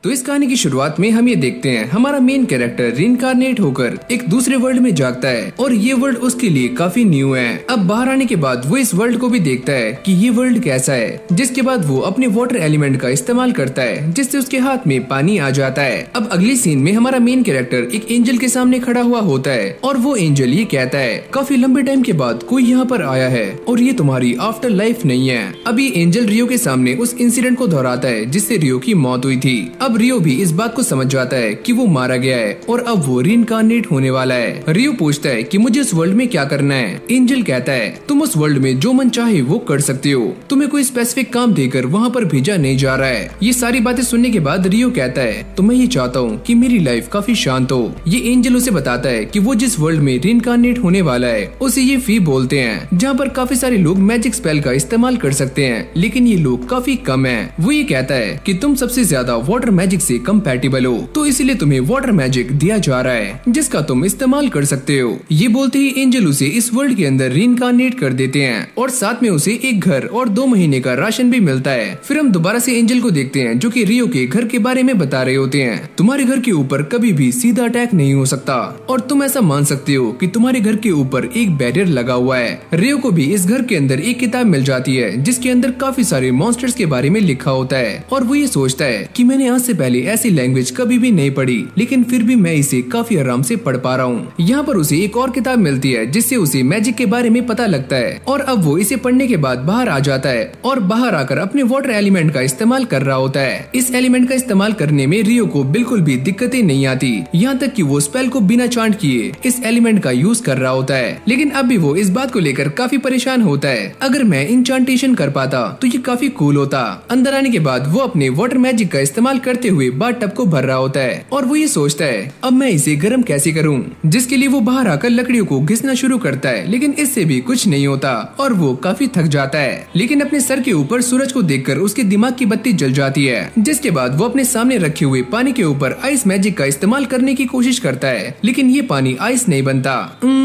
तो इस कहानी की शुरुआत में हम ये देखते हैं हमारा मेन कैरेक्टर रिइंकार्नेट होकर एक दूसरे वर्ल्ड में जागता है और ये वर्ल्ड उसके लिए काफी न्यू है। अब बाहर आने के बाद वो इस वर्ल्ड को भी देखता है कि ये वर्ल्ड कैसा है, जिसके बाद वो अपने वाटर एलिमेंट का इस्तेमाल करता है जिससे उसके हाथ में पानी आ जाता है। अब अगली सीन में हमारा मेन कैरेक्टर एक एंजल के सामने खड़ा हुआ होता है और वो एंजल ये कहता है काफी लंबे टाइम के बाद कोई यहाँ पर आया है और ये तुम्हारी आफ्टर लाइफ नहीं है। अभी एंजल रियो के सामने उस इंसिडेंट को दोहराता है जिससे रियो की मौत हुई थी। अब रियो भी इस बात को समझ जाता है कि वो मारा गया है और अब वो रिइंकार्नेट होने वाला है। रियो पूछता है कि मुझे उस वर्ल्ड में क्या करना है। एंजल कहता है तुम उस वर्ल्ड में जो मन चाहे वो कर सकते हो, तुम्हें कोई स्पेसिफिक काम देकर वहाँ पर भेजा नहीं जा रहा है। ये सारी बातें सुनने के बाद रियो कहता है तो मैं ये चाहता हूँ कि मेरी लाइफ काफी शांत हो। ये एंजल उसे बताता है कि वो जिस वर्ल्ड में रिइंकार्नेट होने वाला है उसे ये फी बोलते हैं, जहाँ पर काफी सारे लोग मैजिक स्पेल का इस्तेमाल कर सकते हैं लेकिन ये लोग काफी कम है। वो ये कहता है कि तुम सबसे ज्यादा वाटर मैजिक से कंपैटिबल हो तो इसलिए तुम्हें वाटर मैजिक दिया जा रहा है जिसका तुम इस्तेमाल कर सकते हो। ये बोलते ही एंजल उसे इस वर्ल्ड के अंदर रिइंकार्नेट कर देते हैं और साथ में उसे एक घर और 2 महीने का राशन भी मिलता है। फिर हम दोबारा से एंजल को देखते हैं जो कि रियो के घर के बारे में बता रहे होते हैं। तुम्हारे घर के ऊपर कभी भी सीधा अटैक नहीं हो सकता और तुम ऐसा मान सकते हो कि तुम्हारे घर के ऊपर एक बैरियर लगा हुआ है। रियो को भी इस घर के अंदर एक किताब मिल जाती है जिसके अंदर काफी सारे मॉन्स्टर्स के बारे में लिखा होता है और वो ये सोचता है कि मैंने आज से पहले ऐसी लैंग्वेज कभी भी नहीं पढ़ी लेकिन फिर भी मैं इसे काफी आराम से पढ़ पा रहा हूँ। यहाँ पर उसे एक और किताब मिलती है जिससे उसे मैजिक के बारे में पता लगता है और अब वो इसे पढ़ने के बाद बाहर आ जाता है और बाहर आकर अपने वाटर एलिमेंट का इस्तेमाल कर रहा होता है। इस एलिमेंट का इस्तेमाल करने में रियो को बिल्कुल भी दिक्कतें नहीं आती, यहाँ तक कि वो स्पेल को बिना चांट किए इस एलिमेंट का यूज कर रहा होता है। लेकिन अब भी वो इस बात को लेकर काफी परेशान होता है, अगर मैं इंचांटेशन कर पाता तो ये काफी कूल होता। अंदर आने के बाद वो अपने वाटर मैजिक का इस्तेमाल करते हुए बाथ टब को भर रहा होता है और वो ये सोचता है अब मैं इसे गर्म कैसे करूं, जिसके लिए वो बाहर आकर लकड़ियों को घिसना शुरू करता है लेकिन इससे भी कुछ नहीं होता और वो काफी थक जाता है। लेकिन अपने सर के ऊपर सूरज को देखकर उसके दिमाग की बत्ती जल जाती है, जिसके बाद वो अपने सामने रखे हुए पानी के ऊपर आइस मैजिक का इस्तेमाल करने की कोशिश करता है लेकिन ये पानी आइस नहीं बनता।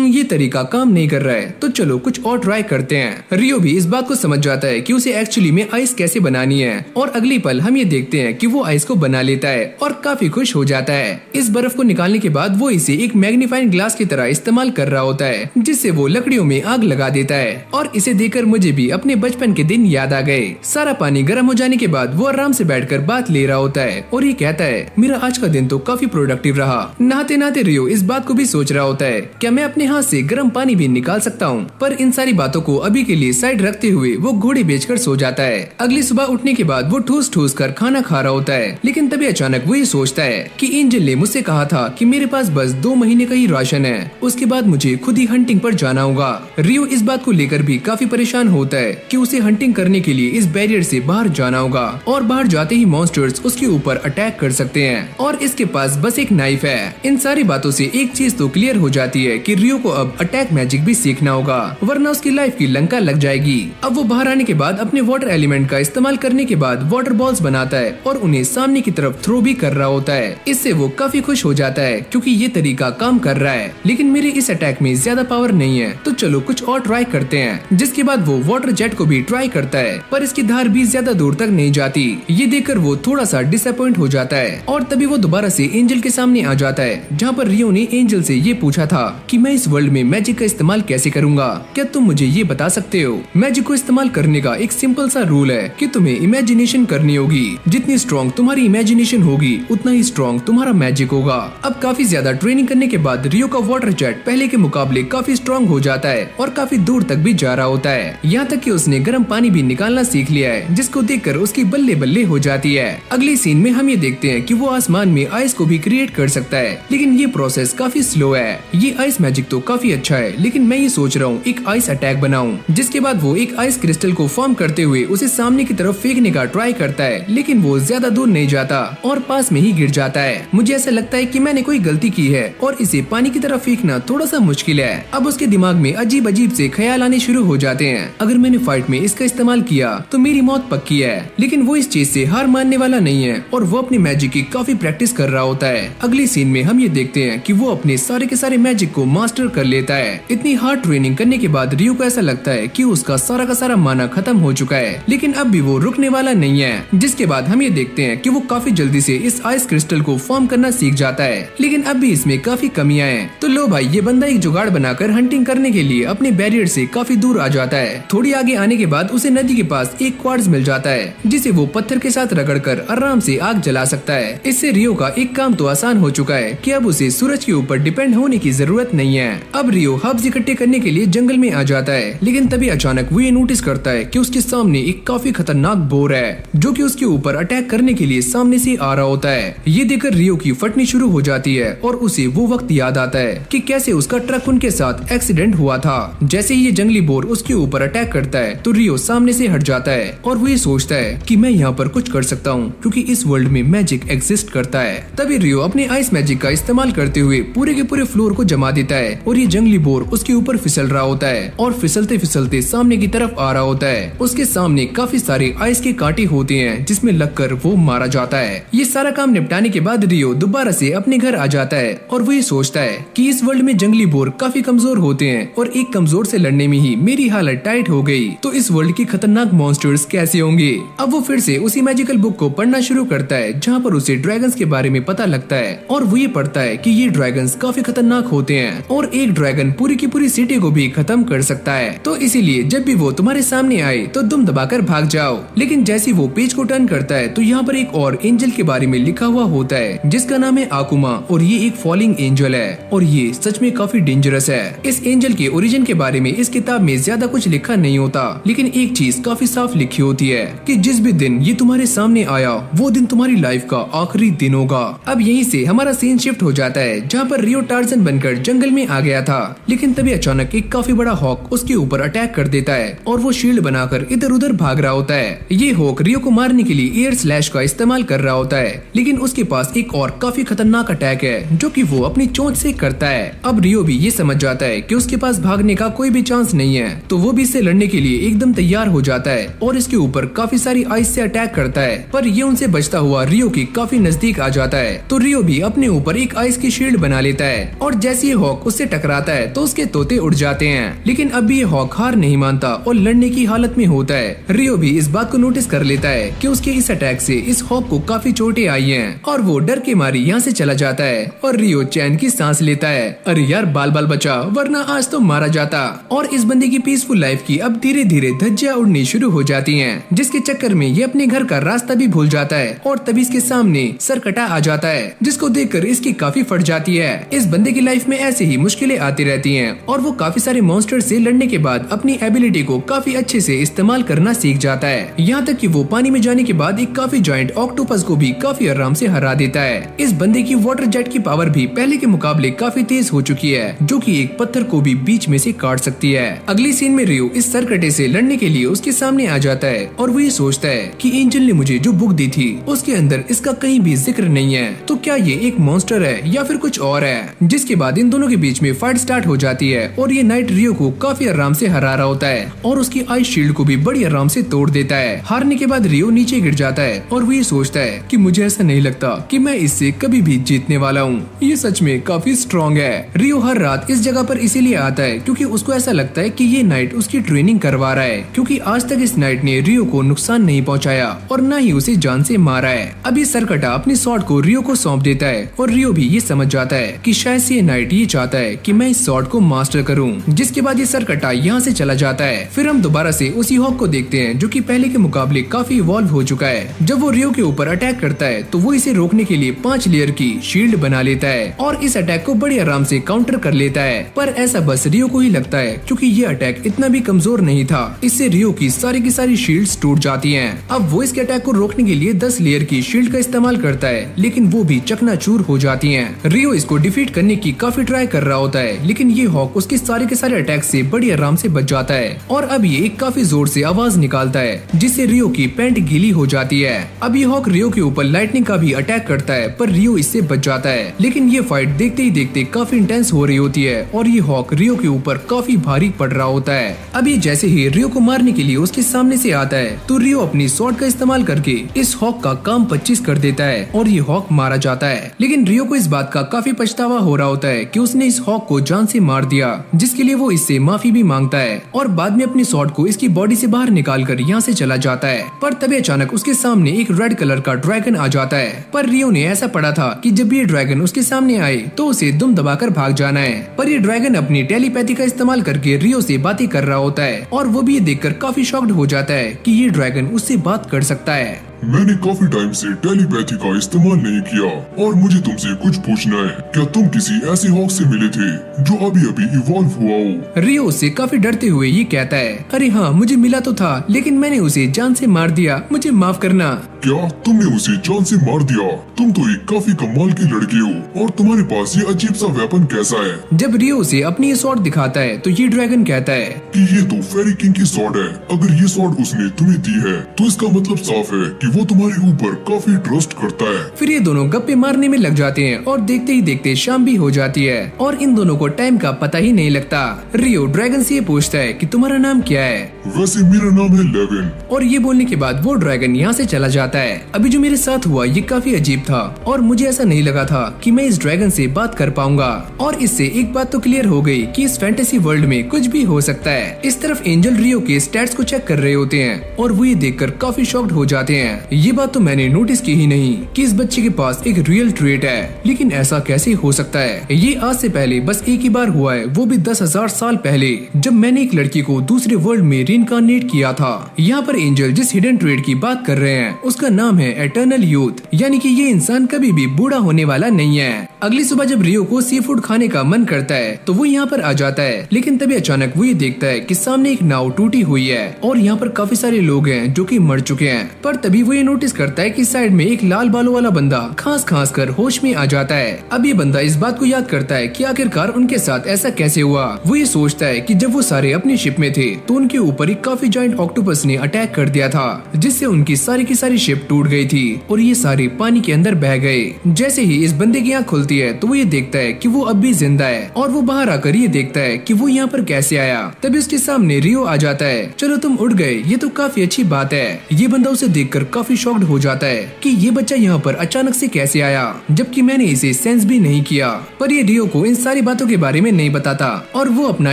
ये तरीका काम नहीं कर रहा है तो चलो कुछ और ट्राई करते हैं। रियो भी इस बात को समझ जाता है कि उसे एक्चुअली में आइस कैसे बनानी है और अगली पल हम ये देखते हैं कि वो आइस को बना लेता है और काफी खुश हो जाता है। इस बर्फ को निकालने के बाद वो इसे एक मैग्नीफाइंग ग्लास की तरह इस्तेमाल कर रहा होता है जिससे वो लकड़ियों में आग लगा देता है और इसे देखकर मुझे भी अपने बचपन के दिन याद आ गए। सारा पानी गर्म हो जाने के बाद वो आराम से बैठकर बात ले रहा होता है और ये कहता है मेरा आज का दिन तो काफी प्रोडक्टिव रहा। नहाते नहाते रियो इस बात को भी सोच रहा होता है क्या मैं अपने हाथ से गर्म पानी भी निकाल सकता हूँ, पर इन सारी बातों को अभी के लिए साइड रखते हुए वो घोड़े बेचकर सो जाता है। अगली सुबह उठने के बाद वो ठूस ठूस कर खाना खा रहा होता है लेकिन तभी अचानक वो ये सोचता है कि एंजल ने मुझसे कहा था कि मेरे पास बस 2 महीने का ही राशन है, उसके बाद मुझे खुद ही हंटिंग पर जाना होगा। रियो इस बात को लेकर भी काफी परेशान होता है कि उसे हंटिंग करने के लिए इस बैरियर से बाहर जाना होगा और बाहर जाते ही मॉन्स्टर्स उसके ऊपर अटैक कर सकते हैं और इसके पास बस एक नाइफ है। इन सारी बातों से एक चीज तो क्लियर हो जाती है कि रियो को अब अटैक मैजिक भी सीखना होगा वरना उसकी लाइफ की लंका लग जाएगी। अब वो बाहर आने के बाद अपने वाटर एलिमेंट का इस्तेमाल करने के बाद वाटर बॉल्स बनाता है और उन्हें सामने की तरफ थ्रो भी कर रहा होता है। इससे वो काफी खुश हो जाता है क्योंकि ये तरीका काम कर रहा है लेकिन मेरे इस अटैक में ज्यादा पावर नहीं है तो चलो कुछ और ट्राई करते हैं। जिसके बाद वो वाटर जेट को भी ट्राई करता है पर इसकी धार भी ज्यादा दूर तक नहीं जाती। ये देखकर वो थोड़ा सा डिसअपॉइंट हो जाता है और तभी वो दोबारा से एंजल के सामने आ जाता है जहाँ पर रियो ने एंजल से ये पूछा था कि मैं इस वर्ल्ड में मैजिक का इस्तेमाल कैसे करूंगा, क्या तुम मुझे ये बता सकते हो। मैजिक को इस्तेमाल करने का एक सिंपल सा रूल है कि तुम्हें इमेजिनेशन करनी होगी, जितनी स्ट्रॉन्ग तुम्हारी इमेजिनेशन होगी उतना ही स्ट्रॉन्ग तुम्हारा मैजिक होगा। अब काफी ज्यादा ट्रेनिंग करने के बाद रियो का वाटर जेट पहले के मुकाबले काफी स्ट्रॉन्ग हो जाता है और काफी दूर तक भी जा रहा होता है, यहाँ तक कि उसने गर्म पानी भी निकालना सीख लिया है जिसको देखकर उसकी बल्ले बल्ले हो जाती है। अगली सीन में हम ये देखते हैं कि वो आसमान में आइस को भी क्रिएट कर सकता है लेकिन ये प्रोसेस काफी स्लो है। ये आइस मैजिक तो काफी अच्छा है लेकिन मैं ये सोच रहा हूँ एक आइस अटैक बनाऊं। जिसके बाद वो एक आइस क्रिस्टल को फॉर्म करते हुए उसे सामने की तरफ फेंकने का ट्राई करता है लेकिन वो ज्यादा दूर नहीं जाता और पास में ही गिर जाता है। मुझे ऐसा लगता है कि मैंने कोई गलती की है और इसे पानी की तरफ फेंकना थोड़ा सा मुश्किल है। अब उसके दिमाग में अजीब अजीब से ख्याल आने शुरू हो जाते हैं, अगर मैंने फाइट में इसका इस्तेमाल किया तो मेरी मौत पक्की है। लेकिन वो इस चीज से हार मानने वाला नहीं है और वो अपनी मैजिक की काफी प्रैक्टिस कर रहा होता है। अगली सीन में हम ये देखते हैं कि वो अपने सारे के सारे मैजिक को मास्टर कर लेता है। इतनी हार्ड ट्रेनिंग करने के बाद रियो को ऐसा लगता है कि उसका सारा का सारा माना खत्म हो चुका है लेकिन अब भी वो रुकने वाला नहीं है। जिसके बाद हम ये देखते हैं कि वो काफी जल्दी से इस आइस क्रिस्टल को फॉर्म करना सीख जाता है, लेकिन अब भी इसमें काफी कमियां हैं। तो लो भाई, ये बंदा एक जुगाड़ बनाकर हंटिंग करने के लिए अपने बैरियर से काफी दूर आ जाता है। थोड़ी आगे आने के बाद उसे नदी के पास एक क्वार्ट्ज मिल जाता है, जिसे वो पत्थर के साथ रगड़कर आराम से आग जला सकता है। इससे रियो का एक काम तो आसान हो चुका है कि अब उसे सूरज के ऊपर डिपेंड होने की जरूरत नहीं है। अब रियो हर्ब्स इकट्ठे करने के लिए जंगल में आ जाता है, लेकिन तभी अचानक वो ये नोटिस करता है कि उसके सामने एक काफी खतरनाक बोर है, जो कि उसके ऊपर अटैक करने के लिए सामने से आ रहा होता है। ये देखकर रियो की फटनी शुरू हो जाती है और उसे वो वक्त याद आता है कि कैसे उसका ट्रक उनके साथ एक्सीडेंट हुआ था। जैसे ही ये जंगली बोर उसके ऊपर अटैक करता है तो रियो सामने से हट जाता है और वो ये सोचता है कि मैं यहाँ पर कुछ कर सकता हूँ, क्योंकि इस वर्ल्ड में मैजिक एग्जिस्ट करता है। तभी रियो अपने आइस मैजिक का इस्तेमाल करते हुए पूरे के पूरे फ्लोर को जमा देता है और ये जंगली बोर उसके ऊपर फिसल रहा होता है और फिसलते फिसलते सामने की तरफ आ रहा होता है। उसके सामने काफी सारे आइस के कांटे होते हैं जिसमें लगकर वो मारा जाता है। ये सारा काम निपटाने के बाद रियो दोबारा से अपने घर आ जाता है और वो ये सोचता है कि इस वर्ल्ड में जंगली बोर काफी कमजोर होते हैं और एक कमजोर से लड़ने में ही मेरी हालत टाइट हो गई, तो इस वर्ल्ड के खतरनाक मॉन्स्टर्स कैसे होंगे। अब वो फिर से उसी मैजिकल बुक को पढ़ना शुरू करता है जहाँ पर उसे ड्रैगन्स के बारे में पता लगता है और वो ये पढ़ता है कि ये ड्रैगन्स काफी खतरनाक होते हैं और एक ड्रैगन पूरी की पूरी सिटी को भी खत्म कर सकता है। तो इसीलिए जब भी वो तुम्हारे सामने आए तो दुम दबाकर भाग जाओ। लेकिन जैसे वो पेज को टर्न करता है तो यहाँ पर एक और एंजल के बारे में लिखा हुआ होता है जिसका नाम है आकुमा और ये एक फॉलिंग एंजल है और ये सच में काफी डेंजरस है। इस एंजल के ओरिजिन के बारे में इस किताब में ज्यादा कुछ लिखा नहीं होता, लेकिन एक चीज काफी साफ लिखी होती है कि जिस भी दिन ये तुम्हारे सामने आया वो दिन तुम्हारी लाइफ का आखिरी दिन होगा। अब यहीं से हमारा सीन शिफ्ट हो जाता है जहाँ पर रियो टार्जन बनकर जंगल में आ गया था, लेकिन तभी अचानक एक काफी बड़ा हॉक उसके ऊपर अटैक कर देता है और वो शील्ड बनाकर इधर उधर भाग रहा होता है। ये हॉक रियो को मारने के लिए एयर स्लैश का इस्तेमाल कर रहा होता है, लेकिन उसके पास एक और काफी खतरनाक अटैक है जो कि वो अपनी चोंच से करता है। अब रियो भी ये समझ जाता है कि उसके पास भागने का कोई भी चांस नहीं है, तो वो भी इससे लड़ने के लिए एकदम तैयार हो जाता है और इसके ऊपर काफी सारी आइस से अटैक करता है, पर ये उनसे बचता हुआ रियो की काफी नजदीक आ जाता है। तो रियो भी अपने ऊपर एक आइस की शील्ड बना लेता है और जैसे ये हॉक उससे टकराता है तो उसके तोते उड़ जाते हैं, लेकिन अब भी ये हॉक हार नहीं मानता और लड़ने की हालत में होता है। रियो भी इस बात को नोटिस कर लेता है कि उसके इस अटैक से इस हॉक को काफी चोटें आई हैं और वो डर के मारे यहाँ से चला जाता है और रियो चैन की सांस लेता है। अरे यार बाल बाल बचा, वरना आज तो मारा जाता। और इस बंदे की पीसफुल लाइफ की अब धीरे धीरे धज्जियां उड़नी शुरू हो जाती हैं, जिसके चक्कर में ये अपने घर का रास्ता भी भूल जाता है और तभी इसके सामने सरकटा आ जाता है, जिसको देखकर इसकी काफी फट जाती है। इस बंदे की लाइफ में ऐसे ही मुश्किलें आती रहती हैं और वो काफी सारे मॉन्स्टर से लड़ने के बाद अपनी एबिलिटी को काफी अच्छे से इस्तेमाल करना सीख जाता है, यहाँ तक कि वो पानी में जाने के बाद एक काफी जॉइंट ऑक्टोपस को भी काफी आराम से हरा देता है। इस बंदे की वाटर जेट की पावर भी पहले के मुकाबले काफी तेज हो चुकी है, जो कि एक पत्थर को भी बीच में से काट सकती है। अगली सीन में रियो इस सरकटे से लड़ने के लिए उसके सामने आ जाता है और वो ये सोचता है कि एंजल ने मुझे जो बुक दी थी उसके अंदर इसका कहीं भी जिक्र नहीं है, तो क्या ये एक मॉन्स्टर है या फिर कुछ और है। जिसके बाद इन दोनों के बीच में फाइट स्टार्ट हो जाती है और ये नाइट रियो को काफी आराम से हरा रहा होता है और उसकी आइस शील्ड को भी बड़ी आराम से तोड़ देता है। हारने के बाद रियो नीचे गिर जाता है और वो ये सोचता है कि मुझे ऐसा नहीं लगता कि मैं इससे कभी भी जीतने वाला हूँ, ये सच में काफी स्ट्रॉन्ग है। रियो हर रात इस जगह पर इसीलिए आता है क्योंकि उसको ऐसा लगता है कि ये नाइट उसकी ट्रेनिंग करवा रहा है, क्योंकि आज तक इस नाइट ने रियो को नुकसान नहीं पहुंचाया और न ही उसे जान से मारा है। अब ये सरकटा अपनी स्वॉर्ड को रियो को सौंप देता है और रियो भी ये समझ जाता है कि शायद से ये नाइट ये चाहता है कि मैं इस स्वॉर्ड को मास्टर करूं। जिसके बाद ये सरकटा यहाँ से चला जाता है। फिर हम दोबारा से उसी हॉक को देखते हैं जो कि पहले के मुकाबले काफी इवॉल्व हो चुका है। जब वो रियो के ऊपर अटैक करता है तो वो इसे रोकने के लिए 5 लेयर की शील्ड बना लेता है और इस अटैक को बड़ी आराम से काउंटर कर लेता है, पर ऐसा बस रियो को ही लगता है क्योंकि ये अटैक इतना भी कमजोर नहीं था। इससे रियो की सारी शील्ड्स टूट जाती हैं। अब वो इसके अटैक को रोकने के लिए 10 लेयर की शील्ड का इस्तेमाल करता है, लेकिन वो भी चकनाचूर हो जाती हैं। रियो इसको डिफीट करने की काफी ट्राई कर रहा होता है, लेकिन ये हॉक उसके सारे के सारे अटैक से बड़ी आराम से बच जाता है और अब ये एक काफी जोर से आवाज निकालता है जिससे रियो की पैंट गीली हो जाती है। अब ये हॉक रियो के ऊपर लाइटनिंग का भी अटैक करता है, पर रियो इससे बच जाता है। लेकिन ये फाइट देखते ही देखते काफी इंटेंस हो रही होती है और ये हॉक रियो के ऊपर काफी भारी पड़ रहा होता है। अब ये जैसे ही रियो को मारने के लिए उसके सामने से आता है तो रियो अपनी स्वॉर्ड का इस्तेमाल करके इस हॉक का काम 25 कर देता है और ये हॉक मारा जाता है। लेकिन रियो को इस बात का काफी पछतावा हो रहा होता है कि उसने इस हॉक को जान से मार दिया, जिसके लिए वो इससे माफी भी मांगता है और बाद में अपनी स्वॉर्ड को इसकी बॉडी से बाहर निकाल कर यहाँ से चला जाता है। पर तभी अचानक उसके सामने एक रेड कलर कलर का ड्रैगन आ जाता है। पर रियो ने ऐसा पढ़ा था कि जब ये ड्रैगन उसके सामने आए तो उसे दुम दबाकर भाग जाना है। पर ये ड्रैगन अपनी टेलीपैथी का इस्तेमाल करके रियो से बातें कर रहा होता है और वो भी ये देखकर काफी शॉक्ड हो जाता है कि ये ड्रैगन उससे बात कर सकता है। मैंने काफी टाइम से टेलीपैथी का इस्तेमाल नहीं किया और मुझे तुमसे कुछ पूछना है। क्या तुम किसी ऐसे हॉक से मिले थे जो अभी अभी इवॉल्व हुआ हो? रियो उससे काफी डरते हुए ये कहता है, अरे हाँ मुझे मिला तो था, लेकिन मैंने उसे जान से मार दिया, मुझे माफ करना। क्या तुमने उसे जान से मार दिया? तुम तो एक काफी कमाल की लड़की हो और तुम्हारे पास ये अजीब सा वेपन कैसा है? जब रियो उसे अपनी ये स्वॉर्ड दिखाता है तो ये ड्रैगन कहता है कि ये तो फेरी किंग की स्वॉर्ड है। अगर ये स्वॉर्ड उसने तुम्हें दी है तो इसका मतलब साफ है कि वो तुम्हारे ऊपर काफी ट्रस्ट करता है। फिर ये दोनों गप्पे मारने में लग जाते हैं और देखते ही देखते शाम भी हो जाती है और इन दोनों को टाइम का पता ही नहीं लगता। रियो ड्रैगन से ये पूछता है कि तुम्हारा नाम क्या है? वैसे मेरा नाम है लेविन। और ये बोलने के बाद वो ड्रैगन यहाँ से चला जाता है। अभी जो मेरे साथ हुआ ये काफी अजीब था और मुझे ऐसा नहीं लगा था कि मैं इस ड्रैगन से बात कर पाऊंगा। और इससे एक बात तो क्लियर हो गई कि इस फैंटेसी वर्ल्ड में कुछ भी हो सकता है। इस तरफ एंजल रियो के स्टैट्स को चेक कर रहे होते हैं और वो ये देखकर काफी शॉक्ड हो जाते हैं। ये बात तो मैंने नोटिस की ही नहीं कि इस बच्चे के पास एक रियल ट्रेट है, लेकिन ऐसा कैसे हो सकता है? ये आज से पहले बस एक ही बार हुआ है, वो भी 10,000 साल पहले, जब मैंने एक लड़की को दूसरे वर्ल्ड में रीइंकार्नेट किया था। यहाँ पर एंजल जिस हिडन ट्रेट की बात कर रहे हैं उसका नाम है एटर्नल यूथ, यानी कि ये इंसान कभी भी बूढ़ा होने वाला नहीं है। अगली सुबह जब रियो को सी फूड खाने का मन करता है तो वो यहाँ पर आ जाता है, लेकिन तभी अचानक वो ये देखता है कि सामने एक नाव टूटी हुई है और यहाँ पर काफी सारे लोग हैं जो कि मर चुके हैं। पर तभी वो ये नोटिस करता है कि साइड में एक लाल बालों वाला बंदा खांस खांस कर होश में आ जाता है। अब ये बंदा इस बात को याद करता है कि आखिरकार उनके साथ ऐसा कैसे हुआ। वो ये सोचता है कि जब वो सारे अपनी शिप में थे तो उनके ऊपर एक काफी जायंट ऑक्टोपस ने अटैक कर दिया था, जिससे उनकी सारी की सारी शिप टूट गई थी और ये सारे पानी के अंदर बह गए। जैसे ही इस बंदे की आँख खुलती है तो वो ये देखता है कि वो अब भी जिंदा है और वो बाहर आकर ये देखता है कि वो यहाँ पर कैसे आया। तभी उसके सामने रियो आ जाता है। चलो तुम उड़ गए, ये तो काफी अच्छी बात है। ये बंदा उसे देखकर काफी शॉक्ड हो जाता है कि ये बच्चा यहाँ पर अचानक से कैसे आया, जबकि मैंने इसे सेंस भी नहीं किया। पर ये रियो को इन सारी बातों के बारे में नहीं बताता और वो अपना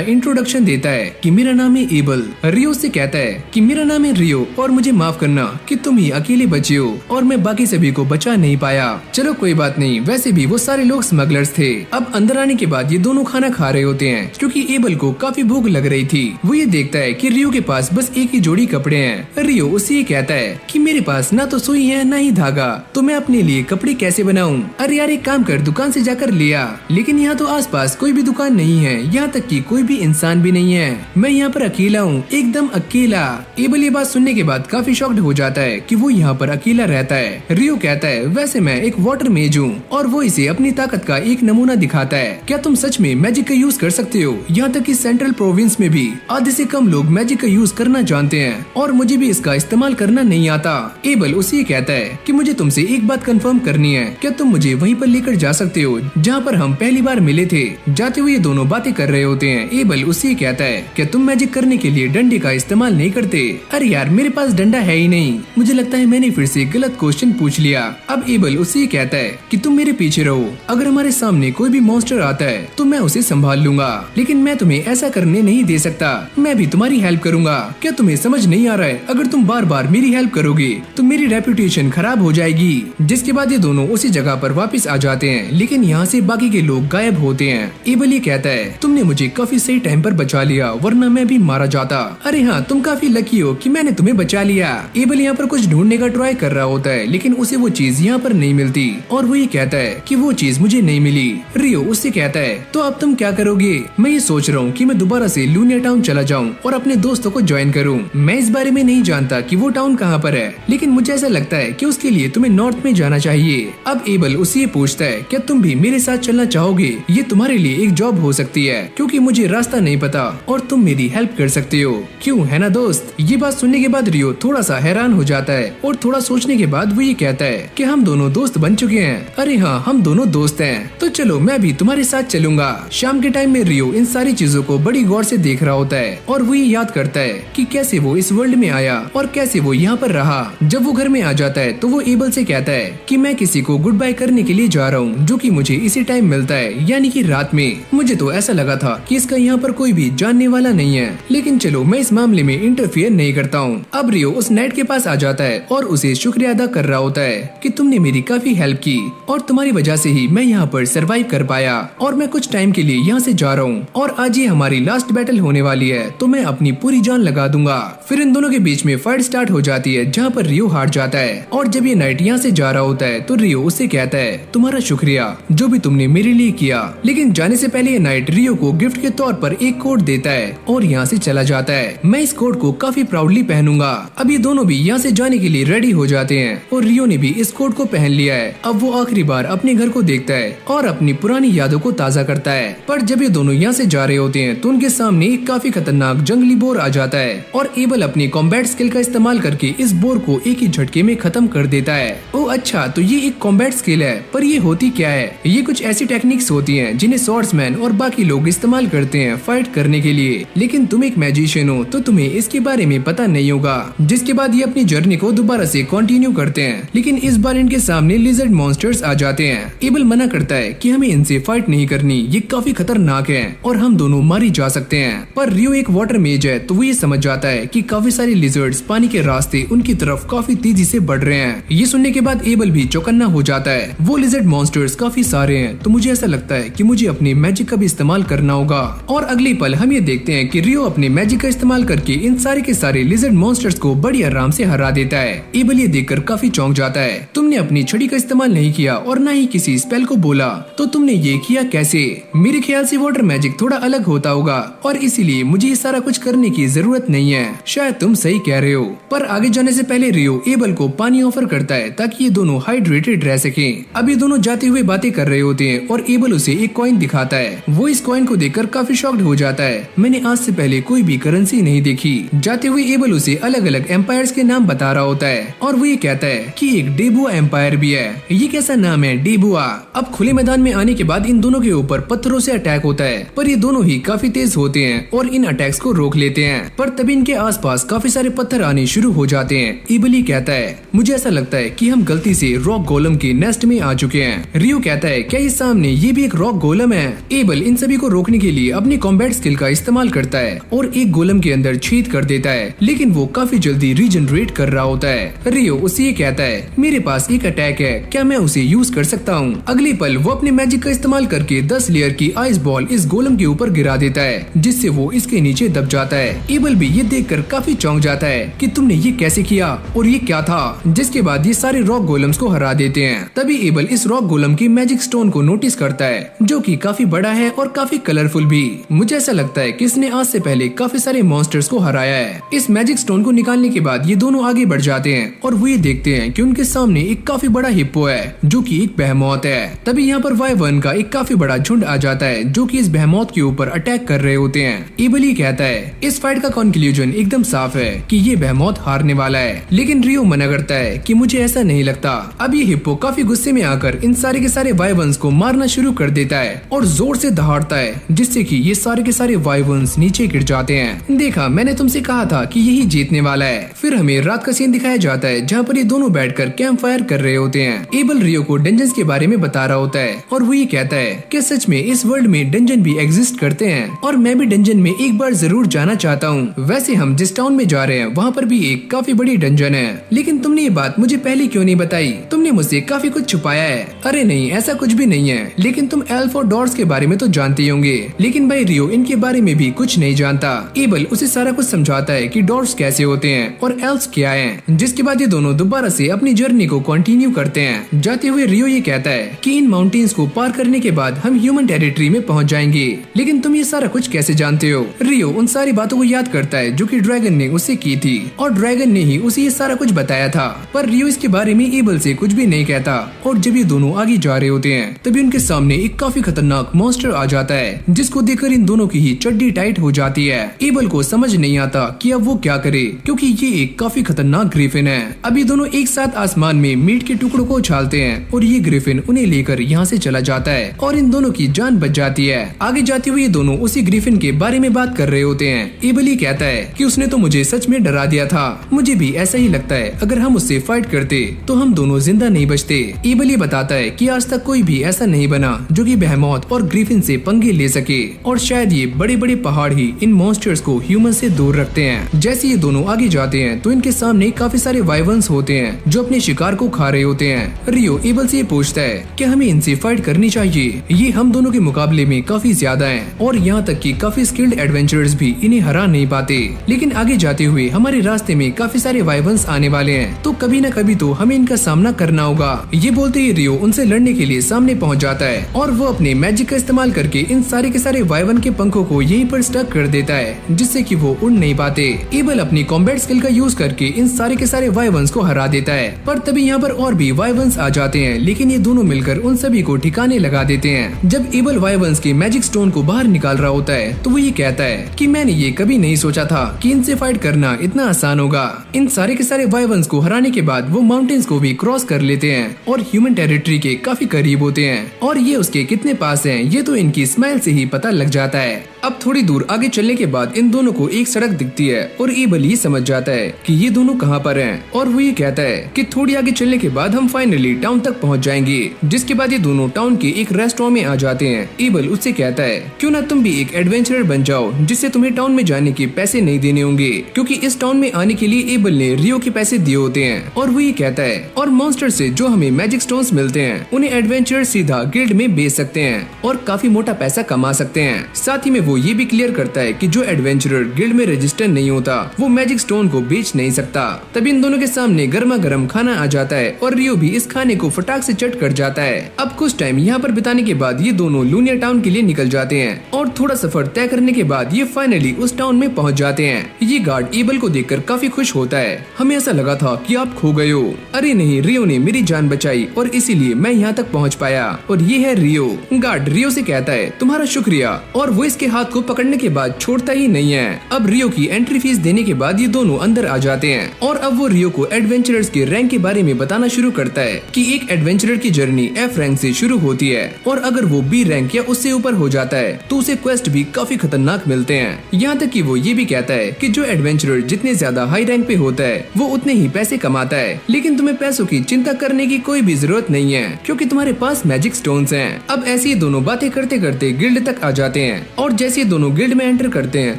इंट्रोडक्शन देता है कि मेरा नाम है एबल। रियो से कहता है कि मेरा नाम है रियो और मुझे माफ करना कि तुम ही अकेले बचे हो और मैं बाकी सभी को बचा नहीं पाया। चलो कोई बात नहीं, वैसे भी वो सारे लोग स्मगलर्स थे। अब अंदर आने के बाद ये दोनों खाना खा रहे होते हैं क्योंकि एबल को काफी भूख लग रही थी। वो ये देखता है कि रियो के पास बस एक ही जोड़ी कपड़े हैं। रियो उसे ये कहता है कि मेरे पास ना तो सुई है ना ही धागा, तो मैं अपने लिए कपड़े कैसे बनाऊं? अरे यार एक काम कर, दुकान से जाकर ले आ। लेकिन यहाँ तो आसपास कोई भी दुकान नहीं है, यहाँ तक कि कोई भी इंसान भी नहीं है। मैं यहाँ पर अकेला हूँ, एकदम अकेला। एबल ये बात सुनने के बाद काफी शॉक्ड हो जाता है कि वो यहाँ पर अकेला रहता है। रियो कहता है वैसे मैं एक वाटर मेज हूँ और वो इसे अपनी ताकत का एक नमूना दिखाता है। क्या तुम सच में मैजिक का यूज कर सकते हो? यहाँ तक कि सेंट्रल प्रोविंस में भी आधे से कम लोग मैजिक का यूज करना जानते हैं और मुझे भी इसका इस्तेमाल करना नहीं आता। एबल उसे कहता है कि मुझे तुमसे एक बात कंफर्म करनी है, क्या तुम मुझे वहीं पर लेकर जा सकते हो जहाँ पर हम पहली बार मिले थे? जाते हुए ये दोनों बातें कर रहे होते हैं। एबल उसे कहता है क्या तुम मैजिक करने के लिए डंडे का इस्तेमाल नहीं करते? अरे यार मेरे पास डंडा है ही नहीं। मुझे लगता है मैंने फिर से गलत क्वेश्चन पूछ लिया। अब एबल उसे कहता है कि तुम मेरे पीछे रहो, अगर हमारे सामने कोई भी मॉन्स्टर आता है तो मैं उसे संभाल लूंगा, लेकिन मैं तुम्हें ऐसा करने नहीं दे सकता। मैं भी तुम्हारी हेल्प करूंगा। क्या तुम्हें समझ नहीं आ रहा है? अगर तुम बार बार मेरी हेल्प करोगे तो मेरी रेपुटेशन खराब हो जाएगी। जिसके बाद ये दोनों उसी जगह पर वापस आ जाते हैं, लेकिन यहाँ से बाकी के लोग गायब होते हैं। एबल ये कहता है तुमने मुझे काफी सही टाइम पर बचा लिया, वरना मैं भी मारा जाता। अरे हाँ तुम काफी लकी हो कि मैंने तुम्हें बचा लिया। एबल यहाँ पर कुछ ढूंढने का ट्राई कर रहा होता है, लेकिन उसे वो चीज यहाँ पर नहीं मिलती और वो ये कहता है कि वो चीज मुझे नहीं मिली। रियो उससे कहता है तो अब तुम क्या करोगे? मैं ये सोच रहा हूँ कि मैं दोबारा से लूनिया टाउन चला जाऊँ और अपने दोस्तों को ज्वाइन करूँ। मैं इस बारे में नहीं जानता कि वो टाउन कहाँ पर है, लेकिन मुझे ऐसा लगता है कि उसके लिए तुम्हें नॉर्थ में जाना चाहिए। अब एबल उससे पूछता है क्या तुम भी मेरे साथ चलना चाहोगे? ये तुम्हारे लिए एक जॉब हो सकती है क्योंकि मुझे रास्ता नहीं पता और तुम मेरी हेल्प कर सकते हो। क्यों है ना दोस्त? ये बात सुनने के बाद रियो थोड़ा सा हैरान हो जाता है और थोड़ा सोचने के बाद वो ये कहता है कि हम दोनों दोस्त बन चुके हैं। अरे हाँ हम दोनों दोस्त दोस्त हैं, तो चलो मैं भी तुम्हारे साथ चलूंगा। शाम के टाइम में रियो इन सारी चीजों को बड़ी गौर से देख रहा होता है और वो ये याद करता है कि कैसे वो इस वर्ल्ड में आया और कैसे वो यहाँ पर रहा। जब वो घर में आ जाता है तो वो एबल से कहता है कि मैं किसी को गुड बाय करने के लिए जा रहा हूँ, जो कि मुझे इसी टाइम मिलता है, यानी कि रात में। मुझे तो ऐसा लगा था कि इसका यहाँ पर कोई भी जानने वाला नहीं है, लेकिन चलो मैं इस मामले में इंटरफियर नहीं करता हूँ। अब रियो उस नेट के पास आ जाता है और उसे शुक्रिया अदा कर रहा होता है कि तुमने मेरी काफी हेल्प की और तुम्हारी वजह से ही मैं यहाँ पर सरवाइव कर पाया और मैं कुछ टाइम के लिए यहाँ से जा रहा हूँ और आज ये हमारी लास्ट बैटल होने वाली है, तो मैं अपनी पूरी जान लगा दूंगा। फिर इन दोनों के बीच में फाइट स्टार्ट हो जाती है जहाँ पर रियो हार जाता है और जब ये नाइट यहाँ से जा रहा होता है तो रियो उससे कहता है तुम्हारा शुक्रिया जो भी तुमने मेरे लिए किया। लेकिन जाने से पहले ये नाइट रियो को गिफ्ट के तौर पर एक कोट देता है और यहाँ से चला जाता है। मैं इस कोट को काफी प्राउडली पहनूंगा। अब ये दोनों भी यहाँ से जाने के लिए रेडी हो जाते हैं और रियो ने भी इस कोट को पहन लिया है। अब वो आखिरी बार अपने घर को देखता है और अपनी पुरानी यादों को ताज़ा करता है। पर जब ये दोनों यहाँ से जा रहे होते हैं तो उनके सामने एक काफी खतरनाक जंगली बोर आ जाता है और एबल अपनी कॉम्बैट स्किल का इस्तेमाल करके इस बोर को एक ही झटके में खत्म कर देता है। ओह अच्छा, तो ये एक कॉम्बैट स्किल है, पर ये होती क्या है? ये कुछ ऐसी टेक्निक्स होती हैं जिन्हें स्वॉर्ड्समैन और बाकी लोग इस्तेमाल करते हैं फाइट करने के लिए, लेकिन तुम एक मैजिशियन हो तो तुम्हें इसके बारे में पता नहीं होगा। जिसके बाद ये अपनी जर्नी को दोबारा से कंटिन्यू करते हैं, लेकिन इस बार इनके सामने लिजर्ड मॉन्स्टर्स आ जाते हैं। एबल मना करता है कि हमें इनसे फाइट नहीं करनी, ये काफी खतरनाक है और हम दोनों मारी जा सकते हैं। पर रियो एक वाटर मेज है तो वो ये समझ जाता है कि काफी सारे लिजर्ड्स पानी के रास्ते उनकी तरफ काफी तेजी से बढ़ रहे हैं। ये सुनने के बाद एबल भी चौकन्ना हो जाता है। वो लिजर्ड मॉन्स्टर्स काफी सारे हैं तो मुझे ऐसा लगता है कि मुझे अपने मैजिक का भी इस्तेमाल करना होगा। और अगले पल हम ये देखते हैं कि रियो अपने मैजिक का इस्तेमाल करके इन सारे के सारे लिजर्ड मॉन्स्टर्स को बड़ी आराम से हरा देता है। एबल ये देखकर काफी चौंक जाता है। तुमने अपनी छड़ी का इस्तेमाल नहीं किया और न ही किसी स्पेल को बोला, तो तुमने ये किया कैसे? मेरे ख्याल से वाटर मैजिक थोड़ा अलग होता होगा और इसीलिए मुझे ये सारा कुछ करने की जरूरत नहीं है। शायद तुम सही कह रहे हो। पर आगे जाने से पहले रियो एबल को पानी ऑफर करता है ताकि ये दोनों हाइड्रेटेड रह सकें। अब ये दोनों जाते हुए बातें कर रहे होते हैं और एबल उसे एक कॉइन दिखाता है। वो इस कॉइन को देखकर काफी शॉक्ड हो जाता है। मैंने आज से पहले कोई भी करेंसी नहीं देखी। जाते हुए एबल उसे अलग अलग एम्पायर्स के नाम बता रहा होता है और वो ये कहता है कि एक डेबुआ एम्पायर भी है। ये कैसा नाम है, डेबुआ? अब खुले मैदान में आने के बाद इन दोनों के ऊपर पत्थरों से अटैक होता है, पर ये दोनों ही काफी तेज होते हैं और इन अटैक्स को रोक लेते हैं। पर तभी इनके आसपास काफी सारे पत्थर आने शुरू हो जाते हैं। एबल ही कहता है मुझे ऐसा लगता है कि हम गलती से रॉक गोलम के नेस्ट में आ चुके हैं। रियो कहता है क्या इस सामने ये भी एक रॉक गोलम है? एबल इन सभी को रोकने के लिए अपनी कॉम्बैट स्किल का इस्तेमाल करता है और एक गोलम के अंदर छेद कर देता है, लेकिन वो काफी जल्दी रीजनरेट कर रहा होता है। रियो उससे ये कहता है मेरे पास एक अटैक है, क्या मैं उसे यूज कर सकता हूँ? अगले पल वो अपने मैजिक का इस्तेमाल करके 10 लेयर की आइस बॉल इस गोलम के ऊपर गिरा देता है, जिससे वो इसके नीचे दब जाता है। एबल भी ये देखकर काफी चौंक जाता है कि तुमने ये कैसे किया और ये क्या था? जिसके बाद ये सारे रॉक गोलम्स को हरा देते हैं। तभी एबल इस रॉक गोलम की मैजिक स्टोन को नोटिस करता है, जो कि काफी बड़ा है और काफी कलरफुल भी। मुझे ऐसा लगता है कि इसने आज से पहले काफी सारे मॉन्स्टर्स को हराया है। इस मैजिक स्टोन को निकालने के बाद ये दोनों आगे बढ़ जाते हैं और वो ये देखते हैं कि उनके सामने एक काफी बड़ा हिप्पो है, जो कि एक बेहेमोथ है। तभी यहाँ पर वाइवर्न का एक काफी बड़ा झुंड आ जाता है, जो कि इस बेहेमोथ के ऊपर अटैक कर रहे होते हैं। एबल ही कहता है इस फाइट का कंक्लूजन एकदम साफ है कि ये बेहेमोथ हारने वाला है, लेकिन रियो मना करता है कि मुझे ऐसा नहीं लगता। अब ये हिप्पो काफी गुस्से में आकर इन सारे के सारे वाइवर्न्स को मारना शुरू कर देता है और जोर से दहाड़ता है, जिससे कि ये सारे के सारे वाइवर्न्स नीचे गिर जाते हैं। देखा, मैंने तुमसे कहा था कि यही जीतने वाला है। फिर हमें रात का सीन दिखाया जाता है जहाँ पर ये दोनों बैठकर कैंप फायर कर रहे होते हैं। एबल रियो को डंजन्स के बारे में बता रहा होता है और वो ये कहता है कि सच में इस वर्ल्ड में डंजन भी एग्जिस्ट करते हैं और मैं भी डंजन में एक बार जरूर जाना चाहता हूँ। वैसे हम जिस टाउन में जा रहे हैं वहाँ पर भी एक काफी बड़ी डंजन है, लेकिन तुमने ये बात मुझे पहले क्यों नहीं बताई? तुमने मुझसे काफी कुछ छुपाया है। अरे नहीं, ऐसा कुछ भी नहीं है, लेकिन तुम एल्फ और डॉर्स के बारे में तो जानते ही होंगे, लेकिन भाई रियो इनके बारे में भी कुछ नहीं जानता। एबल उसे सारा कुछ समझाता है कि डॉर्स कैसे होते हैं और एल्फ्स क्या हैं, जिसके बाद ये दोनों दोबारा से अपनी जर्नी को कंटिन्यू करते हैं। जाते हुए रियो ये कहता है कि इन माउंटेन्स को पार करने के बाद हम ह्यूमन टेरिटरी में पहुंच जाएंगे, लेकिन तुम ये सारा कुछ कैसे जानते हो? रियो उन सारी बातों को याद करता है जो कि ड्रैगन ने उससे की थी और ड्रैगन ने ही उसे ये सारा कुछ बताया था, पर रियो इसके बारे में एबल से कुछ भी नहीं कहता। और जब ये दोनों आगे जा रहे होते हैं तभी उनके सामने एक काफी खतरनाक मॉन्स्टर आ जाता है, जिसको देखकर इन दोनों की ही चड्डी टाइट हो जाती है। एबल को समझ नहीं आता कि अब वो क्या करे, क्योंकि ये एक काफी खतरनाक ग्रिफिन है। अब ये दोनों एक साथ आसमान में मीट के टुकड़ों को उछालते हैं और ये ग्रिफिन उन्हें लेकर यहाँ से चला जाता है और इन दोनों की जान बच जाती है। आगे जाते हुए ये दोनों उसी ग्रिफिन के बारे में बात कर रहे होते हैं। एबल ही कहता है कि उसने तो मुझे सच में डरा दिया था, मुझे भी ऐसा ही लगता है, अगर हम उससे फाइट करते तो हम दोनों जिंदा नहीं बचते। एबल ही बताता है कि आज तक कोई भी ऐसा नहीं बना जो कि बेहेमोथ और ग्रिफिन से पंगे ले सके और शायद ये बड़े बड़े पहाड़ ही इन मॉन्स्टर्स को ह्यूमन से दूर रखते हैं। जैसे ये दोनों आगे जाते हैं तो इनके सामने काफी सारे वाइवर्न्स होते हैं जो अपने शिकार को खा रहे होते हैं। रियो एबल से पूछता है कि हमें इनसे फाइट करनी चाहिए, ये हम दोनों के मुकाबले में काफी ज्यादा हैं और यहाँ तक कि काफी स्किल्ड एडवेंचरर्स भी इन्हें हरा नहीं पाते। लेकिन आगे जाते हुए हमारे रास्ते में काफी सारे वाइवर्न्स आने वाले हैं, तो कभी न कभी तो हमें इनका सामना करना होगा। ये बोलते ही रियो उनसे लड़ने के लिए सामने पहुँच जाता है और वो अपने मैजिक का इस्तेमाल करके इन सारे के सारे वाइवर्न के पंखों को यहीं पर स्टक कर देता है, जिससे कि वो उड़ नहीं पाते। एबल अपनी कॉम्बैट स्किल का यूज करके इन सारे के सारे वाइवर्न्स को हरा देता है, पर तभी यहाँ पर और भी वाइवर्न्स आ जाते हैं, लेकिन ये दोनों मिलकर उन सभी को ठिकाने लगा देते हैं। जब एबल वाइवर्न्स के मैजिक स्टोन को बाहर निकाल रहा होता है तो वो ये कहता है कि मैंने ये कभी नहीं सोचा था कि इनसे फाइट करना इतना आसान होगा। इन सारे के सारे वाइवर्न्स को हराने के बाद वो माउंटेन्स को भी क्रॉस कर लेते हैं और ह्यूमन टेरिटरी के काफी करीब होते हैं और ये उसके कितने पास हैं ये तो इनकी स्माइल से ही पता लग जाता है। अब थोड़ी दूर आगे चलने के बाद इन दोनों को एक सड़क दिखती है और एबल ये समझ जाता है कि ये दोनों कहाँ पर हैं और वो ये कहता है कि थोड़ी आगे चलने के बाद हम फाइनली टाउन तक पहुँच जाएंगे। जिसके बाद ये दोनों टाउन के एक रेस्टोरेंट में आ जाते हैं। एबल उससे कहता है क्यों ना तुम भी एक एडवेंचरर बन जाओ जिससे तुम्हें टाउन में जाने के पैसे नहीं देने होंगे, क्योंकि इस टाउन में आने के लिए एबल ने रियो के पैसे दिए होते हैं। और वो ये कहता है और मॉन्स्टर से जो हमें मैजिक स्टोन्स मिलते हैं उन्हें एडवेंचरर सीधा गिल्ड में बेच सकते हैं और काफी मोटा पैसा कमा सकते हैं। साथ ही में वो ये भी क्लियर करता है कि जो एडवेंचरर गिल्ड में रजिस्टर नहीं होता वो मैजिक स्टोन को बेच नहीं सकता। तभी इन दोनों के सामने गर्मा गर्म खाना आ जाता है और रियो भी इस खाने को फटाक से चट कर जाता है। अब कुछ टाइम यहाँ पर बिताने के बाद ये दोनों लूनिया टाउन के लिए निकल जाते हैं और थोड़ा सफर तय करने के बाद ये फाइनली उस टाउन में पहुँच जाते हैं। ये गार्ड एबल को देखकर काफी खुश होता है। हमें ऐसा लगा था कि आप खो गए हो। अरे नहीं, रियो ने मेरी जान बचाई और इसीलिए मैं यहाँ तक पहुँच पाया। और ये है रियो। गार्ड रियो से कहता है तुम्हारा शुक्रिया और वो इसके हाथ को पकड़ने के बाद छोड़ता ही नहीं है। अब रियो की एंट्री फीस देने के बाद ये दोनों अंदर आ जाते हैं और अब वो रियो को एडवेंचरर्स के रैंक के बारे में बताना शुरू करता है कि एक एडवेंचरर की जर्नी F रैंक से शुरू होती है और अगर वो B रैंक या उससे ऊपर हो जाता है तो उसे क्वेस्ट भी काफी खतरनाक मिलते हैं। यहाँ तक कि वो ये भी कहता है कि जो एडवेंचरर जितने ज्यादा हाई रैंक पे होता है वो उतने ही पैसे कमाता है, लेकिन तुम्हें पैसों की चिंता करने की कोई भी जरूरत नहीं है क्योंकि तुम्हारे पास मैजिक स्टोन्स हैं। अब ऐसी दोनों बातें करते करते गिल्ड तक आ जाते हैं और जैसे दोनों गिल्ड में एंटर करते हैं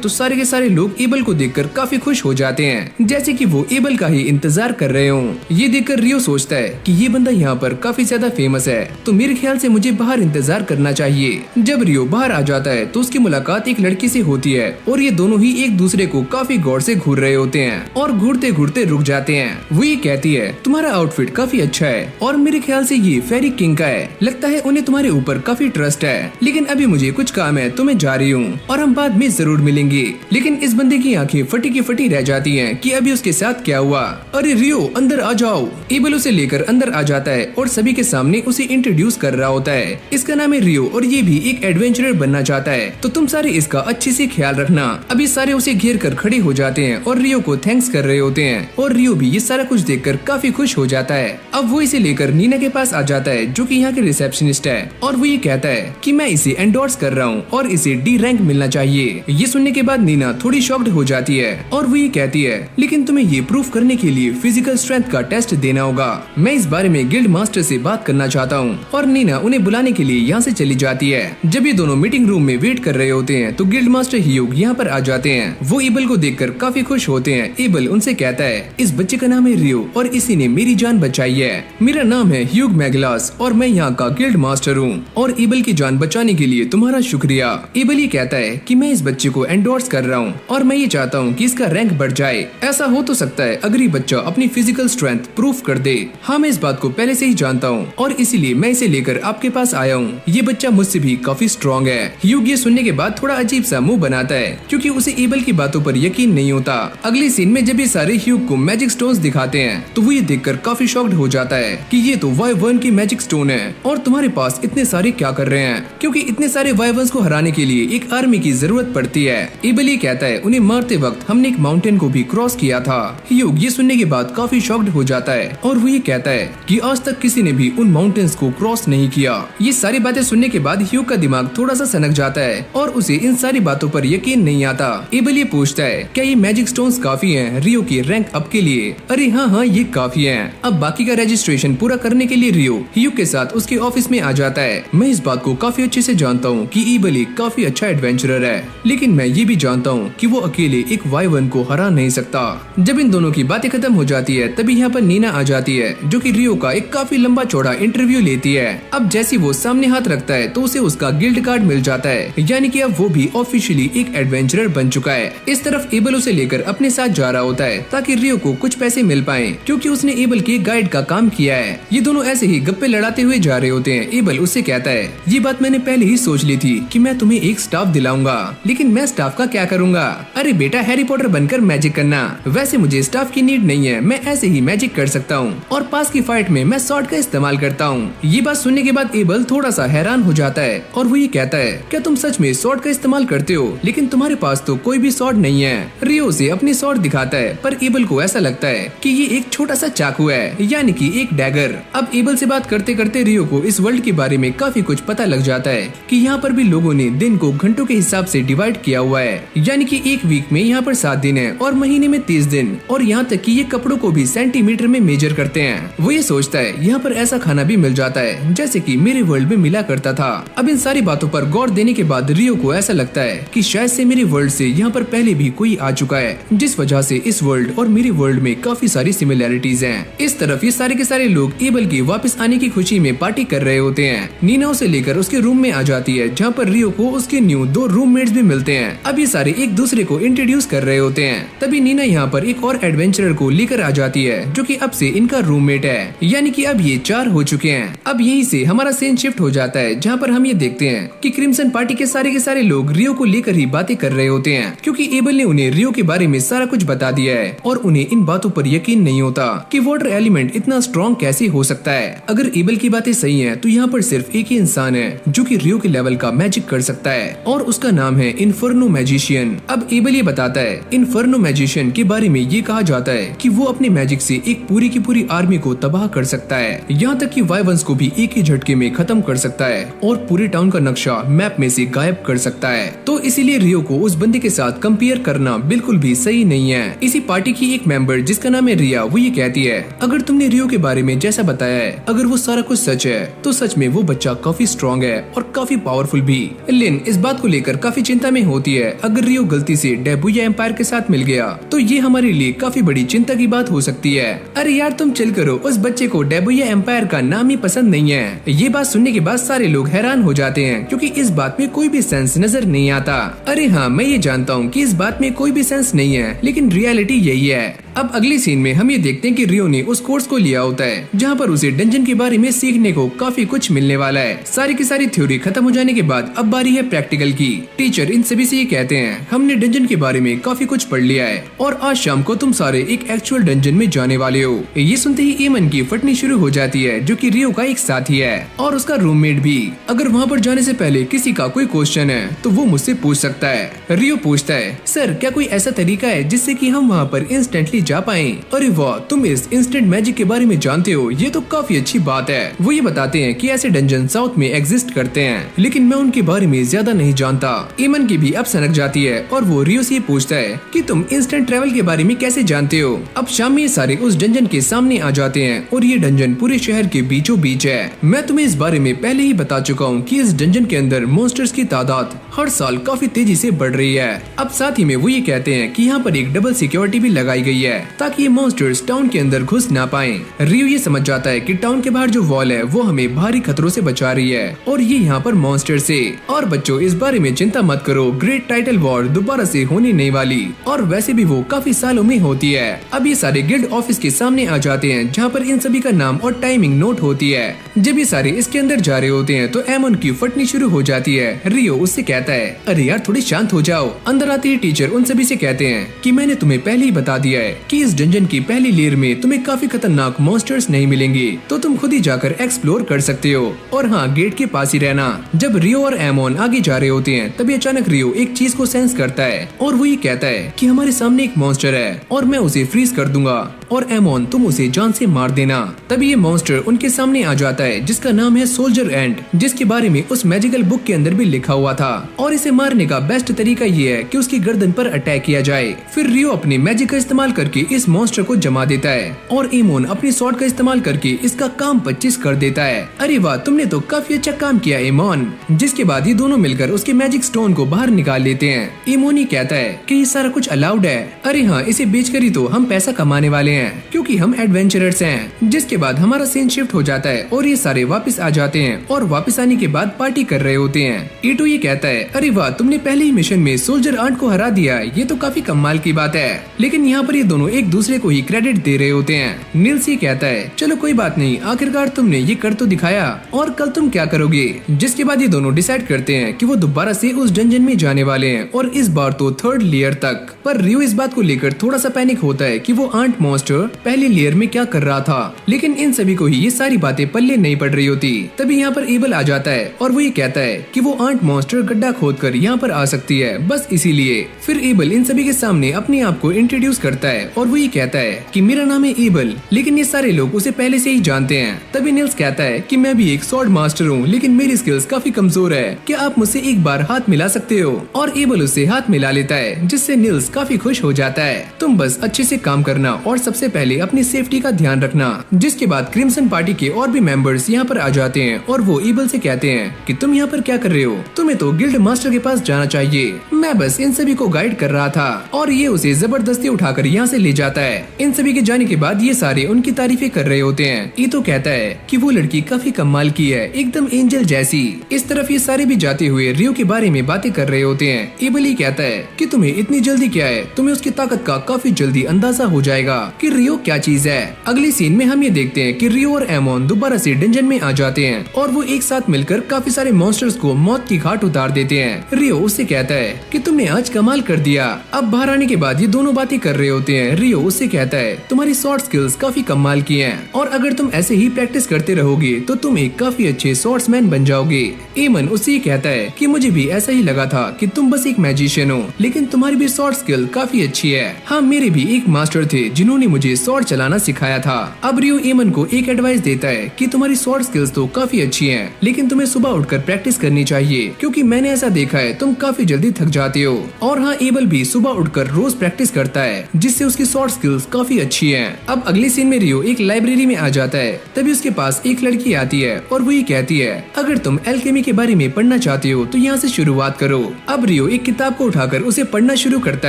तो सारे के सारे लोग एबल को देखकर काफी खुश हो जाते हैं, जैसे कि वो एबल का ही इंतजार कर रहे हों। ये देखकर रियो सोचता है कि ये बंदा यहाँ पर काफी ज्यादा फेमस है तो मेरे ख्याल से मुझे बाहर इंतजार करना चाहिए। जब रियो बाहर आ जाता है तो उसकी मुलाकात एक लड़की से होती है और ये दोनों ही एक दूसरे को काफी गौर से घूर रहे होते हैं और घूरते घूरते रुक जाते हैं। वो ये कहती है तुम्हारा आउटफिट काफी अच्छा है और मेरे ख्याल से ये फेरी किंग का है, लगता है उन्हें तुम्हारे ऊपर काफी ट्रस्ट है, लेकिन अभी मुझे कुछ काम है तो मैं जा रही हूँ और हम बाद में जरूर मिलेंगे। लेकिन इस बंदे की आंखें फटी की फटी रह जाती हैं कि अभी उसके साथ क्या हुआ। अरे रियो अंदर आ जाओ। एबल उसे लेकर अंदर आ जाता है और सभी के सामने उसे इंट्रोड्यूस कर रहा होता है। इसका नाम है रियो और ये भी एक एडवेंचरर बनना चाहता है, तो तुम सारे इसका अच्छे से ख्याल रखना। अभी सारे उसे घेर कर खड़े हो जाते हैं और रियो को थैंक्स कर रहे होते हैं और रियो भी ये सारा कुछ देखकर काफी खुश हो जाता है। अब वो इसे लेकर नीना के पास आ जाता है जो कि यहाँ के रिसेप्शनिस्ट है और वो ये कहता है कि मैं इसे एंडोर्स कर रहा हूँ और इसे D रैंक मिलना चाहिए। ये सुनने के बाद नीना थोड़ी शॉक्ड हो जाती है और वो ये कहती है लेकिन तुम्हें ये प्रूफ करने के लिए फिजिकल स्ट्रेंथ का टेस्ट देना होगा। मैं इस बारे में गिल्ड मास्टर से बात करना चाहता हूँ। और नीना उन्हें बुलाने के लिए यहाँ से चली जाती है। जब ये दोनों मीटिंग रूम में वेट कर रहे होते हैं तो गिल्ड मास्टर ह्यूग यहाँ पर आ जाते हैं। वो एबल को देखकर काफी खुश होते हैं। एबल उनसे कहता है इस बच्चे का नाम है रियो और इसी ने मेरी जान बचाई है। मेरा नाम है ह्यूग मैगलास और मैं यहाँ का गिल्ड मास्टर हूँ और एबल की जान बचाने के लिए तुम्हारा शुक्रिया। एबल ये कहता है कि मैं इस बच्चे को एंडोर्स कर रहा हूँ और मैं ये चाहता हूँ कि इसका रैंक बढ़ जाए। ऐसा हो तो सकता है अगर ये बच्चा अपनी फिजिकल स्ट्रेंथ प्रूफ कर दे। हाँ, मैं इस बात को पहले से ही जानता हूँ और इसीलिए मैं इसे लेकर आपके पास आया हूँ। ये बच्चा मुझसे भी काफी स्ट्रॉन्ग है। ह्यूग ये सुनने के बाद थोड़ा अजीब सा मुंह बनाता है क्योंकि उसे एबल की बातों पर यकीन नहीं होता। अगली सीन में जब ये सारे ह्यूग को मैजिक स्टोन्स दिखाते हैं तो वो ये देखकर काफी शॉक्ड हो जाता है कि ये तो वाइवर्न की मैजिक स्टोन है और तुम्हारे पास इतने सारे क्या कर रहे हैं, क्योंकि इतने सारे वाइवर्न्स को हराने के लिए एक आर्मी की जरूरत पड़ती है। एबल ये कहता है उन्हें मारते वक्त हमने एक माउंटेन को भी क्रॉस किया था। ह्यूग ये सुनने के बाद काफी शॉक्ड हो जाता है और वो ये कहता है कि आज तक किसी ने भी उन माउंटेन्स लाइंस को क्रॉस नहीं किया। ये सारी बातें सुनने के बाद ह्यूग का दिमाग थोड़ा सा सनक जाता है और उसे इन सारी बातों पर यकीन नहीं आता। एबल ये पूछता है, क्या ये मैजिक स्टोन्स काफी हैं रियो की रैंक अप के लिए? अरे हाँ, ये काफी हैं। अब बाकी का रजिस्ट्रेशन पूरा करने के लिए रियो ह्यूग के साथ उसके ऑफिस में आ जाता है। मैं इस बात को काफी अच्छे से जानता हूँ कि एबल एक काफी अच्छा एडवेंचरर है, लेकिन मैं ये भी जानता हूँ कि वो अकेले एक वाइवन को हरा नहीं सकता। जब इन दोनों की बातें खत्म हो जाती है तभी यहाँ पर नीना आ जाती है, जो कि रियो का एक काफी लंबा चौड़ा इंटरव्यू लेती है। अब जैसी वो सामने हाथ रखता है तो उसे उसका गिल्ड कार्ड मिल जाता है, यानी कि अब वो भी ऑफिशियली एक एडवेंचरर बन चुका है। इस तरफ एबल उसे लेकर अपने साथ जा रहा होता है ताकि रियो को कुछ पैसे मिल पाए, क्योंकि उसने एबल के गाइड का काम किया है। ये दोनों ऐसे ही गप्पे लड़ाते हुए जा रहे होते हैं। एबल उससे कहता है, ये बात मैंने पहले ही सोच ली थी कि मैं तुम्हें एक स्टाफ दिलाऊंगा, लेकिन मैं स्टाफ का क्या करूंगा? अरे बेटा, हैरी पॉटर बनकर मैजिक करना। वैसे मुझे स्टाफ की नीड नहीं है, मैं ऐसे ही मैजिक कर सकता हूँ और पास की फाइट में मैं स्वॉर्ड का इस्तेमाल करता हूँ। ये बात सुनने के बाद एबल थोड़ा सा हैरान हो जाता है और वो ये कहता है, क्या तुम सच में स्वॉर्ड का इस्तेमाल करते हो? लेकिन तुम्हारे पास तो कोई भी स्वॉर्ड नहीं है। रियो उसे अपनी स्वॉर्ड दिखाता है, पर एबल को ऐसा लगता है कि ये एक छोटा सा चाकू है, यानी कि एक डैगर। अब एबल से बात करते करते रियो को इस वर्ल्ड के बारे में काफी कुछ पता लग जाता है कि यहाँ पर भी लोगों ने दिन को घंटों के हिसाब से डिवाइड किया हुआ है, यानी कि एक वीक में यहाँ पर 7 दिन है और महीने में 30 दिन, और यहाँ तक कि ये कपड़ों को भी सेंटीमीटर में मेजर करते हैं। वो ये सोचता है यहाँ पर ऐसा खाना भी मिल जाता है जैसे कि मेरे वर्ल्ड में मिला करता था। अब इन सारी बातों पर गौर देने के बाद रियो को ऐसा लगता है कि शायद से मेरे वर्ल्ड से यहाँ पर पहले भी कोई आ चुका है, जिस वजह से इस वर्ल्ड और मेरे वर्ल्ड में काफी सारी सिमिलैरिटीज हैं। इस तरफ ये सारे के सारे लोग एबल के वापस आने की खुशी में पार्टी कर रहे होते हैं। नीना उसे लेकर उसके रूम में आ जाती है, जहाँ पर रियो को उसके न्यू 2 रूममेट्स भी मिलते हैं। अब ये सारे एक दूसरे को इंट्रोड्यूस कर रहे होते हैं। तभी नीना यहाँ पर एक और एडवेंचरर को लेकर आ जाती है, जो कि अब से इनका रूममेट है, यानी कि अब ये 4 हो चुके हैं। अब यहीं से हमारा सीन शिफ्ट हो जाता है, जहाँ पर हम ये देखते हैं कि क्रिम्सन पार्टी के सारे लोग रियो को लेकर ही बातें कर रहे होते हैं, क्योंकि एबल ने उन्हें रियो के बारे में सारा कुछ बता दिया है और उन्हें इन बातों पर यकीन नहीं होता कि वाटर एलिमेंट इतना स्ट्रॉन्ग कैसे हो सकता है। अगर एबल की बातें सही हैं, तो यहाँ पर सिर्फ एक ही इंसान है जो कि रियो के लेवल का मैजिक कर सकता है, और उसका नाम है इन्फर्नो मैजिशियन। अब एबल ये बताता है, इन्फर्नो मैजिशियन के बारे में ये कहा जाता है कि वो अपने मैजिक से एक पूरी की पूरी आर्मी को तबाह कर सकता है, यहाँ तक कि वाइवंस को भी एक ही झटके में खत्म कर सकता है और पूरे टाउन का नक्शा मैप में से गायब कर सकता है। तो इसीलिए रियो को उस बंदे के साथ कंपेयर करना बिल्कुल भी सही नहीं है। इसी पार्टी की एक मेंबर जिसका नाम है रिया, वो ये कहती है, अगर तुमने रियो के बारे में जैसा बताया है, अगर वो सारा कुछ सच है तो सच में वो बच्चा काफी स्ट्रॉन्ग है और काफी पावरफुल भी। लिन इस बात को लेकर काफी चिंता में होती है, अगर रियो गलती से डेबुया एम्पायर के साथ मिल गया तो ये हमारे लिए काफी बड़ी चिंता की बात हो सकती है। अरे यार तुम चिल करो, उस बच्चे को डेबुया एम्पायर का नाम ही पसंद नहीं है। ये बात सुनने के बाद सारे लोग हैरान हो जाते हैं, क्योंकि इस बात में कोई भी सेंस नजर नहीं आता। अरे हाँ, मैं ये जानता हूँ कि इस बात में कोई भी सेंस नहीं है, लेकिन रियलिटी यही है। अब अगली सीन में हम ये देखते हैं कि रियो ने उस कोर्स को लिया होता है, जहाँ पर उसे डंजन के बारे में सीखने को काफी कुछ मिलने वाला है। सारी की सारी थ्योरी खत्म हो जाने के बाद अब बारी है प्रैक्टिकल की। टीचर इन सभी से ये कहते हैं, हमने डंजन के बारे में काफी कुछ पढ़ लिया है और आज शाम को तुम सारे एक एक्चुअल डंजन में जाने वाले हो। ये सुनते ही एमन की फटनी शुरू हो जाती है, जो कि रियो का एक साथी है और उसका रूममेट भी। अगर वहाँ पर जाने से पहले किसी का कोई क्वेश्चन है तो वो मुझसे पूछ सकता है। रियो पूछता है, सर क्या कोई ऐसा तरीका है जिससे कि हम वहाँ पर इंस्टेंटली जा पाएं? अरे वाह, तुम इस इंस्टेंट मैजिक के बारे में जानते हो, ये तो काफी अच्छी बात है। वो ये बताते हैं कि ऐसे डंजन साउथ में एग्जिस्ट करते हैं, लेकिन मैं उनके बारे में ज्यादा नहीं जानता। एमन की भी अब सनक जाती है और वो रियो से पूछता है कि तुम इंस्टेंट ट्रेवल के बारे में कैसे जानते हो। अब शाम में सारे उस डंजन के सामने आ जाते हैं और ये डंजन पूरे शहर के बीचों बीच है। मैं तुम्हें इस बारे में पहले ही बता चुका हूँ कि इस डंजन के अंदर मॉन्स्टर्स की तादाद हर साल काफी तेजी से बढ़ रही है। अब साथ ही में वो ये कहते हैं कि यहाँ पर एक डबल सिक्योरिटी भी लगाई गई है ताकि ये मॉन्स्टर्स टाउन के अंदर घुस ना पाएं। रियो ये समझ जाता है कि टाउन के बाहर जो वॉल है वो हमें भारी खतरों से बचा रही है और ये यहाँ पर मॉन्स्टर से। और बच्चों इस बारे में चिंता मत करो, ग्रेट टाइटल वॉर दोबारा से होने नहीं वाली और वैसे भी वो काफी सालों में होती है। अब ये सारे गिल्ड ऑफिस के सामने आ जाते हैं, जहाँ पर इन सभी का नाम और टाइमिंग नोट होती है। जब ये सारे इसके अंदर जा रहे होते हैं तो एमन की फटनी शुरू हो जाती है। रियो उससे कहता है, अरे यार थोड़ी शांत हो जाओ। अंदर आते ही टीचर उन सभी से कहते हैं कि मैंने तुम्हें पहले ही बता दिया है कि इस डंजन की पहली लेयर में तुम्हें काफी खतरनाक मॉन्स्टर्स नहीं मिलेंगे, तो तुम खुद ही जाकर एक्सप्लोर कर सकते हो। और हाँ, गेट के पास ही रहना। जब रियो और एमन आगे जा रहे होते हैं तभी अचानक रियो एक चीज को सेंस करता है और वो ये कहता है कि हमारे सामने एक मॉन्स्टर है और मैं उसे फ्रीज कर दूंगा और एमोन तुम उसे जान से मार देना। तभी ये मॉन्स्टर उनके सामने आ जाता है जिसका नाम है सोल्जर एंट, जिसके बारे में उस मैजिकल बुक के अंदर भी लिखा हुआ था। और इसे मारने का बेस्ट तरीका ये है कि उसकी गर्दन पर अटैक किया जाए। फिर रियो अपनी मैजिक का इस्तेमाल करके इस मॉन्स्टर को जमा देता है और एमोन अपनी स्वॉर्ड का इस्तेमाल करके इसका काम 25 कर देता है। अरे वाह, तुमने तो काफी अच्छा काम किया एमोन। जिसके बाद ये दोनों मिलकर उसके मैजिक स्टोन को बाहर निकाल लेते हैं। एमोन ही कहता है कि ये सारा कुछ अलाउड है। अरे हाँ, इसे बेचकर ही तो हम पैसा कमाने वाले हैं क्योंकि हम एडवेंचरर्स हैं। जिसके बाद हमारा सीन शिफ्ट हो जाता है और ये सारे वापस आ जाते हैं और वापस आने के बाद पार्टी कर रहे होते हैं। ईटो ये कहता है, अरे वाह, तुमने पहले ही मिशन में सोल्जर आंट को हरा दिया, ये तो काफी कमाल की बात है। लेकिन यहाँ पर ये दोनों एक दूसरे को ही क्रेडिट दे रहे होते हैं। निल्स ये कहता है, चलो कोई बात नहीं, आखिरकार तुमने ये कर तो दिखाया, और कल तुम क्या करोगे। जिसके बाद ये दोनों डिसाइड करते हैं कि वो दोबारा से उस डंजन में जाने वाले हैं और इस बार तो 3rd लेयर तक। पर रियो इस बात को लेकर थोड़ा सा पैनिक होता है कि वो आंट मॉन्स्टर पहली लेयर में क्या कर रहा था। लेकिन इन सभी को ही ये सारी बातें पल्ले नहीं पड़ रही होती। तभी यहाँ पर एबल आ जाता है और वो ये कहता है कि वो आंट मॉन्स्टर गड्ढा खोदकर यहाँ पर आ सकती है, बस इसीलिए। फिर एबल इन सभी के सामने अपने आप को इंट्रोड्यूस करता है और वो ये कहता है कि मेरा नाम है एबल, लेकिन ये सारे लोग उसे पहले से ही जानते हैं। तभी निल्स कहता है कि मैं भी एक स्वॉर्ड मास्टर हूँ, लेकिन मेरी स्किल्स काफी कमजोर है, क्या आप मुझसे एक बार हाथ मिला सकते हो। और एबल उससे हाथ मिला लेता है, जिससे निल्स काफी खुश हो जाता है। तुम बस अच्छे से काम करना और सबसे पहले अपनी सेफ्टी का ध्यान रखना। जिसके बाद क्रिम्सन पार्टी के और भी मेंबर्स यहाँ पर आ जाते हैं और वो एबल से कहते हैं कि तुम यहाँ पर क्या कर रहे हो, तुम्हें तो गिल्ड मास्टर के पास जाना चाहिए, मैं बस इन सभी को गाइड कर रहा था। और ये उसे जबरदस्ती उठाकर यहाँ से ले जाता है। इन सभी के जाने के बाद ये सारे उनकी तारीफें कर रहे होते हैं। ईतो कहता है कि वो लड़की काफी कमाल की है, एकदम एंजल जैसी। इस तरफ ये सारे भी जाते हुए रियो के बारे में बातें कर रहे होते हैं। एबल ही कहता है कि तुम्हें इतनी जल्दी क्या है, तुम्हें उसकी ताकत का काफी जल्दी अंदाजा हो जाएगा कि रियो क्या चीज है। अगले सीन में हम ये देखते हैं कि रियो और एमोन दोबारा से डंजन में आ जाते हैं और वो एक साथ मिलकर काफी सारे मॉन्स्टर्स को मौत की घाट उतार देते हैं। रियो उससे कहता है कि तुमने आज कमाल कर दिया। अब बाहर आने के बाद ये दोनों बातें कर रहे होते हैं। रियो उससे कहता है तुम्हारी स्वॉर्ड स्किल्स काफी कमाल की हैं और अगर तुम ऐसे ही प्रैक्टिस करते रहोगे तो तुम एक काफी अच्छे स्वॉर्ड्समैन बन जाओगे। एमन उससे कहता है कि मुझे भी ऐसा ही लगा था कि तुम बस एक मैजिशियन हो, लेकिन तुम्हारी भी स्वॉर्ड स्किल काफी अच्छी है। हाँ, मेरे भी एक मास्टर थे जिन्होंने मुझे स्वॉर्ड चलाना सिखाया था। अब रियो एमन को एक एडवाइस देता है कि तुम्हारी स्वॉर्ड स्किल्स तो काफी अच्छी हैं, लेकिन तुम्हें सुबह उठकर प्रैक्टिस करनी चाहिए, क्योंकि मैंने ऐसा देखा है तुम काफी जल्दी थक जाते हो। और हाँ, एबल भी सुबह उठकर रोज प्रैक्टिस करता है, जिससे उसकी स्वॉर्ड स्किल्स काफी अच्छी हैं। अब अगले सीन में रियो एक लाइब्रेरी में आ जाता है। तभी उसके पास एक लड़की आती है और वो ये कहती है अगर तुम एल्केमी के बारे में पढ़ना चाहते हो तो यहाँ से शुरुआत करो। अब रियो एक किताब को उठाकर उसे पढ़ना शुरू करता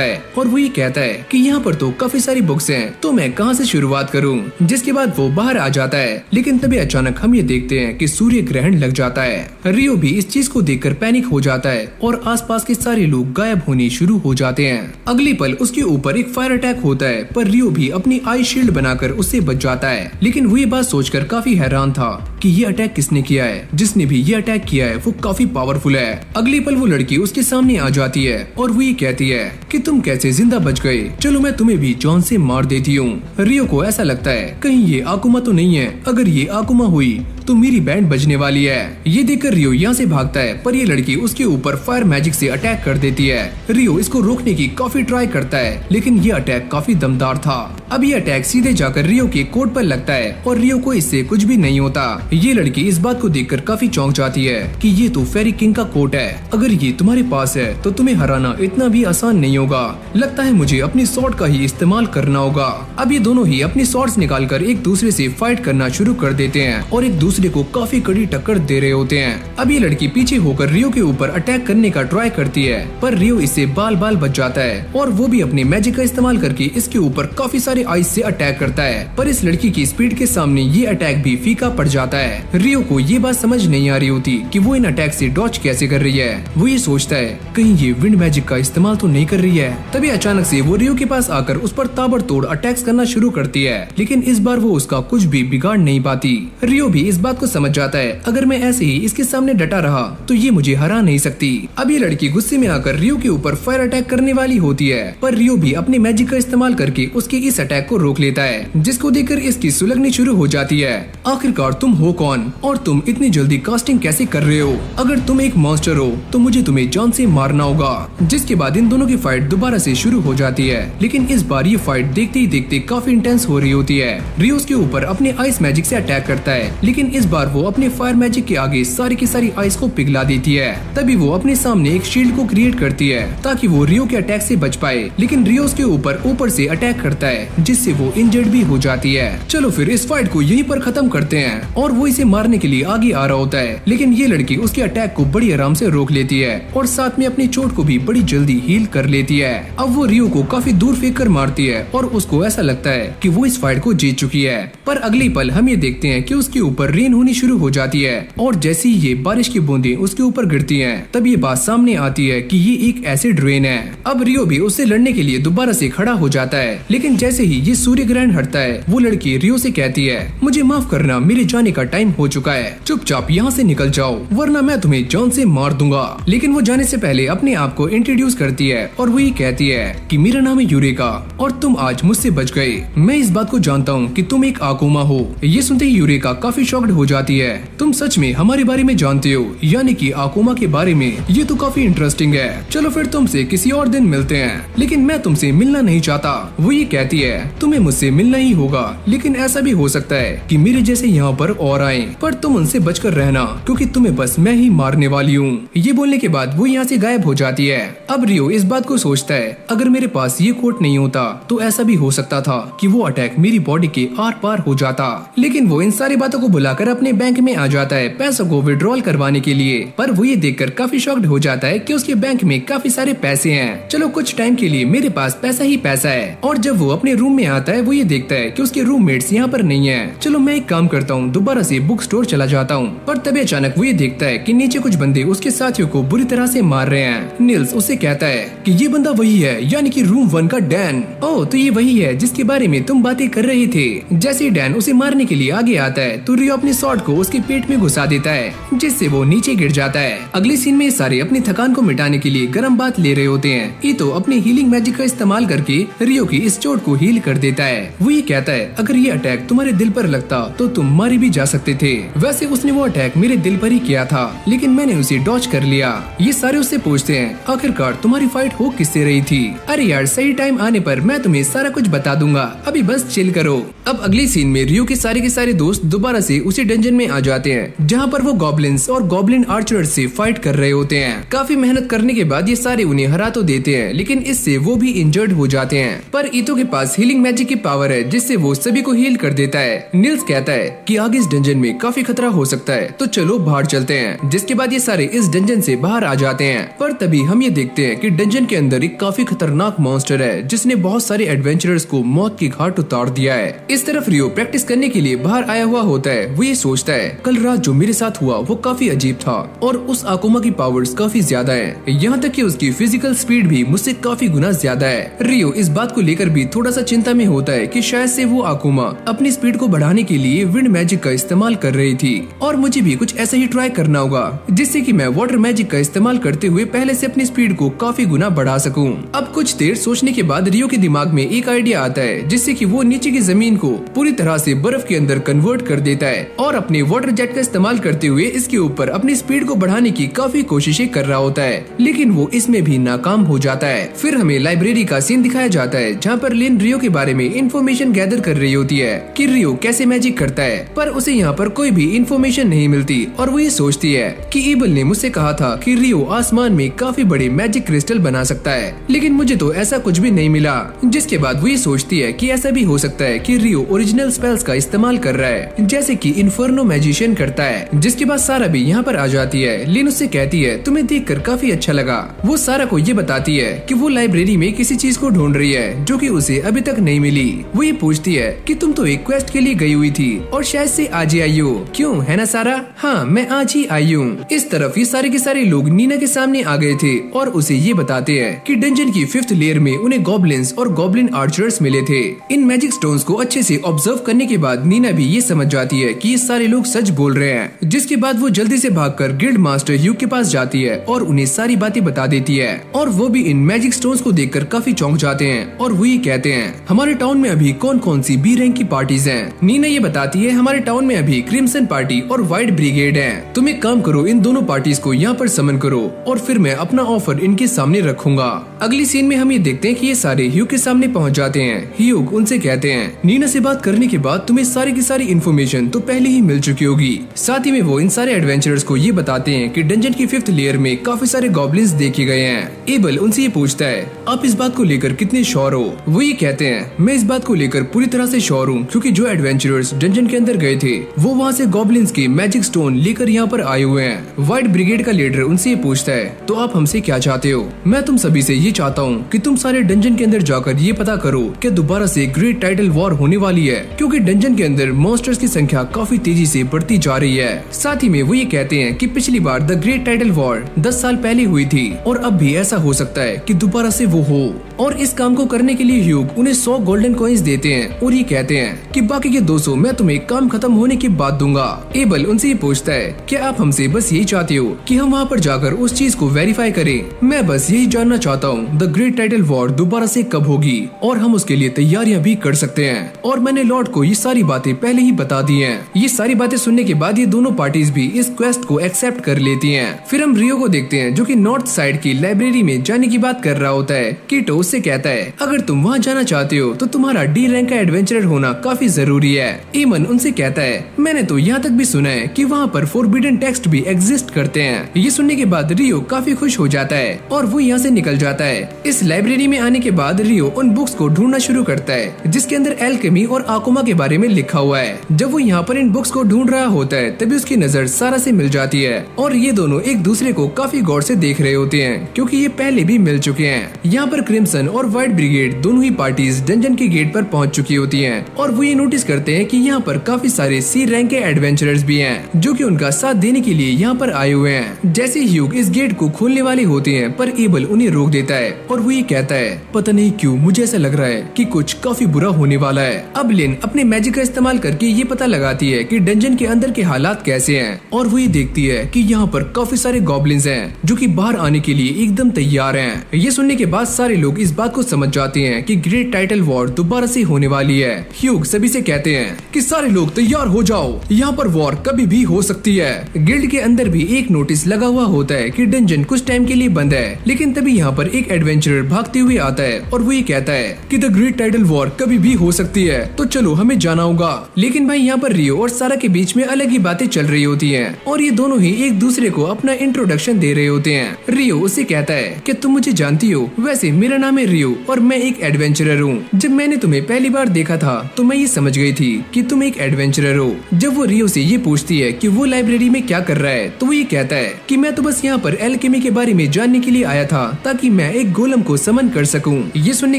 है और वो ये कहता है कि यहाँ पर तो काफी सारी बुक्स हैं, तो मैं कहाँ से शुरुआत करूँ। जिसके बाद वो बाहर आ जाता है, लेकिन तभी अचानक हम ये देखते हैं कि सूर्य ग्रहण लग जाता है। रियो भी इस चीज को देखकर पैनिक हो जाता है और आसपास के सारे लोग गायब होने शुरू हो जाते हैं। अगले पल उसके ऊपर एक फायर अटैक होता है, पर रियो भी अपनी आई शील्ड बनाकर उससे बच जाता है। लेकिन वो ये बात सोचकर काफी हैरान था कि ये अटैक किसने किया है। जिसने भी ये अटैक किया है वो काफी पावरफुल है। अगले पल वो लड़की उसके सामने आ जाती है और वो ये कहती है कि तुम कैसे जिंदा बच गए, चलो मैं तुम्हें भी जान से मार देती हूँ। रियो को ऐसा लगता है कहीं ये आकुमा तो नहीं है, अगर ये आकुमा हुई तो मेरी बैंड बजने वाली है। ये देखकर रियो यहाँ से भागता है, पर ये लड़की उसके ऊपर फायर मैजिक से अटैक कर देती है। रियो इसको रोकने की काफी ट्राई करता है, लेकिन ये अटैक काफी दमदार था। अब ये अटैक सीधे जाकर रियो के कोट पर लगता है और रियो को इससे कुछ भी नहीं होता। ये लड़की इस बात को देखकर काफी चौंक जाती है कि ये तो फेरी किंग का कोट है, अगर ये तुम्हारे पास है तो तुम्हें हराना इतना भी आसान नहीं होगा। लगता है मुझे अपनी स्वॉर्ड का ही इस्तेमाल करना होगा। अब ये दोनों ही अपनी स्वॉर्ड्स निकालकर एक दूसरे से फाइट करना शुरू कर देते हैं और एक दूसरे को काफी कड़ी टक्कर दे रहे होते हैं। अब ये लड़की पीछे होकर रियो के ऊपर अटैक करने का ट्राई करती है, पर रियो इससे बाल बाल बच जाता है और वो भी अपने मैजिक का इस्तेमाल करके इसके ऊपर काफी सारे आइस से अटैक करता है। पर इस लड़की की स्पीड के सामने ये अटैक भी फीका पड़ जाता है। रियो को ये बात समझ नहीं आ रही होती कि वो इन अटैक से डॉज कैसे कर रही है। वो ये सोचता है कहीं ये विंड मैजिक का इस्तेमाल तो नहीं कर रही है। तभी अचानक से वो रियो के पास आकर उस पर ताबड़तोड़ अटैक्स करना शुरू करती है, लेकिन इस बार वो उसका कुछ भी बिगाड़ नहीं पाती। रियो भी इस बात को समझ जाता है अगर मैं ऐसे ही इसके सामने डटा रहा तो ये मुझे हरा नहीं सकती। अब ये लड़की गुस्से में आकर रियो के ऊपर फायर अटैक करने वाली होती है, पर रियो भी अपने मैजिक का इस्तेमाल करके उसके इस अटैक को रोक लेता है, जिसको देखकर इसकी सुलगनी शुरू हो जाती है। आखिरकार तुम हो कौन और तुम इतनी जल्दी कास्टिंग कैसे कर रहे हो? अगर तुम एक मॉन्स्टर हो तो मुझे तुम्हें जान से मारना होगा। जिसके बाद इन दोनों की फाइट दोबारा से शुरू हो जाती है, लेकिन इस बार ये फाइट देखते ही देखते देखते काफी इंटेंस हो रही होती है। रियो उसके ऊपर अपने आइस मैजिक से अटैक करता है, लेकिन इस बार वो अपने फायर मैजिक के आगे सारी की सारी आइस को पिघला देती है। तभी वो अपने सामने एक शील्ड को क्रिएट करती है ताकि वो रियो के अटैक से बच पाए, लेकिन रियो उसके ऊपर से अटैक करता है जिससे वो इंजर्ड भी हो जाती है। चलो फिर इस फाइट को यहीं पर खत्म करते हैं और वो इसे मारने के लिए आगे आ रहा होता है, लेकिन ये लड़की उसके अटैक को बड़ी आराम से रोक लेती है और साथ में अपनी चोट को भी बड़ी जल्दी हील कर लेती है। अब वो रियो को काफी दूर फेंक कर मारती है और उसको ऐसा लगता है कि वो इस फाइट को जीत चुकी है। पर अगली पल हम ये देखते हैं कि उसके ऊपर रेन होनी शुरू हो जाती है और जैसे ही ये बारिश की बूंदें उसके ऊपर गिरती हैं, तब ये बात सामने आती है कि ये एक एसिड रेन है। अब रियो भी उससे लड़ने के लिए दोबारा से खड़ा हो जाता है, लेकिन जैसे ही ये सूर्य ग्रहण हटता है वो लड़की रियो से कहती है, मुझे माफ करना, मेरे जाने का टाइम हो चुका है, चुपचाप यहाँ से निकल जाओ वरना मैं तुम्हें जान से मार दूंगा। लेकिन वो जाने से पहले अपने आप को इंट्रोड्यूस करती है और वो ये कहती है कि मेरा नाम है यूरेका और तुम आज मुझसे बच गए। मैं इस बात को जानता हूँ कि तुम एक आकुमा हो। ये सुनते ही यूरेका काफी शॉक्ड हो जाती है। तुम सच में हमारे बारे में जानते हो, यानी कि आकुमा के बारे में? ये तो काफी इंटरेस्टिंग है। चलो फिर तुमसे किसी और दिन मिलते हैं, लेकिन मैं तुमसे मिलना नहीं चाहता। वो ये कहती है, तुम्हें मुझसे मिलना ही होगा, लेकिन ऐसा भी हो सकता है कि मेरे जैसे यहाँ पर और आए, पर तुम उनसे बचकर रहना क्योंकि तुम्हें बस मैं ही मारने वाली हूँ। ये बोलने के बाद वो यहाँ से गायब हो जाती है। अब रियो इस बात को सोचता है, अगर मेरे पास ये कोट नहीं होता तो ऐसा भी हो सकता था कि वो अटैक मेरी बॉडी के आर पार हो जाता। लेकिन वो इन सारी बातों को भुलाकर अपने बैंक में आ जाता है पैसों को विड्रॉल करवाने के लिए। पर वो ये देखकर काफी शॉक्ड हो जाता है कि उसके बैंक में काफी सारे पैसे हैं। चलो कुछ टाइम के लिए मेरे पास पैसा ही पैसा है। और जब वो अपने रूम में आता है वो ये देखता है कि उसके रूममेट्स यहाँ पर नहीं है। चलो मैं एक काम करता हूँ, दोबारा से बुक स्टोर चला जाता हूँ। पर तभी अचानक वो ये देखता है कि नीचे कुछ बंदे उसके साथियों को बुरी तरह से मार रहे हैं। निल्स उससे कहता है कि ये बंदा वही है, यानी कि रूम 1 का डैन। ओह, तो ये वही है जिसके बारे में तुम बातें कर रहे थे। जैसे डैन उसे मारने के लिए आगे आता है तो रियो अपने स्वॉर्ड को उसके पेट में घुसा देता है, जिससे वो नीचे गिर जाता है। अगले सीन में सारे अपनी थकान को मिटाने के लिए गर्म बात ले रहे होते हैं। ईतो अपने हीलिंग मैजिक का इस्तेमाल करके रियो की इस चोट को हील कर देता है। वो ये कहता है, अगर ये अटैक तुम्हारे दिल पर लगता तो तुम मारे भी जा सकते थे। वैसे उसने वो अटैक मेरे दिल पर ही किया था, लेकिन मैंने उसे डॉज कर लिया। ये सारे उससे पूछते हैं, आखिरकार तुम्हारी फाइट हो किससे रही थी? अरे यार, सही टाइम आने पर मैं तुम्हें सारा कुछ बता दूंगा, अभी बस चिल करो। अब अगले सीन में रियो के सारे दोस्त दोबारा से उसी डंजन में आ जाते हैं जहाँ पर वो गॉब्लिन्स और गॉब्लिन आर्चर्स से फाइट कर रहे होते हैं। काफी मेहनत करने के बाद ये सारे उन्हें हरा तो देते हैं, लेकिन इससे वो भी इंजर्ड हो जाते हैं। पर ईतो के पास हीलिंग मैजिक की पावर है जिससे वो सभी को हील कर देता है। निल्स कहता है कि आगे इस डंजन में काफी खतरा हो सकता है, तो चलो बाहर चलते हैं। जिसके बाद ये सारे इस डंजन से बाहर आ जाते हैं। पर तभी हम ये देखते हैं कि डंजन के अंदर एक काफी खतरनाक मॉन्स्टर है जिसने बहुत सारे एडवेंचरर्स को मौत की घाट उतार दिया है। इस तरफ रियो प्रैक्टिस करने के लिए बाहर आया हुआ होता है। वो ये सोचता है, कल रात जो मेरे साथ हुआ वो काफी अजीब था और उस आकुमा की पावर्स काफी ज्यादा है, यहाँ तक कि उसकी फिजिकल स्पीड भी मुझसे काफी गुना ज्यादा है। रियो इस बात को लेकर भी थोड़ा सा चिंता में होता है कि शायद से वो आकुमा अपनी स्पीड को बढ़ाने के लिए विंड मैजिक का इस्तेमाल कर रही थी और मुझे भी कुछ ऐसा ही ट्राई करना होगा जिससे कि मैं वाटर मैजिक का इस्तेमाल करते हुए पहले से अपनी स्पीड को काफी गुना बढ़ा सकूं। अब कुछ देर सोचने के बाद रियो के दिमाग में एक आइडिया आता है जिससे कि वो नीचे की जमीन को पूरी तरह से बर्फ के अंदर कन्वर्ट कर देता है और अपने वाटर जेट का इस्तेमाल करते हुए इसके ऊपर अपनी स्पीड को बढ़ाने की काफी कोशिशें कर रहा होता है, लेकिन वो इसमें भी नाकाम हो जाता है। फिर हमें लाइब्रेरी का सीन दिखाया जाता है जहाँ पर लिन रियो के बारे में इंफॉर्मेशन गैदर कर रही होती है कि रियो कैसे मैजिक करता है, पर उसे यहाँ पर कोई भी इंफॉर्मेशन नहीं मिलती और वो ये सोचती है कि ईबल ने मुझसे कहा था कि रियो आसमान में काफी बड़े मैजिक क्रिस्टल बना सकता है, लेकिन मुझे तो ऐसा कुछ भी नहीं मिला। जिसके बाद वो ये सोचती है कि ऐसा भी हो सकता है कि रियो ओरिजिनल स्पेल्स का इस्तेमाल कर रहा है जैसे कि इन्फर्नो मैजिशियन करता है। जिसके बाद सारा भी यहाँ पर आ जाती है। लिन उससे कहती है, तुम्हें देखकर काफी अच्छा लगा। वो सारा को ये बताती है कि वो लाइब्रेरी में किसी चीज को ढूंढ रही है जो कि उसे अभी तक नहीं मिली। वो ये पूछती है कि तुम तो एक क्वेस्ट के लिए गई हुई थी और शायद से आज ही आई हो, क्यों है ना सारा? हाँ, मैं आज ही आई हूँ। इस तरफ ये सारे के सारे लोग नीना के सामने आ गए थे और उसे ये बताते हैं कि डंजन की 5th लेयर में उन्हें गॉब्लिन्स और गॉब्लिन आर्चर्स मिले थे। इन मैजिक स्टोन्स को अच्छे से ऑब्जर्व करने के बाद नीना भी ये समझ जाती है कि ये सारे लोग सच बोल रहे हैं। जिसके बाद वो जल्दी से भागकर गिल्ड मास्टर ह्यू के पास जाती है और उन्हें सारी बातें बता देती है और वो भी इन मैजिक स्टोन्स को देखकर काफी चौंक जाते हैं और वो ये कहते हैं, हमारे टाउन में अभी कौन कौन सी बी रैंक की पार्टीज हैं? नीना ये बताती है, हमारे टाउन में अभी क्रिम्सन पार्टी और व्हाइट ब्रिगेड है। तुम एक काम करो, इन दोनों पार्टीज को यहाँ पर समन करो और फिर मैं अपना ऑफर इनके सामने रखूंगा। अगली सीन में हम ये देखते हैं कि ये सारे ह्यू के सामने पहुँच जाते हैं। ह्यूग उनसे कहते हैं नीना से बात करने के बाद तुम्हें सारी की सारी इन्फॉर्मेशन तो पहले ही मिल चुकी होगी। साथ ही में वो इन सारे एडवेंचरर्स को ये बताते हैं कि डंजन की 5th लेयर में काफी सारे गॉब्लिन्स देखे गए हैं। एबल उनसे ये पूछता है आप इस बात को लेकर कितने श्योर हो? वो ये कहते हैं मैं इस बात को लेकर पूरी तरह से श्योर हूँ, क्योंकि जो एडवेंचरर्स डंजन के अंदर गए थे वो वहाँ से गॉब्लिन्स के मैजिक स्टोन लेकर यहाँ पर आए हुए हैं। व्हाइट ब्रिगेड का लीडर उनसे ये पूछता है तो आप हमसे क्या चाहते हो? मैं तुम सभी से ये चाहता हूँ कि तुम सारे डंजन के अंदर जाकर ये पता करो कि दोबारा से ग्रेट टाइटल वॉर होने वाली है, क्योंकि डंजन के अंदर मॉन्स्टर्स की संख्या काफी तेजी से बढ़ती जा रही है। साथ ही में वो ये कहते हैं कि पिछली बार द ग्रेट टाइटल वॉर 10 साल पहले हुई थी और अब भी ऐसा हो सकता है कि दोबारा से वो हो। और इस काम को करने के लिए ह्यूग उन्हें 100 गोल्डन कॉइन्स देते हैं और ये कहते हैं कि बाकी के 200 मैं तुम्हें काम खत्म होने के बाद दूंगा। एबल उनसे ये पूछता है क्या आप हमसे बस यही चाहते हो कि हम वहाँ पर जाकर उस चीज को वेरीफाई करें? मैं बस यही जानना चाहता हूँ द ग्रेट टाइटल वॉर दोबारा से कब होगी और हम उसके लिए तैयारियां भी कर सकते हैं। और मैंने लॉर्ड को ये सारी बातें पहले ही बता दी हैं। ये सारी बातें सुनने के बाद ये दोनों पार्टीज भी इस क्वेस्ट को एक्सेप्ट कर लेती हैं। फिर हम रियो को देखते हैं जो कि नॉर्थ साइड की लाइब्रेरी में जाने की बात कर रहा होता है। कीटो उससे कहता है अगर तुम वहाँ जाना चाहते हो तो तुम्हारा डी रैंक का एडवेंचरर होना काफी जरूरी है। ईमन उनसे कहता है मैंने तो यहाँ तक भी सुना है कि वहाँ पर फॉरबिडन टेक्स्ट भी एग्जिस्ट करते हैं। ये सुनने के बाद रियो काफी खुश हो जाता है और वो यहाँ से निकल जाता है। इस लाइब्रेरी में आने के बाद रियो उन बुक्स को ढूंढना शुरू करता है जिसके अंदर एल्केमी और आकुमा के बारे में लिखा हुआ है। जब वो यहाँ पर इन बुक्स को ढूंढ रहा होता है तभी उसकी नजर सारा से मिल जाती है और ये दोनों एक दूसरे को काफी गौर से देख रहे होते हैं, क्योंकि ये पहले भी मिल चुके हैं। यहाँ पर क्रिम्सन और व्हाइट ब्रिगेड दोनों ही पार्टीज डंजन के गेट पर पहुँच चुकी होती है और वो ये नोटिस करते हैं कि यहाँ पर काफी सारे सी रैंक के एडवेंचरर्स भी हैं जो कि उनका साथ देने के लिए यहाँ पर आए हुए हैं। जैसे ह्यूग इस गेट को खोलने वाले होते हैं पर एबल उन्हें रोक देता है और वो ये कहता है पता नहीं क्यों मुझे ऐसा लग रहा है कि कुछ काफी बुरा होने वाला है। अब लिन अपने मैजिक का इस्तेमाल करके ये पता लगाती है कि डंजन के अंदर के हालात कैसे हैं और वो ये देखती है कि यहाँ पर काफी सारे गॉब्लिन्स हैं जो कि बाहर आने के लिए एकदम तैयार हैं। ये सुनने के बाद सारे लोग इस बात को समझ जाते हैं कि ग्रेट टाइटल वॉर दोबारा से होने वाली है। ह्यूग सभी से कहते हैं कि सारे लोग तैयार हो जाओ, यहाँ पर वॉर कभी भी हो सकती है। गिल्ड के अंदर भी एक नोटिस लगा हुआ होता है कि डंजन कुछ टाइम के लिए बंद है, लेकिन तभी यहाँ पर एक एडवेंचरर भागते हुए आता है और वो ये कहता है कि द ग्रेट टाइटल वॉर कभी भी हो सकती है, तो चलो हमें जाना होगा। लेकिन भाई यहाँ पर रियो और सारा के बीच में अलग ही बातें चल रही होती हैं और ये दोनों ही एक दूसरे को अपना इंट्रोडक्शन दे रहे होते हैं। रियो उससे कहता है कि तुम मुझे जानती हो, वैसे मेरा नाम है रियो और मैं एक एडवेंचरर हूँ। जब मैंने तुम्हें पहली बार देखा था तो मैं ये समझ गई थी कि तुम एक एडवेंचरर हो। जब वो रियो से ये पूछती है कि वो लाइब्रेरी में क्या कर रहा है तो वो ये कहता है कि मैं तो बस यहाँ पर एल्केमी के बारे में जानने के लिए आया था ताकि मैं एक गोलम को समन कर सकूं। ये सुनने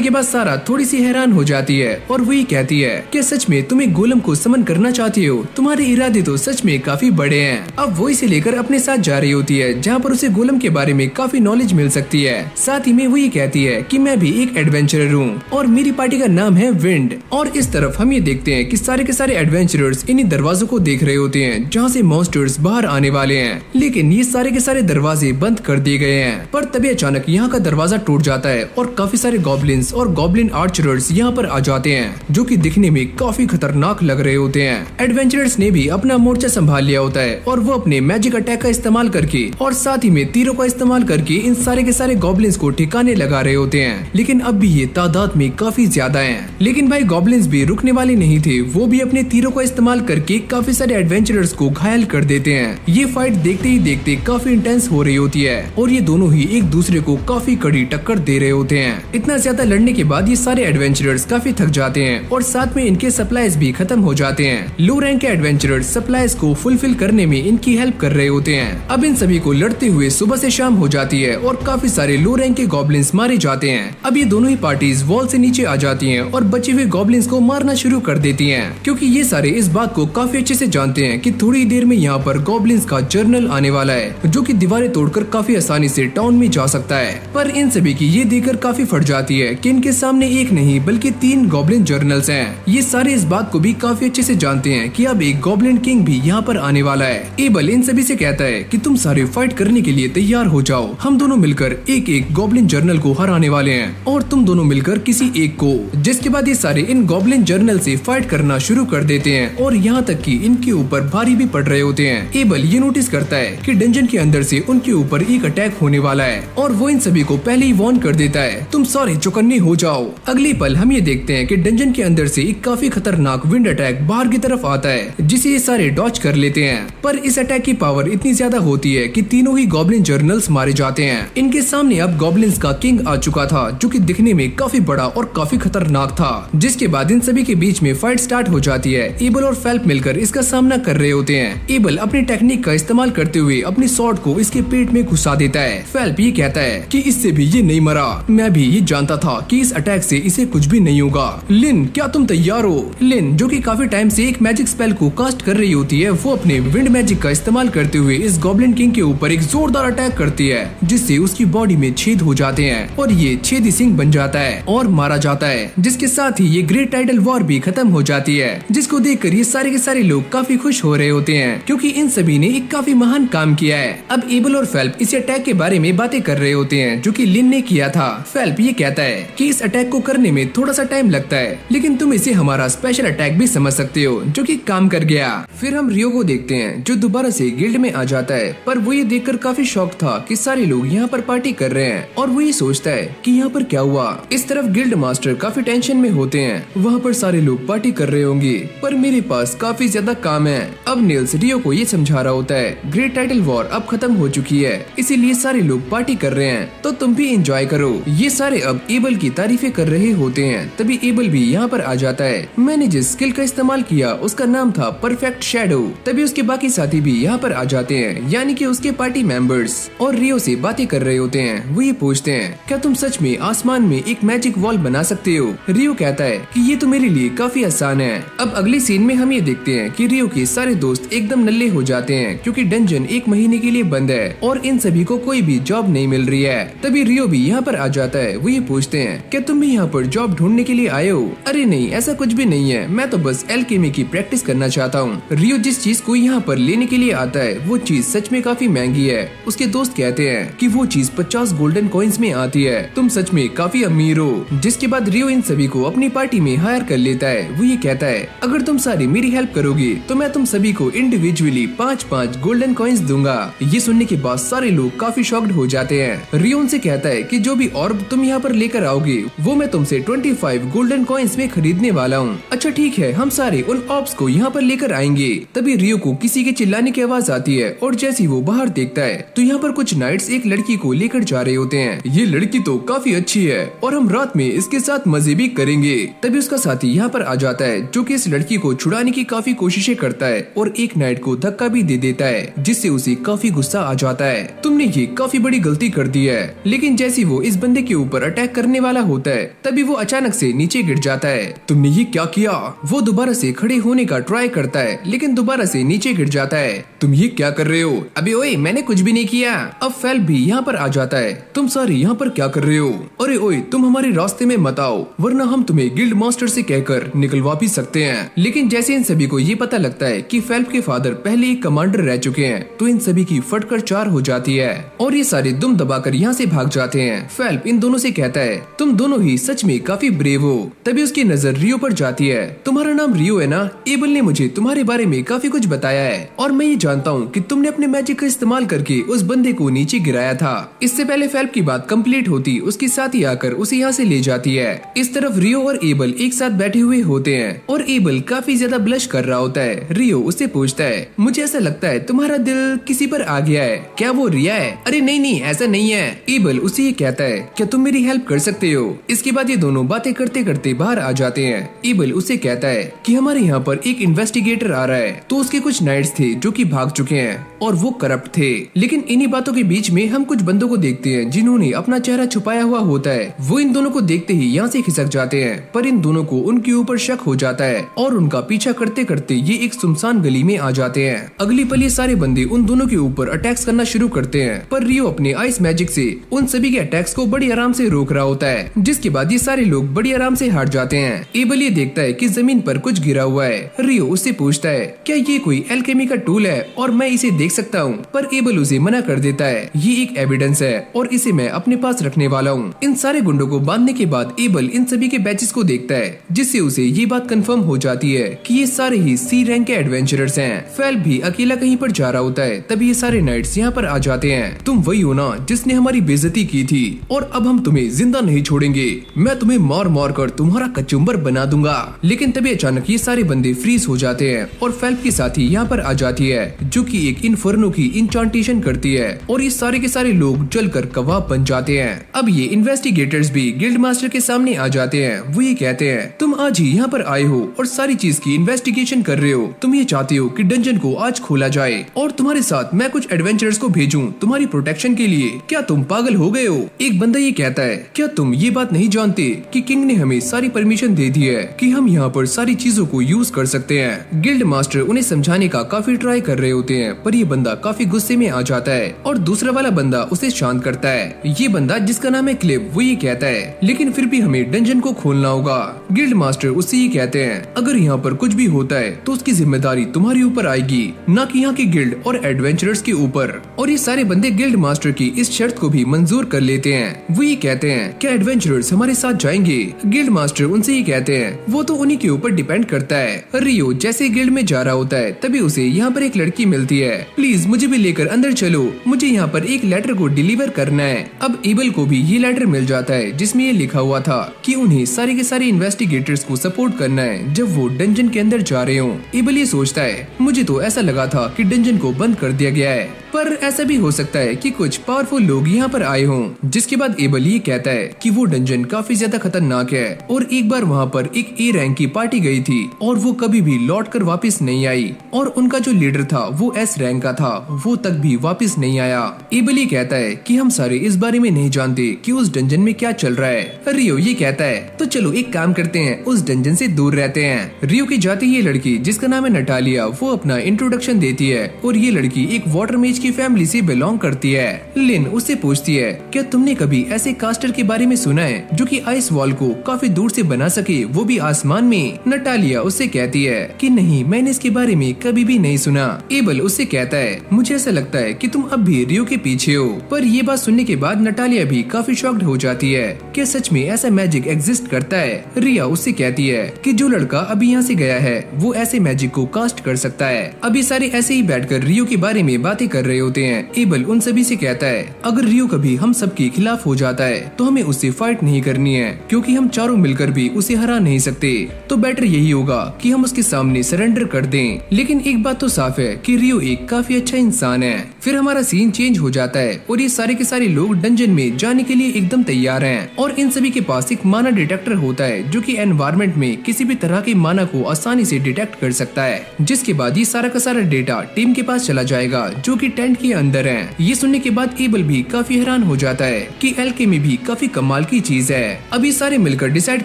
के बाद सारा थोड़ी सी हैरान हो जाती है और वो ये कहती है कि सच में तुम एक गोलम को समन करना चाहती हो, तुम्हारे इरादे तो सच में काफी बड़े हैं। अब वो इसे लेकर अपने साथ जा रही होती है जहाँ पर उसे गोलम के बारे में काफी नॉलेज मिल सकती है। साथ ही में वो ये कहती है कि मैं भी एक एडवेंचरर हूँ और मेरी पार्टी का नाम है विंड। और इस तरफ हम ये देखते हैं कि सारे के सारे एडवेंचरर्स इन्हीं दरवाजों को देख रहे होते हैं जहाँ से मॉन्स्टर्स बाहर आने वाले हैं, लेकिन ये सारे के सारे दरवाजे बंद कर दिए गए हैं। पर तभी अचानक यहाँ का दरवाजा टूट जाता है और काफी सारे गॉब्लिन्स और गॉब्लिन आर्चरर्स यहाँ पर आ जाते हैं जो कि दिखने में काफी खतरनाक लग रहे होते हैं। एडवेंचरर्स ने भी अपना मोर्चा संभाल लिया होता है और वो अपने मैजिक अटैक का इस्तेमाल करके और साथ ही में तीरों का इस्तेमाल करके इन सारे के सारे गॉब्लिन्स को ठिकाने लगा रहे होते हैं। लेकिन अब भी ये तादाद में काफी ज्यादा हैं। लेकिन भाई गॉब्लिन्स भी रुकने वाले नहीं थे, वो भी अपने तीरों का इस्तेमाल करके काफी सारे एडवेंचरर्स को घायल कर देते हैं। ये फाइट देखते ही देखते काफी इंटेंस हो रही होती है और ये दोनों ही एक दूसरे को काफी कड़ी टक्कर दे रहे होते हैं। इतना ज्यादा लड़ने के बाद ये सारे एडवेंचरर्स काफी थक जाते हैं और साथ में इनके सप्लाईज भी खत्म हो जाते हैं। लो रैंक के एडवेंचरर्स सप्लाईज को फुलफिल करने में इनकी हेल्प कर रहे होते हैं। अब इन सभी को लड़ते हुए सुबह से शाम हो जाती है और काफी सारे लो रैंक के गॉब्लिन्स मारे जाते हैं। अब ये दोनों ही पार्टीज वॉल से नीचे आ जाती हैं और बचे हुए गॉब्लिन्स को मारना शुरू कर देती हैं, क्योंकि ये सारे इस बात को काफी अच्छे से जानते हैं कि थोड़ी देर में यहाँ पर गॉब्लिन्स का जर्नल आने वाला है जो कि दीवारें तोड़कर काफी आसानी से टाउन में जा सकता है। पर इन सभी की ये देखकर काफी फट जाती है कि इनके सामने एक नहीं बल्कि 3 गॉब्लिन जर्नल्स हैं। ये सारे इस बात को भी काफी अच्छे से जानते हैं कि अब एक गॉब्लिन किंग भी यहाँ पर आने वाला है। एबल इन सभी से कहता है कि तुम सारे फाइट करने के लिए तैयार हो जाओ, हम दोनों मिलकर एक एक गॉब्लिन जर्नल को हराने वाले हैं और तुम दोनों मिलकर किसी एक को। जिसके बाद ये सारे इन गॉब्लिन जर्नल से फाइट करना शुरू कर देते हैं और यहाँ तक कि इनके ऊपर भारी भी पड़ रहे होते हैं। एबल ये नोटिस करता है कि डंजन के अंदर से उनके ऊपर एक अटैक होने वाला है और वो इन सभी को पहले ही वार्न कर देता है, तुम सारे चौकन्ने हो जाओ, अगले पल हम ये देखते हैं कि डंजन के अंदर से एक काफी खतरनाक विंड अटैक बाहर की तरफ आता है जिसे ये सारे डॉज कर लेते हैं। पर इस अटैक की पावर इतनी ज्यादा होती है कि तीनों ही गॉब्लिन जर्नल्स मारे जाते हैं। इनके सामने अब गॉब्लिन्स का किंग आ चुका था जो कि दिखने में काफी बड़ा और काफी खतरनाक था। जिसके बाद इन सभी के बीच में फाइट स्टार्ट हो जाती है। एबल और फेल्प मिलकर इसका सामना कर रहे होते हैं। एबल अपनी टेक्निक का इस्तेमाल करते हुए अपनी स्वॉर्ड को इसके पेट में घुसा देता है। फेल्प ये कहता है कि इससे भी ये नहीं मरा, मैं भी ये जानता था कि इस अटैक से इसे कुछ भी नहीं होगा। लिन, क्या तुम तैयार हो? लिन, जो कि काफी टाइम से एक मैजिक स्पेल को कास्ट कर रही होती है, वो अपने विंड मैजिक का इस्तेमाल करते हुए इस गॉब्लिन किंग के ऊपर एक जोरदार अटैक करती है जिससे उसकी बॉडी में छेद हो जाते हैं और ये छेदी सिंह बन जाता है और मारा जाता है। जिसके साथ ही ये ग्रेट टाइटल वॉर भी खत्म हो जाती है, जिसको देखकर ये सारे के सारे लोग काफी खुश हो रहे होते हैं क्योंकि इन सभी ने एक काफी महान काम किया है। अब एबल और फेल्प इस अटैक के बारे में बातें कर रहे होते हैं जो कि लिन ने किया था। फेल्प ये कहता है कि इस अटैक को करने में थोड़ा सा टाइम लगता है, लेकिन तुम इसे हमारा स्पेशल अटैक भी समझ सकते हो जो कि काम कर गया। फिर हम रियो को देखते हैं जो दोबारा से गिल्ड में आ जाता है, पर वो ये देखकर काफी शॉक था कि सारे लोग यहाँ पर पार्टी कर रहे हैं और वो ये सोचता है कि यहाँ पर क्या हुआ। इस तरफ गिल्ड मास्टर काफी टेंशन में होते हैं, वहाँ पर सारे लोग पार्टी कर रहे होंगे पर मेरे पास काफी ज्यादा काम है। अब नील्स रियो को ये समझा रहा होता है ग्रेट टाइटल वॉर अब खत्म हो चुकी है, इसीलिए सारे लोग पार्टी कर रहे हैं तो तुम भी एंजॉय करो। ये सारे अब एबल की तारीफें कर रहे होते हैं, तभी एबल भी यहाँ पर आ जाता है। मैंने जिस स्किल का इस्तेमाल किया उसका नाम था परफेक्ट शैडो। तभी उसके बाकी साथी भी यहाँ पर आ जाते हैं, यानी कि उसके पार्टी मेंबर्स, और रियो से बातें कर रहे होते हैं। वो ये पूछते हैं क्या तुम सच में आसमान में एक मैजिक वॉल बना सकते हो? रियो कहता है कि ये तो मेरे लिए काफी आसान है। अब अगले सीन में हम ये देखते हैं कि रियो के सारे दोस्त एकदम नल्ले हो जाते हैं क्योंकि डंजन 1 महीने के लिए बंद है और इन सभी को कोई भी जॉब नहीं मिल रही है। तभी रियो भी यहाँ पर आ जाता है। वो ये पूछते हैं क्या तुम भी यहाँ पर जॉब ढूंढने के लिए आए हो? अरे नहीं, ऐसा कुछ भी नहीं है, मैं तो बस एल्केमी की प्रैक्टिस करना चाहता हूँ। रियो जिस चीज को यहाँ पर लेने के लिए आता है वो चीज सच में काफी महंगी है। उसके दोस्त कहते हैं कि वो चीज 50 गोल्डन कॉइन्स में आती है, तुम सच में काफी अमीर हो। जिसके बाद रियो इन सभी को अपनी पार्टी में हायर कर लेता है। वो ये कहता है अगर तुम सारी मेरी हेल्प करोगे तो मैं तुम सभी को इंडिविजुअली 5-5 गोल्डन कॉइन्स दूंगा। ये सुनने के बाद सारे लोग काफी शॉक्ड हो जाते हैं। रियो उनसे कहता है कि जो भी ऑर्ब तुम यहाँ पर लेकर आओगे वो मैं तुमसे 25 गोल्डन कॉइन्स में खरीदने वाला हूँ। अच्छा ठीक है, हम सारे उन ऑर्ब्स को यहाँ पर लेकर आएंगे। तभी रियो को किसी के चिल्लाने की आवाज आती है और जैसे वो बाहर देखता है तो यहाँ पर कुछ नाइट्स एक लड़की को लेकर जा रहे होते हैं। ये लड़की तो काफी अच्छी है और हम रात में इसके साथ मजे भी करेंगे। तभी उसका साथी यहाँ पर आ जाता है जो कि इस लड़की को छुड़ाने की काफी कोशिशें करता है और एक नाइट को धक्का भी दे देता है जिससे उसे काफी गुस्सा आ जाता है। तुमने ये काफी बड़ी गलती कर दी है। लेकिन जैसे वो इस बंदे के ऊपर अटैक करने वाला होता है तभी वो अचानक से नीचे गिर जाता है। तुमने ये क्या किया? वो दोबारा से खड़े होने का ट्राई करता है लेकिन दोबारा से नीचे गिर जाता है। तुम ये क्या कर रहे हो? अबे ओए, मैंने कुछ भी नहीं किया। अब फेल्प भी यहाँ पर आ जाता है। तुम सारे यहाँ पर क्या कर रहे हो? अरे ओए, तुम हमारे रास्ते में मत आओ वरना हम तुम्हें गिल्ड मास्टर से कहकर निकलवा भी सकते हैं। लेकिन जैसे इन सभी को ये पता लगता है कि फेल्प के फादर पहले एक कमांडर रह चुके हैं तो इन सभी की फटकर 4 हो जाती है और ये सारे दुम दबाकर यहाँ से भाग जाते हैं। फेल्प इन दोनों से कहता है तुम दोनों ही सच में काफी ब्रेव हो। तभी उसकी नजर रियो पर जाती है। तुम्हारा नाम रियो है ना? एबल ने मुझे तुम्हारे बारे में काफी कुछ बताया है और मैं ये जानता हूँ कि तुमने अपने मैजिक का इस्तेमाल करके उस बंदे को नीचे गिराया था। इससे पहले फेल्प की बात कंप्लीट होती उसकी साथी आकर उसे यहाँ से ले जाती है। इस तरफ रियो और एबल एक साथ बैठे हुए होते हैं और एबल काफी ज्यादा ब्लश कर रहा होता है। रियो उससे पूछता है मुझे ऐसा लगता है तुम्हारा दिल किसी पर आ गया है, क्या वो रिया है? अरे नहीं नहीं, ऐसा नहीं है। एबल उसे ये कहता है क्या तुम मेरी हेल्प कर सकते हो? इसके बाद ये दोनों बातें करते करते बाहर आ जाते हैं। एबल उसे कहता है कि हमारे यहाँ पर एक इन्वेस्टिगेटर आ रहा है तो उसके कुछ नाइट्स थे जो कि भाग चुके हैं और वो करप्ट थे। लेकिन इन्हीं बातों के बीच में हम कुछ बंदों को देखते हैं जिन्होंने अपना चेहरा छुपाया हुआ होता है। वो इन दोनों को देखते ही यहाँ से खिसक जाते हैं पर इन दोनों को उनके ऊपर शक हो जाता है और उनका पीछा करते करते ये एक सुनसान गली में आ जाते हैं। अगली पल ये सारे बंदे उन दोनों के ऊपर अटैक्स करना शुरू करते हैं पर रियो अपने आइस मैजिक से उन सभी के अटैक्स को बड़ी आराम से रोक रहा होता है, जिसके बाद ये सारे लोग बड़ी आराम से हार जाते हैं। एबल ये देखता है कि जमीन पर कुछ गिरा हुआ है। रियो उससे पूछता है क्या ये कोई एल्केमी का टूल है और मैं इसे देख सकता हूँ? पर एबल उसे मना कर देता है, ये एक एविडेंस है और इसे मैं अपने पास रखने वाला हूँ। इन सारे गुंडों को बांधने के बाद एबल इन सभी के बैचेस को देखता है जिससे उसे ये बात कंफर्म हो जाती है कि ये सारे ही सी रैंक के एडवेंचरर्स हैं। फेल्प भी अकेला कहीं पर जा रहा होता है तभी ये सारे नाइट्स यहाँ पर आ जाते हैं। तुम वही हो ना जिसने हमारी बेइज्जती की थी और अब हम तुम्हें जिंदा नहीं छोड़ेंगे। मैं तुम्हें मार मार कर तुम्हारा कचुम्बर बना दूंगा। लेकिन तभी अचानक ये सारे बंदे फ्रीज हो जाते हैं और फेल्प की साथी यहाँ पर आ जाती है जो कि एक इन्फर्नो की इंचांटेशन करती है और ये सारे के सारे लोग जलकर कबाब बन जाते हैं। अब ये इन्वेस्टिगेटर्स भी गिल्ड मास्टर के सामने आ जाते हैं। वो ये कहते हैं तुम आज ही यहाँ पर आए हो और सारी चीज की इन्वेस्टिगेशन कर रहे हो। तुम ये चाहते हो कि डंजन को आज खोला जाए और तुम्हारे साथ मैं कुछ एडवेंचरर्स को भेजूं तुम्हारी प्रोटेक्शन के लिए। क्या तुम पागल हो गए हो? एक बंदा ये कहता है क्या तुम ये बात नहीं जानते कि किंग ने हमें सारी परमिशन दे दी है कि हम यहाँ पर सारी चीजों को यूज कर सकते हैं। गिल्ड मास्टर उन्हें समझाने का काफी ट्राई कर रहे होते हैं पर ये बंदा काफी गुस्से में आ जाता है और दूसरा वाला बंदा उसे शांत करता है। ये बंदा जिसका नाम है क्लिप वो ये कहता है लेकिन फिर भी हमें डंजन को खोलना होगा। गिल्ड मास्टर उससे ये कहते हैं अगर यहाँ पर कुछ भी होता है तो उसकी जिम्मेदारी तुम्हारी ऊपर आएगी, न कि यहाँ के गिल्ड और एडवेंचरर्स के ऊपर। और ये सारे बंदे गिल्ड मास्टर की इस शर्त को भी मंजूर कर लेते हैं। वो ये कहते हैं क्या एडवेंचरर्स हमारे साथ जाएंगे? गिल्ड मास्टर उनसे ये कहते हैं वो तो उन्हीं के ऊपर डिपेंड करता है। रियो जैसे गिल्ड में जा रहा होता है तभी उसे यहाँ पर एक लड़की मिलती है। प्लीज मुझे भी लेकर अंदर चलो, मुझे यहाँ पर एक लेटर को डिलीवर करना है। अब एबल को भी ये लेटर मिल जाता है जिसमें ये लिखा हुआ था कि उन्हें सारे के सारे इन्वेस्टिगेटर्स को सपोर्ट करना है जब वो डंजन के अंदर जा रहे हो। एबल ये सोचता है मुझे तो ऐसा लगा था कि डंजन को बंद कर दिया गया है पर ऐसा भी हो सकता है कि कुछ पावरफुल लोग यहाँ पर आए हों। जिसके बाद एबल ये कहता है कि वो डंजन काफी ज्यादा खतरनाक है और एक बार वहाँ पर एक ए रैंक की पार्टी गई थी और वो कभी भी लौट कर वापिस नहीं आई और उनका जो लीडर था वो एस रैंक का था, वो तक भी वापिस नहीं आया। एबल ये कहता है कि हम सारे इस बारे में नहीं जानते कि उस डंजन में क्या चल रहा है। रियो ये कहता है तो चलो एक काम करते हैं, उस डंजन से दूर रहते हैं। रियो की जाती ये लड़की जिसका नाम है नटालिया वो अपना इंट्रोडक्शन देती है और ये लड़की एक वाटर मेज की फैमिली से बिलोंग करती है। लिन उससे पूछती है क्या तुमने कभी ऐसे कास्टर के बारे में सुना है जो कि आइस वॉल को काफी दूर से बना सके, वो भी आसमान में? नटालिया उससे कहती है कि नहीं, मैंने इसके बारे में कभी भी नहीं सुना। एबल उससे कहता है मुझे ऐसा लगता है कि तुम अब भी रियो के पीछे हो। पर ये बात सुनने के बाद नटालिया भी काफी शॉक्ड हो जाती है कि सच में ऐसा मैजिक एग्जिस्ट करता है। रिया उससे कहती है कि जो लड़का अभी यहाँ से गया है वो ऐसे मैजिक को कास्ट कर सकता है। अभी सारे ऐसे ही बैठकर रियो के बारे में बातें कर रहे होते हैं। एबल उन सभी से कहता है अगर रियो कभी हम सब के खिलाफ हो जाता है तो हमें उससे फाइट नहीं करनी है क्योंकि हम चारों मिलकर भी उसे हरा नहीं सकते, तो बेटर यही होगा कि हम उसके सामने सरेंडर कर दें। लेकिन एक बात तो साफ है कि रियो एक काफी अच्छा इंसान है। फिर हमारा सीन चेंज हो जाता है और ये सारे के सारे लोग डंजन में जाने के लिए एकदम तैयार हैं और इन सभी के पास एक माना डिटेक्टर होता है जो कि एनवायरमेंट में किसी भी तरह के माना को आसानी से डिटेक्ट कर सकता है। जिसके बाद ये सारा का सारा डेटा टीम के पास चला जाएगा जो कि टेंट के अंदर है। ये सुनने के बाद एबल भी काफी हैरान हो जाता है कि एल्केमी भी काफी कमाल की चीज है। अभी सारे मिलकर डिसाइड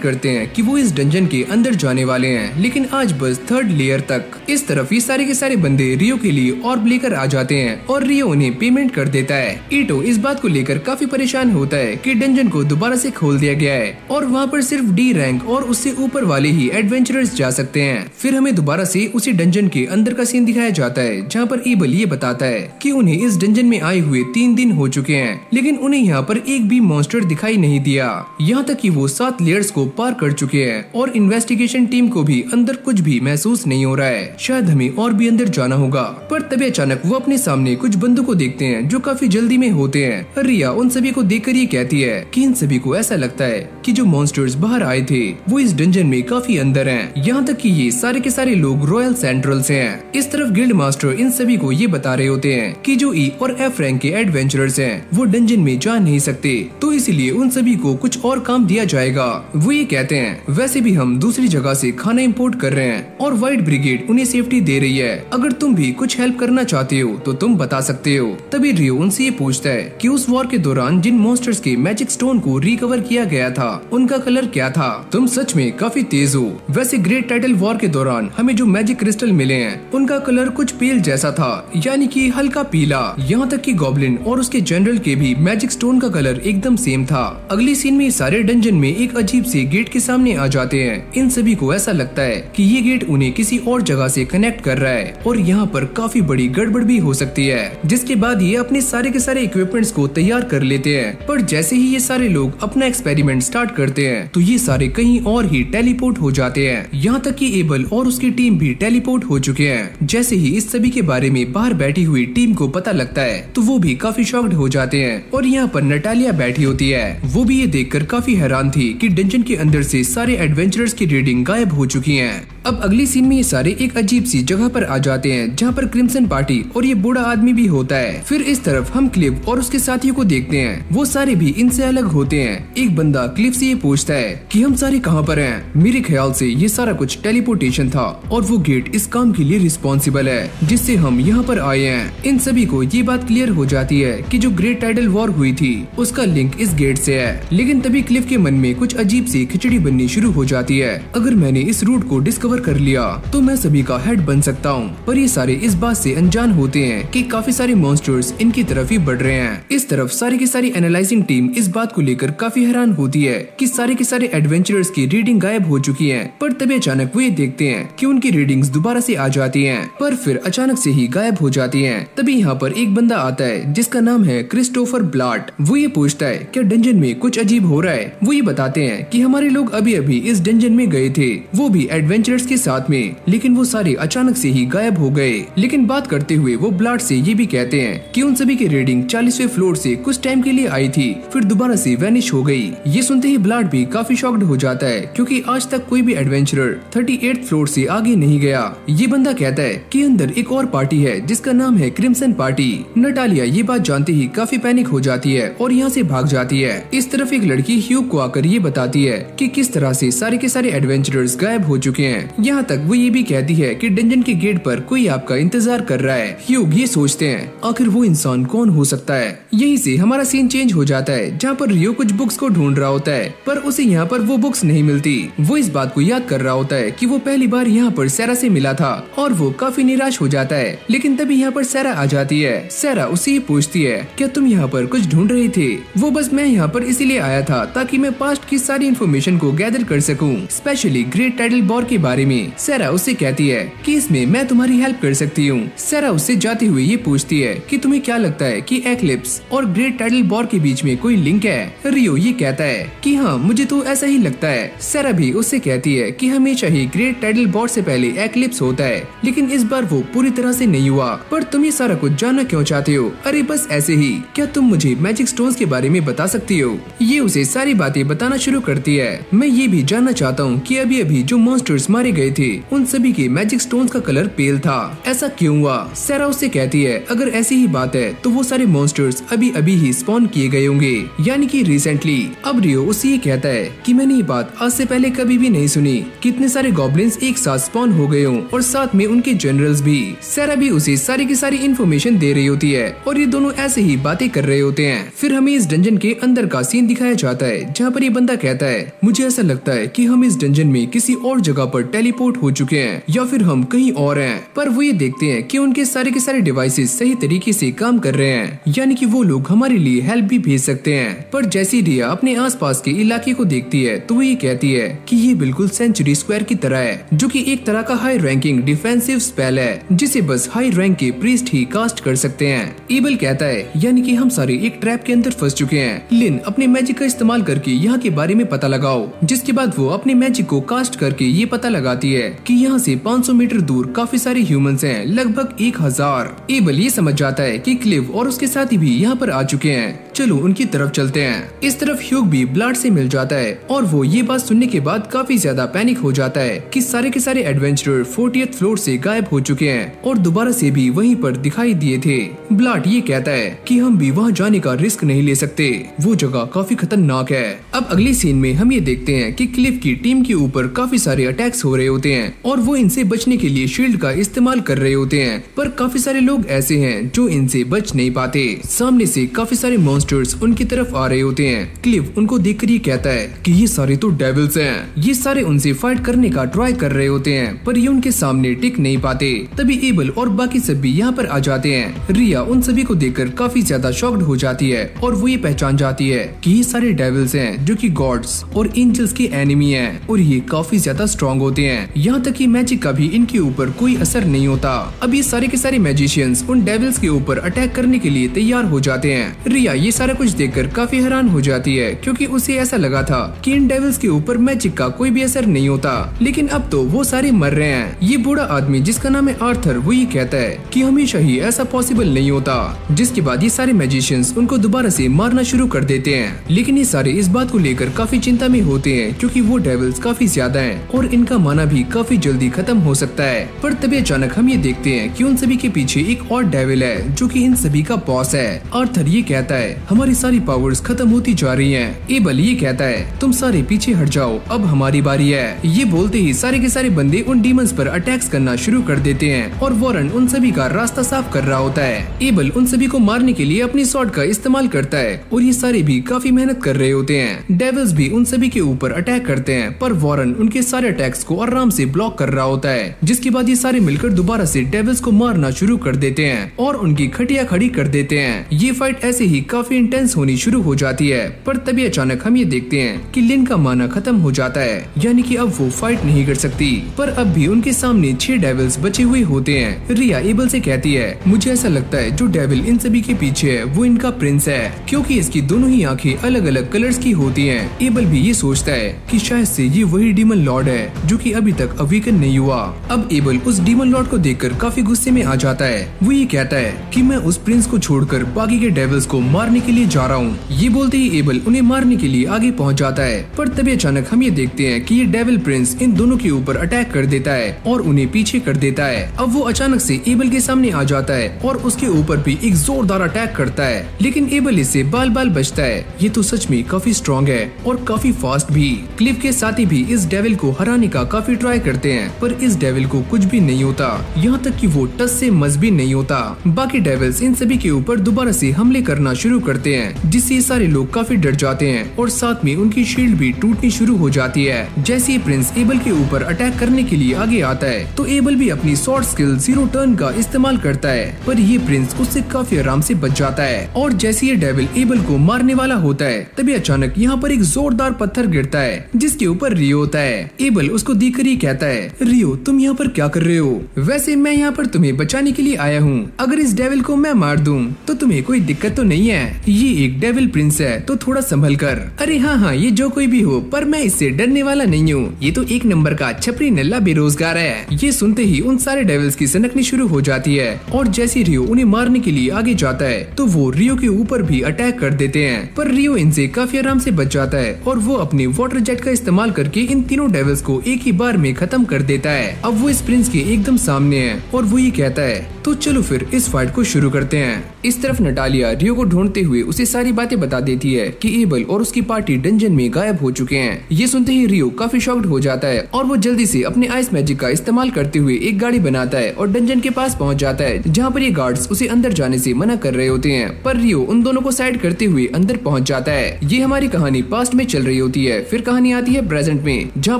करते हैं कि वो इस डंजन के अंदर जाने वाले हैं, लेकिन आज बस 3rd लेयर तक। इस तरफ ये सारे के सारे बंदे रियो के लिए ऑर्ब लेकर आ जाते हैं और रियो उन्हें पेमेंट कर देता है। ईटो इस बात को लेकर काफी परेशान होता है कि डंजन को दोबारा से खोल दिया गया है और वहाँ पर सिर्फ डी रैंक और उससे ऊपर वाले ही एडवेंचरर्स जा सकते हैं। फिर हमें दोबारा से उसी डंजन के अंदर का सीन दिखाया जाता है जहाँ पर एबल ये बताता है कि उन्हें इस डंजन में आए हुए 3 दिन हो चुके हैं, लेकिन उन्हें यहाँ पर एक भी मॉन्स्टर दिखाई नहीं दिया। यहाँ तक कि वो 7 लेयर्स को पार कर चुके हैं और इन्वेस्टिगेशन टीम को भी अंदर कुछ भी महसूस नहीं हो रहा है। शायद हमें और भी अंदर जाना होगा। पर तभी अचानक वो अपने सामने कुछ बंदों को देखते हैं जो काफी जल्दी में होते हैं। रिया उन सभी को देखकर ये कहती है कि इन सभी को ऐसा लगता है कि जो मॉन्स्टर्स बाहर आए थे वो इस डंजन में काफी अंदर हैं। यहाँ तक कि ये सारे के सारे लोग रॉयल सेंट्रल से हैं। इस तरफ गिल्ड मास्टर इन सभी को ये बता रहे होते हैं कि जो ई और एफ रैंक के एडवेंचरर्स हैं वो डंजन में जा नहीं सकते, तो इसलिए उन सभी को कुछ और काम दिया जाएगा। वो ये कहते हैं वैसे भी हम दूसरी जगह से खाना इंपोर्ट कर रहे हैं और व्हाइट ब्रिगेड उन्हें सेफ्टी दे रही है। अगर तुम भी कुछ हेल्प करना चाहते हो तो तुम बता सकते हो। तभी रियो उनसे ये पूछता है कि उस वॉर के दौरान जिन मॉन्स्टर्स के मैजिक स्टोन को रिकवर किया गया था उनका कलर क्या था? तुम सच में काफी तेज हो। वैसे ग्रेट टाइटल वॉर के दौरान हमें जो मैजिक क्रिस्टल मिले हैं उनका कलर कुछ पेल जैसा था, यानी कि हल्का पीला। यहाँ तक कि गॉब्लिन और उसके जनरल के भी मैजिक स्टोन का कलर एकदम सेम था। अगली सीन में सारे डंजन में एक अजीब से गेट के सामने आ जाते हैं। इन सभी को ऐसा लगता है कि ये गेट उन्हें किसी और जगह से कनेक्ट कर रहा है और यहाँ पर काफी बड़ी गड़बड़ भी हो सकती है। जिसके बाद ये अपने सारे के सारे इक्विपमेंट्स को तैयार कर लेते हैं। पर जैसे ही ये सारे लोग अपना एक्सपेरिमेंट स्टार्ट करते हैं तो ये सारे कहीं और ही टेलीपोर्ट हो जाते हैं। यहाँ तक कि एबल और उसकी टीम भी टेलीपोर्ट हो चुके हैं। जैसे ही इस सभी के बारे में बाहर बैठी हुई टीम को पता लगता है तो वो भी काफी शॉक्ड हो जाते हैं। और यहाँ पर नटालिया बैठी होती है। वो भी ये देखकर काफी हैरान थी कि डंजन के अंदर से सारे एडवेंचरर्स की रीडिंग गायब हो चुकी है। अब अगली सीन में ये सारे एक अजीब सी जगह पर आ जाते हैं जहाँ पर क्रिम्सन पार्टी और ये बूढ़ा आदमी भी होता है। फिर इस तरफ हम क्लिफ और उसके साथियों को देखते हैं। वो सारे भी इनसे अलग होते हैं। एक बंदा क्लिफ से ये पूछता है कि हम सारे कहाँ पर हैं? मेरे ख्याल से ये सारा कुछ टेलीपोर्टेशन था और वो गेट इस काम के लिए रिस्पॉन्सिबल है जिससे हम यहाँ पर आए हैं। इन सभी को ये बात क्लियर हो जाती है कि जो ग्रेट टाइडल वॉर हुई थी उसका लिंक इस गेट से है। लेकिन तभी क्लिफ के मन में कुछ अजीब सी खिचड़ी बननी शुरू हो जाती है। अगर मैंने इस रूट को डिस्कवर कर लिया तो मैं सभी का हेड बन सकता हूँ। पर ये सारे इस बात से अनजान होते हैं कि काफी सारे मॉन्स्टर्स इनकी तरफ ही बढ़ रहे हैं। इस तरफ सारी की सारी एनालाइजिंग टीम इस बात को लेकर काफी हैरान होती है कि सारे के सारे एडवेंचरर्स की रीडिंग गायब हो चुकी है। पर तभी अचानक वो ये देखते हैं कि उनकी रीडिंग्स दोबारा से आ जाती हैं, पर फिर अचानक से ही गायब हो जाती हैं। तभी यहाँ पर एक बंदा आता है जिसका नाम है क्रिस्टोफर ब्लाट। वो ये पूछता है क्या डंजन में कुछ अजीब हो रहा है? वो ये बताते हैं कि हमारे लोग अभी अभी इस डंजन में गए थे, वो भी एडवेंचरर्स के साथ में, लेकिन वो सारे अचानक से ही गायब हो गए। लेकिन बात करते हुए वो ब्लाट से ये भी कहते हैं कि उन सभी की रीडिंग 40वें फ्लोर से कुछ टाइम के लिए आई थी, फिर दोबारा से वैनिश हो गई। ये सुनते ही ब्लाट भी काफी शॉक्ड हो जाता है क्योंकि आज तक कोई भी एडवेंचरर 38th फ्लोर से आगे नहीं गया। ये बंदा कहता है कि अंदर एक और पार्टी है जिसका नाम है क्रिम्सन पार्टी। नटालिया ये बात जानते ही काफी पैनिक हो जाती है और यहाँ से भाग जाती है। इस तरफ एक लड़की ह्यूग को आकर ये बताती है कि किस तरह से सारे के सारे एडवेंचरर्स गायब हो चुके हैं। यहाँ तक वो ये भी कहती है कि डंजन के गेट पर कोई आपका इंतजार कर रहा है। ह्यूग ये सोचते हैं आखिर वो इंसान कौन हो सकता है। यहीं से हमारा सीन चेंज हो जाता है जहाँ पर रियो कुछ बुक्स को ढूंढ रहा होता है पर उसे यहाँ पर वो बुक्स नहीं मिलती। वो इस बात को याद कर रहा होता है कि वो पहली बार यहाँ पर सैरा से मिला था और वो काफी निराश हो जाता है। लेकिन तभी यहाँ पर सैरा आ जाती है। सैरा उससे पूछती है क्या तुम यहाँ पर कुछ ढूंढ रहे थे? वो बस मैं यहाँ पर इसीलिए आया था ताकि मैं पास्ट की सारी इन्फॉर्मेशन को गैदर कर सकूं, स्पेशली ग्रेट टाइडल वॉर के बारे में। सैरा उससे कहती है कि इसमें मैं तुम्हारी हेल्प कर सकती हूँ। सैरा उससे जाते हुए ये पूछती है कि तुम्हें क्या लगता है कि एक्लिप्स और ग्रेट टाइडल वॉर के बीच में कोई लिंक है? रियो ये कहता है कि हाँ मुझे तो ऐसा ही लगता है। सैरा भी उससे कहती है कि हमेशा ही ग्रेट टाइडल वॉर से पहले एक्लिप्स होता है लेकिन इस बार वो पूरी तरह से नहीं हुआ। पर तुम ये सारा कुछ जानना क्यों चाहते हो? अरे बस ऐसे ही। क्या तुम मुझे मैजिक स्टोन्स के बारे में बता सकती हो? ये उसे सारी बातें बताना शुरू करती है। मैं ये भी जानना चाहता हूँ कि अभी अभी जो मॉन्स्टर्स मारे गए थे उन सभी के मैजिक स्टोन्स का कलर पेल था, ऐसा क्यों हुआ? सैरा उससे कहती है अगर ऐसी ही बात है तो वो सारे मॉन्स्टर्स अभी अभी ही स्पॉन किए गए होंगे, यानी कि रिसेंटली। अब रियो उससे ये कहता है कि मैंने ये बात आज से पहले कभी भी नहीं सुनी, कितने सारे गॉब्लिन्स एक साथ स्पॉन हो गए हों और साथ में उनके जनरल्स भी। सैरा भी उसे सारी की सारी इन्फॉर्मेशन दे रही होती है और ये दोनों ऐसे ही बातें कर रहे होते हैं। फिर हमें इस डंजन के अंदर का सीन दिखाया जाता है जहाँ पर ये बंदा कहता है मुझे ऐसा लगता है कि हम इस डंजन में किसी और जगह पर टेलीपोर्ट हो चुके हैं या फिर हम कहीं और हैं। पर वो ये देखते हैं कि उनके सारे के सारे डिवाइसेस सही तरीके से काम कर रहे हैं, यानी कि वो लोग हमारे लिए हेल्प भी भेज सकते हैं। पर जैसी रिया अपने आसपास के इलाके को देखती है तो वो ये कहती है कि ये बिल्कुल सेंचुरी स्क्वायर की तरह है, जो कि एक तरह का हाई रैंकिंग डिफेंसिव स्पेल है जिसे बस हाई रैंक के प्रीस्ट ही कास्ट कर सकते हैं। एबल कहता है यानी कि हम सारे एक ट्रैप के अंदर फंस चुके हैं। लिन अपने मैजिक का इस्तेमाल करके यहाँ के बारे में पता लगाओ, जिसके बाद वो अपने मैजिक को कास्ट करके ये पता लगाती है कि यहाँ से 500 मीटर दूर काफी सारे ह्यूमंस हैं, लगभग 1000। एबल ये समझ जाता है कि क्लिव और उसके साथी भी यहाँ पर आ चुके हैं, चलो उनकी तरफ चलते हैं। इस तरफ ह्यूग भी ब्लाड से मिल जाता है और वो ये बात सुनने के बाद काफी ज्यादा पैनिक हो जाता है कि सारे के सारे एडवेंचरर 40th फ्लोर से गायब हो चुके हैं और दोबारा से भी वहीं पर दिखाई दिए थे। ब्लाड ये कहता है कि हम भी वहाँ जाने का रिस्क नहीं ले सकते, वो जगह काफी खतरनाक है। अब अगली सीन में हम ये देखते हैं कि क्लिफ की टीम के ऊपर काफी सारे अटैक्स हो रहे होते हैं और वो इनसे बचने के लिए शील्ड का इस्तेमाल कर रहे होते हैं, पर काफी सारे लोग ऐसे हैं जो इनसे बच नहीं पाते। सामने से काफी सारे मॉन्स्टर मॉन्स्टर्स उनकी तरफ आ रहे होते हैं। क्लिव उनको देखकर ये कहता है कि ये सारे तो डेविल्स हैं। ये सारे उनसे फाइट करने का ट्राई कर रहे होते हैं पर ये उनके सामने टिक नहीं पाते। तभी एबल और बाकी सब भी यहाँ पर आ जाते हैं। रिया उन सभी को देखकर काफी ज्यादा शॉक्ड हो जाती है और वो ये पहचान जाती है कि ये सारे डेविल्स हैं जो कि गॉड्स और एंजल्स के एनिमी हैं और ये काफी ज्यादा स्ट्रॉन्ग होते हैं। यहाँ तक कि मैजिक का भी इनके ऊपर कोई असर नहीं होता। अब ये सारे के सारे मैजिशियंस उन डेविल्स के ऊपर अटैक करने के लिए तैयार हो जाते हैं। रिया ये सारा कुछ देखकर काफी हैरान हो जाती है क्योंकि उसे ऐसा लगा था कि इन डेविल्स के ऊपर मैजिक का कोई भी असर नहीं होता, लेकिन अब तो वो सारे मर रहे हैं। ये बूढ़ा आदमी जिसका नाम है आर्थर वो ये कहता है कि हमेशा ही ऐसा पॉसिबल नहीं होता। जिसके बाद ये सारे मैजिशियंस उनको दोबारा से मारना शुरू कर देते हैं, लेकिन ये सारे इस बात को लेकर काफी चिंता में होते हैं क्योंकि वो डेविल्स काफी ज्यादा हैं और इनका माना भी काफी जल्दी खत्म हो सकता है। पर तभी अचानक हम ये देखते हैं कि उन सभी के पीछे एक और डेविल है जो कि इन सभी का बॉस है। आर्थर ये कहता है हमारी सारी पावर्स खत्म होती जा रही हैं। एबल ये कहता है तुम सारे पीछे हट जाओ, अब हमारी बारी है। ये बोलते ही सारे के सारे बंदे उन डीमंस पर अटैक्स करना शुरू कर देते हैं और वॉरेन उन सभी का रास्ता साफ कर रहा होता है। एबल उन सभी को मारने के लिए अपनी स्वॉर्ड का इस्तेमाल करता है और ये सारे भी काफी मेहनत कर रहे होते हैं। डेविल्स भी उन सभी के ऊपर अटैक करते हैं पर वॉरेन उनके सारे अटैक्स को आराम से ब्लॉक कर रहा होता है। जिसके बाद ये सारे मिलकर दोबारा से डेविल्स को मारना शुरू कर देते हैं और उनकी खटिया खड़ी कर देते हैं। ये फाइट ऐसे ही काफी इंटेंस होनी शुरू हो जाती है पर तभी अचानक हम ये देखते हैं कि लिन का माना खत्म हो जाता है, यानी कि अब वो फाइट नहीं कर सकती। पर अब भी उनके सामने 6 डेविल्स बचे हुए होते हैं। रिया एबल से कहती है मुझे ऐसा लगता है जो डेविल इन सभी के पीछे है वो इनका प्रिंस है क्योंकि इसकी दोनों ही आंखें अलग अलग कलर्स की होती हैं। एबल भी ये सोचता है कि शायद से ये वही डीमन लॉर्ड है जो कि अभी तक अवेकन नहीं हुआ। अब एबल उस डीमन लॉर्ड को देखकर काफी गुस्से में आ जाता है। वो ये कहता है कि मैं उस प्रिंस को छोड़कर बाकी के डेविल्स को मारने के लिए जा रहा हूँ। ये बोलते ही एबल उन्हें मारने के लिए आगे पहुँच जाता है पर तभी अचानक हम ये देखते हैं कि ये डेविल प्रिंस इन दोनों के ऊपर अटैक कर देता है और उन्हें पीछे कर देता है। अब वो अचानक से एबल के सामने आ जाता है और उसके ऊपर भी एक जोरदार अटैक करता है, लेकिन एबल इससे बाल बाल बचता है। ये तो सच में काफी स्ट्रॉन्ग है और काफी फास्ट भी। क्लिव के साथी भी इस डेविल को हराने का काफी ट्राई करते हैं पर इस डेविल को कुछ भी नहीं होता, यहाँ तक कि वो टस से मस भी नहीं होता। बाकी डेविल्स इन सभी के ऊपर दोबारा से हमले करना शुरू करते हैं जिससे सारे लोग काफी डर जाते हैं और साथ में उनकी शील्ड भी टूटनी शुरू हो जाती है। जैसे ही प्रिंस एबल के ऊपर अटैक करने के लिए आगे आता है तो एबल भी अपनी शॉर्ट स्किल 0 टर्न का इस्तेमाल करता है पर ये प्रिंस उससे काफी आराम से बच जाता है। और जैसे ये डेविल एबल को मारने वाला होता है तभी अचानक यहाँ पर एक जोरदार पत्थर गिरता है जिसके ऊपर रियो होता है। एबल उसको देखकर ही कहता है रियो तुम यहाँ पर क्या कर रहे हो? वैसे मैं यहाँ पर तुम्हें बचाने के लिए आया हूँ। अगर इस डेविल को मैं मार दूँ तो तुम्हें कोई दिक्कत तो नहीं है? ये एक डेविल प्रिंस है तो थोड़ा संभल कर। अरे हाँ ये जो कोई भी हो पर मैं इससे डरने वाला नहीं हूँ। ये तो एक नंबर का छपरी नल्ला बेरोजगार है। ये सुनते ही उन सारे डेविल्स की सनकनी शुरू हो जाती है और जैसे रियो उन्हें मारने के लिए आगे जाता है तो वो रियो के ऊपर भी अटैक कर देते हैं पर रियो इनसे काफी आराम से बच जाता है और वो अपने वाटर जेट का इस्तेमाल करके इन तीनों डेविल्स को एक ही बार में खत्म कर देता है। अब वो इस प्रिंस के एकदम सामने है और वो ये कहता है तो चलो फिर इस फाइट को शुरू करते हैं। इस तरफ नटालिया रियो को ढूंढते हुए उसे सारी बातें बता देती है कि एबल और उसकी पार्टी डंजन में गायब हो चुके हैं। ये सुनते ही रियो काफी शॉक्ड हो जाता है और वो जल्दी से अपने आइस मैजिक का इस्तेमाल करते हुए एक गाड़ी बनाता है और डंजन के पास पहुंच जाता है जहाँ पर ये गार्ड्स उसे अंदर जाने से मना कर रहे होते हैं पर रियो उन दोनों को साइड करते हुए अंदर पहुंच जाता है। ये हमारी कहानी पास्ट में चल रही होती है। फिर कहानी आती है प्रेजेंट में जहाँ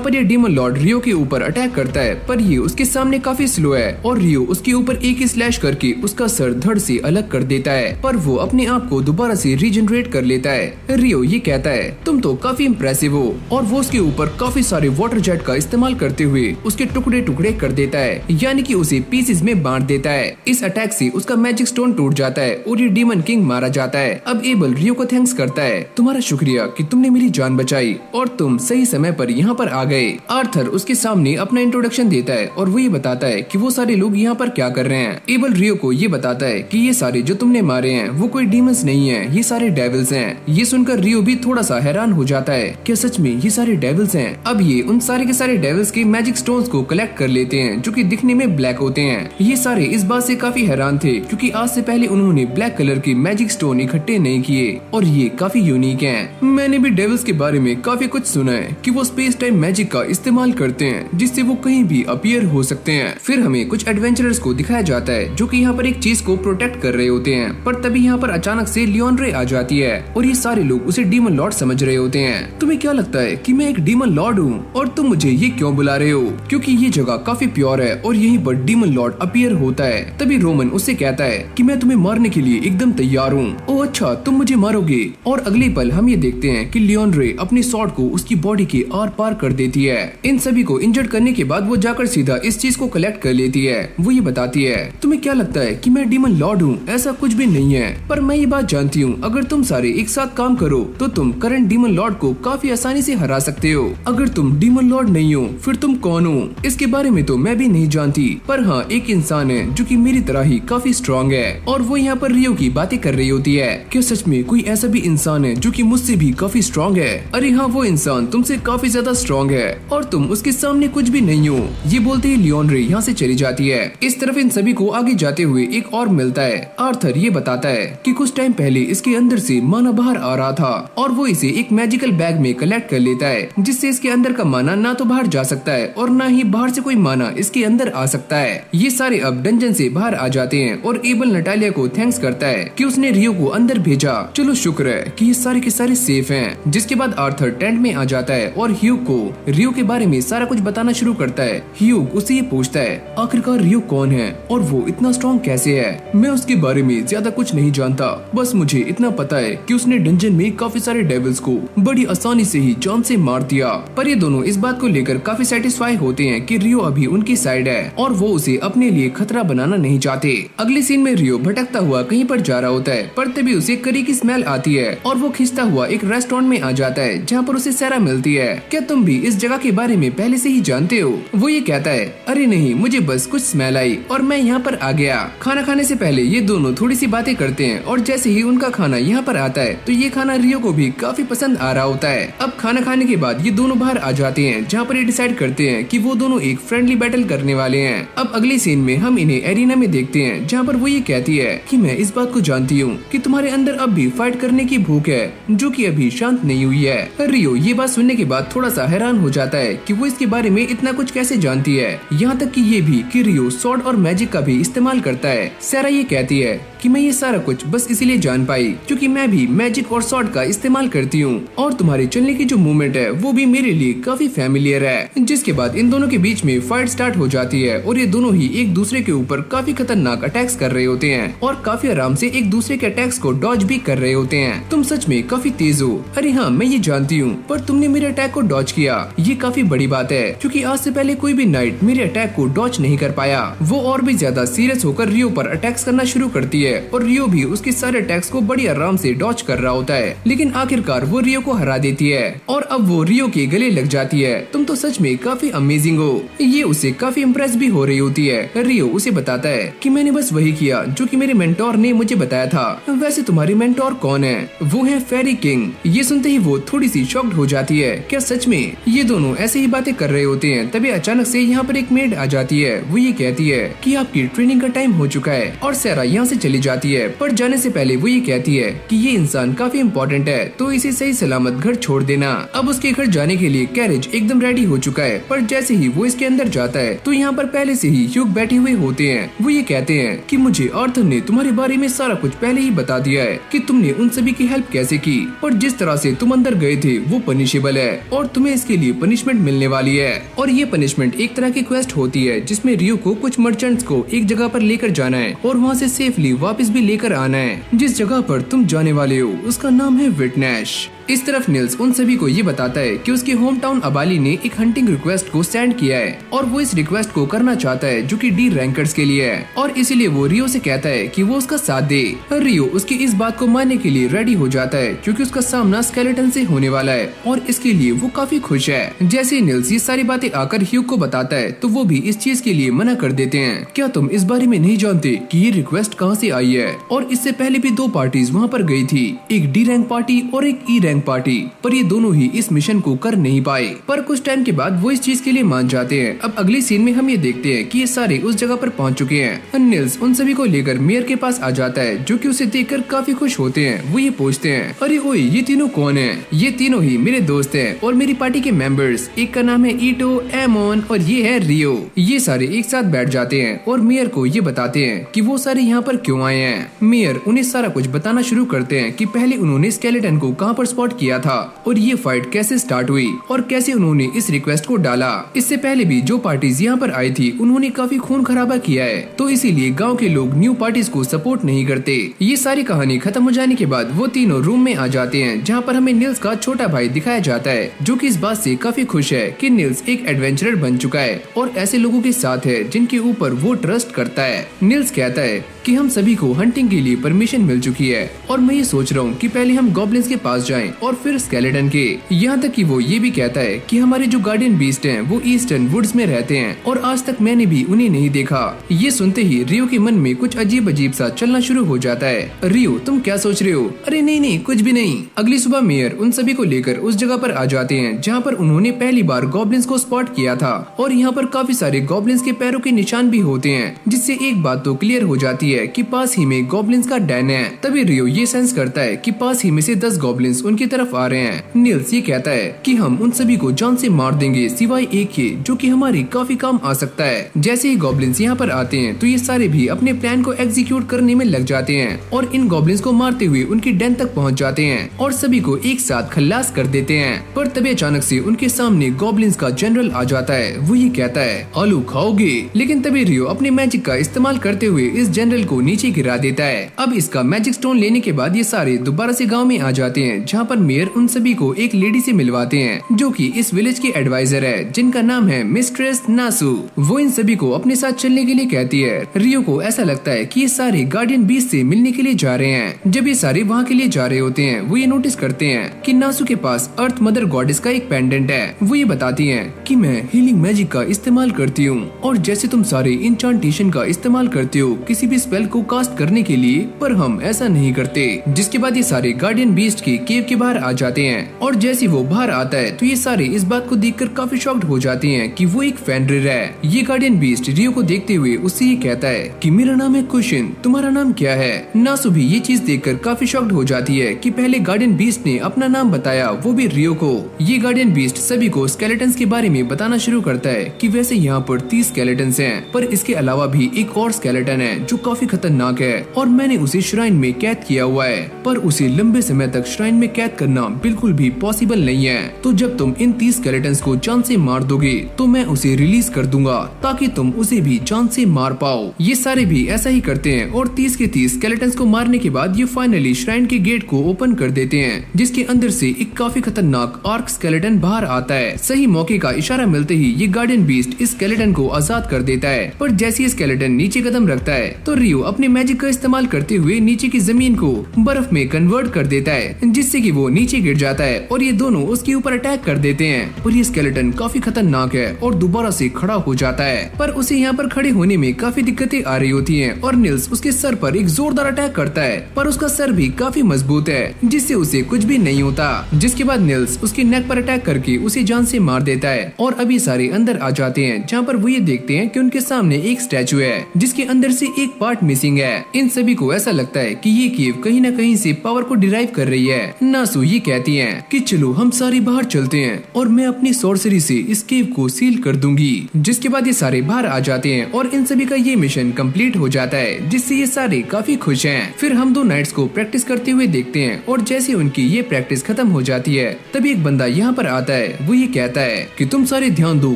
पर ये डीमन लॉर्ड रियो के ऊपर अटैक करता है पर ये उसके सामने काफी स्लो है और रियो उसके ऊपर एक ही स्लैश करके उसका सर धड़ से अलग कर देता है पर वो अपने आप को दोबारा से रीजनरेट कर लेता है। रियो ये कहता है तुम तो काफी इम्प्रेसिव हो और वो उसके ऊपर काफी सारे वाटर जेट का इस्तेमाल करते हुए उसके टुकड़े टुकड़े कर देता है, यानी कि उसे पीसेस में बांट देता है। इस अटैक से उसका मैजिक स्टोन टूट जाता है और ये डीमन किंग मारा जाता है। अब एबल रियो को थैंक्स करता है, तुम्हारा शुक्रिया कि तुमने मेरी जान बचाई और तुम सही समय पर यहाँ पर आ गए। आर्थर उसके सामने अपना इंट्रोडक्शन देता है और वो ये बताता है कि वो सारे लोग यहाँ पर क्या कर रहे हैं। एबल रियो को ये बताता है कि ये सारे जो तुमने मारे हैं वो कोई डीमंस नहीं है, ये सारे डेविल्स हैं। ये सुनकर रियो भी थोड़ा सा हैरान हो जाता है, क्या सच में ये सारे डेविल्स हैं? अब ये उन सारे के सारे डेविल्स के मैजिक स्टोन्स को कलेक्ट कर लेते हैं जो कि दिखने में ब्लैक होते हैं। ये सारे इस बात से काफी हैरान थे क्योंकि आज से पहले उन्होंने ब्लैक कलर के मैजिक स्टोन इकट्ठे नहीं किए और ये काफी यूनिक हैं। मैंने भी डेविल्स के बारे में काफी कुछ सुना है कि वो स्पेस टाइम मैजिक का इस्तेमाल करते हैं जिससे वो कहीं भी अपीयर हो सकते हैं। फिर हमें कुछ एडवेंचरर्स को दिखाया जाता है जो कि यहाँ पर एक चीज को प्रोटेक्ट कर रहे होते हैं पर तभी यहाँ पर अचानक से लियोन रे आ जाती है और ये सारे लोग उसे डीमन लॉर्ड समझ रहे होते हैं। तुम्हें क्या लगता है कि मैं एक डीमन लॉर्ड हूँ और तुम मुझे ये क्यों बुला रहे हो? क्योंकि ये जगह काफी प्योर है और यहीं पर डीमन लॉर्ड अपीयर होता है। तभी रोमन उससे कहता है कि मैं तुम्हें मारने के लिए एकदम तैयार हूँ। ओह अच्छा, तुम मुझे मारोगे। और अगले पल हम ये देखते हैं कि लियोन रे अपनी स्वॉर्ड को उसकी बॉडी के आर पार कर देती है। इन सभी को इंजर्ड करने के बाद वो जाकर सीधा इस चीज को कलेक्ट कर लेती है। वो ये बताती है, तुम्हें क्या लगता है कि मैं डीमन लॉर्ड हूँ? ऐसा कुछ भी नहीं है, पर मैं ये बात जानती हूँ, अगर तुम सारे एक साथ काम करो तो तुम करंट डीमन लॉर्ड को काफी आसानी से हरा सकते हो। अगर तुम डीमन लॉर्ड नहीं हो फिर तुम कौन हो? इसके बारे में तो मैं भी नहीं जानती, पर हाँ एक इंसान है जो कि मेरी तरह ही काफी स्ट्रॉन्ग है। और वो यहाँ पर रियो की बातें कर रही होती है। क्या सच में कोई ऐसा भी इंसान है जो कि मुझसे भी काफी स्ट्रॉन्ग है? अरे हाँ, वो इंसान तुमसे काफी ज्यादा स्ट्रॉन्ग है और तुम उसके सामने कुछ भी नहीं हो। ये बोलते ही लियोन रे यहाँ से चली जाती है। इस तरफ इन सभी को आगे जाते हुए एक और मिलता है। आर्थर ये बताता है कि कुछ टाइम पहले इसके अंदर से माना बाहर आ रहा था और वो इसे एक मैजिकल बैग में कलेक्ट कर लेता है, जिससे इसके अंदर का माना ना तो बाहर जा सकता है और ना ही बाहर से कोई माना इसके अंदर आ सकता है। ये सारे अब डंजन से बाहर आ जाते हैं और एबल नटालिया को थैंक्स करता है कि उसने रियो को अंदर भेजा। चलो शुक्र है कि ये सारे के सारे सेफ हैं। जिसके बाद आर्थर टेंट में आ जाता है और ह्यूग को रियो के बारे में सारा कुछ बताना शुरू करता है। ह्यूग उससे ये पूछता है, आखिरकार रियो कौन है और वो इतना स्ट्रॉन्ग कैसे है? मैं उसके बारे में ज्यादा कुछ नहीं जानता, बस मुझे इतना पता है कि उसने डंजन में काफी सारे डेविल्स को बड़ी आसानी से ही जान से मार दिया। पर ये दोनों इस बात को लेकर काफी सेटिस्फाई होते हैं कि रियो अभी उनकी साइड है और वो उसे अपने लिए खतरा बनाना नहीं चाहते। अगले सीन में रियो भटकता हुआ कहीं पर जा रहा होता है, पर तभी उसे करी की स्मेल आती है और वो खिंचता हुआ एक रेस्टोरेंट में आ जाता है जहाँ पर उसे सैरा मिलती है। क्या तुम भी इस जगह के बारे में पहले से ही जानते हो? वो ये कहता है, अरे नहीं, मुझे बस कुछ स्मेल आई और मैं यहाँ पर आ गया। खाना खाने से पहले ये दोनों थोड़ी सी बातें करते हैं और जैसे ही उनका खाना यहाँ पर आता है तो ये खाना रियो को भी काफी पसंद आ रहा होता है। अब खाना खाने के बाद ये दोनों बाहर आ जाते हैं जहाँ पर ये डिसाइड करते हैं कि वो दोनों एक फ्रेंडली बैटल करने वाले हैं। अब अगले सीन में हम इन्हें एरिना में देखते हैं जहाँ पर वो ये कहती है कि मैं इस बात को जानती हूँ कि तुम्हारे अंदर अब भी फाइट करने की भूख है जो कि अभी शांत नहीं हुई है। रियो ये बात सुनने के बाद थोड़ा सा हैरान हो जाता है कि वो इसके बारे में इतना कुछ कैसे जानती है, यहाँ तक कि ये भी कि रियो सॉर्ड और मैजिक का भी इस्तेमाल करता है। सैरा ये कहती है कि मैं ये सारा कुछ बस इसीलिए जान पाई क्योंकि मैं भी मैजिक और सॉर्ड का इस्तेमाल करती हूँ और तुम्हारे चलने की जो मूवमेंट है वो भी मेरे लिए काफी फैमिलियर है। जिसके बाद इन दोनों के बीच में फाइट स्टार्ट हो जाती है और ये दोनों ही एक दूसरे के ऊपर काफी खतरनाक अटैक्स कर रहे होते हैं और काफी आराम से एक दूसरे के अटैक्स को डॉज भी कर रहे होते हैं। तुम सच में काफी तेज हो। अरे हाँ, मैं ये जानती हूँ, पर तुमने मेरे अटैक को डॉज किया, ये काफी बड़ी बात है क्योंकि आज से पहले कोई भी नाइट मेरे अटैक को डॉज नहीं कर पाया। वो और भी ज्यादा सीरियस होकर रियो पर अटैक्स करना शुरू करती है और रियो भी उसके सारे अटैक्स को बड़ी आराम से डॉज कर रहा होता है, लेकिन आखिरकार वो रियो को हरा देती है और अब वो रियो के गले लग जाती है। तुम तो सच में काफी अमेजिंग हो। ये उसे काफी इम्प्रेस भी हो रही होती है। रियो उसे बताता है कि मैंने बस वही किया जो कि मेरे मेंटोर ने मुझे बताया था। वैसे तुम्हारी मेंटोर कौन है? वो है फेरी किंग। ये सुनते ही वो थोड़ी सी शॉक्ड हो जाती है। क्या सच में? ये दोनों ऐसे ही बातें कर रहे होते हैं तभी अचानक से यहाँ पर एक मेड आ जाती है। वो ये कहती है कि आपकी ट्रेनिंग का टाइम हो चुका है और सैरा यहाँ से चली जाती है, पर जाने से पहले वो ये कहती है कि ये इंसान काफी इम्पोर्टेंट है तो इसे सही सलामत घर छोड़ देना। अब उसके घर जाने के लिए कैरेज एकदम रेडी हो चुका है, पर जैसे ही वो इसके अंदर जाता है तो यहाँ पर पहले से ही ह्यूग बैठे हुए होते हैं। वो ये कहते हैं कि मुझे आर्थर ने तुम्हारे बारे में सारा कुछ पहले ही बता दिया है कि तुमने उन सभी की हेल्प कैसे की और जिस तरह से तुम अंदर गए थे वो पनिशेबल है और तुम्हें इसके लिए पनिशमेंट मिलने वाली है। और ये पनिशमेंट एक तरह की क्वेस्ट होती है जिसमें रियो को कुछ मर्चेंट्स को एक जगह पर लेकर जाना है और वहाँ से सेफली वापस भी लेकर आना है। जिस जगह पर तुम जाने वाले हो उसका नाम है विटनेश। इस तरफ निल्स उन सभी को ये बताता है कि उसके होम टाउन अबाली ने एक हंटिंग रिक्वेस्ट को सेंड किया है और वो इस रिक्वेस्ट को करना चाहता है जो कि डी रैंकर्स के लिए है और इसीलिए वो रियो से कहता है कि वो उसका साथ दे। रियो उसकी इस बात को मानने के लिए रेडी हो जाता है क्योंकि उसका सामना स्केलेटन से होने वाला है और इसके लिए वो काफी खुश है। जैसे निल्स ये सारी बातें आकर ह्यूग को बताता है तो वो भी इस चीज के लिए मना कर देते हैं। क्या तुम इस बारे में नहीं जानते कि ये रिक्वेस्ट कहाँ से आई है? और इससे पहले भी दो पार्टीज वहाँ पर गई थी, एक डी रैंक पार्टी और एक ई गैंग पार्टी, पर ये दोनों ही इस मिशन को कर नहीं पाए। पर कुछ टाइम के बाद वो इस चीज के लिए मान जाते हैं। अब अगली सीन में हम ये देखते हैं कि ये सारे उस जगह पर पहुंच चुके हैं। निल्स उन सभी को लेकर मेयर के पास आ जाता है, जो कि उसे देखकर काफी खुश होते हैं। वो ये पूछते हैं, अरे ओए ये तीनों कौन है? ये तीनों ही मेरे दोस्त हैं और मेरी पार्टी के मेंबर्स। एक का नाम है ईटो, एमोन और ये है रियो। ये सारे एक साथ बैठ जाते हैं और मेयर को ये बताते हैं कि वो सारे यहाँ पर क्यों आए हैं। मेयर उन्हें सारा कुछ बताना शुरू करते हैं कि पहले उन्होंने स्केलेटन को कहाँ पर स्पॉट किया था और ये फाइट कैसे स्टार्ट हुई और कैसे उन्होंने इस रिक्वेस्ट को डाला। इससे पहले भी जो पार्टीज यहाँ पर आई थी उन्होंने काफी खून खराबा किया है, तो इसीलिए गाँव के लोग न्यू पार्टीज को सपोर्ट नहीं करते। ये सारी कहानी खत्म हो जाने के बाद वो तीनों रूम में आ जाते हैं, जहाँ पर हमें निल्स का छोटा भाई दिखाया जाता है, जो कि इस बात से काफी खुश है कि निल्स एक एडवेंचरर बन चुका है और ऐसे लोगों के साथ है जिनके ऊपर वो ट्रस्ट करता है। निल्स कहता है कि हम सभी को हंटिंग के लिए परमिशन मिल चुकी है और मैं ये सोच रहा हूँ कि पहले हम गॉब्लिन्स के पास जाएं और फिर स्केलेटन के। यहाँ तक कि वो ये भी कहता है कि हमारे जो गार्डियन बीस्ट हैं वो ईस्टर्न वुड्स में रहते हैं और आज तक मैंने भी उन्हें नहीं देखा। ये सुनते ही रियो के मन में कुछ अजीब अजीब सा चलना शुरू हो जाता है। रियो तुम क्या सोच रहे हो? अरे नहीं कुछ भी नहीं। अगली सुबह मेयर उन सभी को लेकर उस जगह पर आ जाते हैं जहाँ पर उन्होंने पहली बार गॉब्लिन्स को स्पॉट किया था और यहाँ पर काफी सारे गॉब्लिन्स के पैरों के निशान भी होते हैं, जिससे एक बात तो क्लियर हो जाती है कि पास ही में गॉब्लिन्स का डैन है। तभी रियो ये सेंस करता है कि पास ही में से 10 गॉब्लिन्स उनकी तरफ आ रहे हैं। निल्स ये कहता है कि हम उन सभी को जान से मार देंगे सिवाय एक के, जो कि हमारी काफी काम आ सकता है। जैसे ही गॉब्लिन्स यहाँ पर आते हैं तो ये सारे भी अपने प्लान को एग्जीक्यूट करने में लग जाते हैं और इन गॉब्लिन्स को मारते हुए उनकी डैन तक पहुँच जाते हैं और सभी को एक साथ खल्लास कर देते हैं। पर तभी अचानक से उनके सामने गॉब्लिन्स का जनरल आ जाता है। वो ये कहता है, आलू खाओगे? लेकिन तभी रियो अपने मैजिक का इस्तेमाल करते हुए इस जनरल को नीचे गिरा देता है। अब इसका मैजिक स्टोन लेने के बाद ये सारे दोबारा से गांव में आ जाते हैं, जहां पर मेयर उन सभी को एक लेडी से मिलवाते हैं, जो कि इस विलेज की एडवाइजर है, जिनका नाम है मिस्ट्रेस नासू। वो इन सभी को अपने साथ चलने के लिए कहती है। रियो को ऐसा लगता है कि ये सारे गार्डियन बीस्ट से मिलने के लिए जा रहे हैं। जब ये सारे वहाँ के लिए जा रहे होते हैं, वो ये नोटिस करते हैं कि नासू के पास अर्थ मदर गॉडेस का एक पेंडेंट है। वो ये बताती है कि मैं हीलिंग मैजिक का इस्तेमाल करती हूँ और जैसे तुम सारे इंचांटेशन का इस्तेमाल करते हो किसी भी स्पेल को कास्ट करने के लिए, पर हम ऐसा नहीं करते। जिसके बाद ये सारे गार्डियन बीस्ट की केव के बाहर आ जाते हैं और जैसे वो बाहर आता है तो ये सारे इस बात को देखकर काफी शॉक्ड हो जाते हैं कि वो एक फेंड्रिर है। ये गार्डियन बीस्ट रियो को देखते हुए उससे ये कहता है कि मेरा नाम है कुशिन, तुम्हारा नाम क्या है? नासु भी ये चीज देखकर काफी शॉक्ड हो जाती है कि पहले गार्डियन बीस्ट ने अपना नाम बताया, वो भी रियो को। ये गार्डियन बीस्ट सभी को स्केलेटन्स के बारे में बताना शुरू करता है कि वैसे यहाँ पर 30 स्केलेटन्स हैं, पर इसके अलावा भी एक और स्केलेटन है जो काफी खतरनाक है और मैंने उसे श्राइन में कैद किया हुआ है, पर उसे लंबे समय तक श्राइन में कैद करना बिल्कुल भी पॉसिबल नहीं है। तो जब तुम इन 30 स्केलेटन्स को जान से मार दोगे तो मैं उसे रिलीज कर दूंगा ताकि तुम उसे भी जान से मार पाओ। ये सारे भी ऐसा ही करते हैं और 30 के 30 स्केलेटन्स को मारने के बाद ये फाइनली श्राइन के गेट को ओपन कर देते हैं, जिसके अंदर से एक काफी खतरनाक आर्क स्केलेटन बाहर आता है। सही मौके का इशारा मिलते ही ये गार्डियन बीस्ट इस स्केलेटन को आजाद कर देता है, पर जैसे स्केलेटन नीचे कदम रखता है तो रियो अपने मैजिक का इस्तेमाल करते हुए नीचे की जमीन को बर्फ में कन्वर्ट कर देता है, जिससे कि वो नीचे गिर जाता है और ये दोनों उसके ऊपर अटैक कर देते हैं। और ये स्केलेटन काफी खतरनाक है और दोबारा से खड़ा हो जाता है, पर उसे यहाँ पर खड़े होने में काफी दिक्कतें आ रही होती हैं और निल्स उसके सर पर एक जोरदार अटैक करता है, पर उसका सर भी काफी मजबूत है जिससे उसे कुछ भी नहीं होता। जिसके बाद निल्स उसके नेक पर अटैक करके उसे जान से मार देता है और अभी सारे अंदर आ जाते हैं, जहाँ पर वो ये देखते हैं कि उनके सामने एक स्टैचू है जिसके अंदर से एक पार्ट मिसिंग है। इन सभी को ऐसा लगता है कि ये केव कहीं न कहीं से पावर को डिराइव कर रही है। नासु ये कहती है कि चलो हम सारे बाहर चलते हैं और मैं अपनी सॉर्सरी से इस केव को सील कर दूंगी। जिसके बाद ये सारे बाहर आ जाते हैं और इन सभी का ये मिशन कंप्लीट हो जाता है, जिससे ये सारे काफी खुश हैं। फिर हम दो नाइट्स को प्रैक्टिस करते हुए देखते हैं और जैसे उनकी ये प्रैक्टिस खत्म हो जाती है तभी एक बंदा यहाँ पर आता है। वो ये कहता है कि तुम सारे ध्यान दो,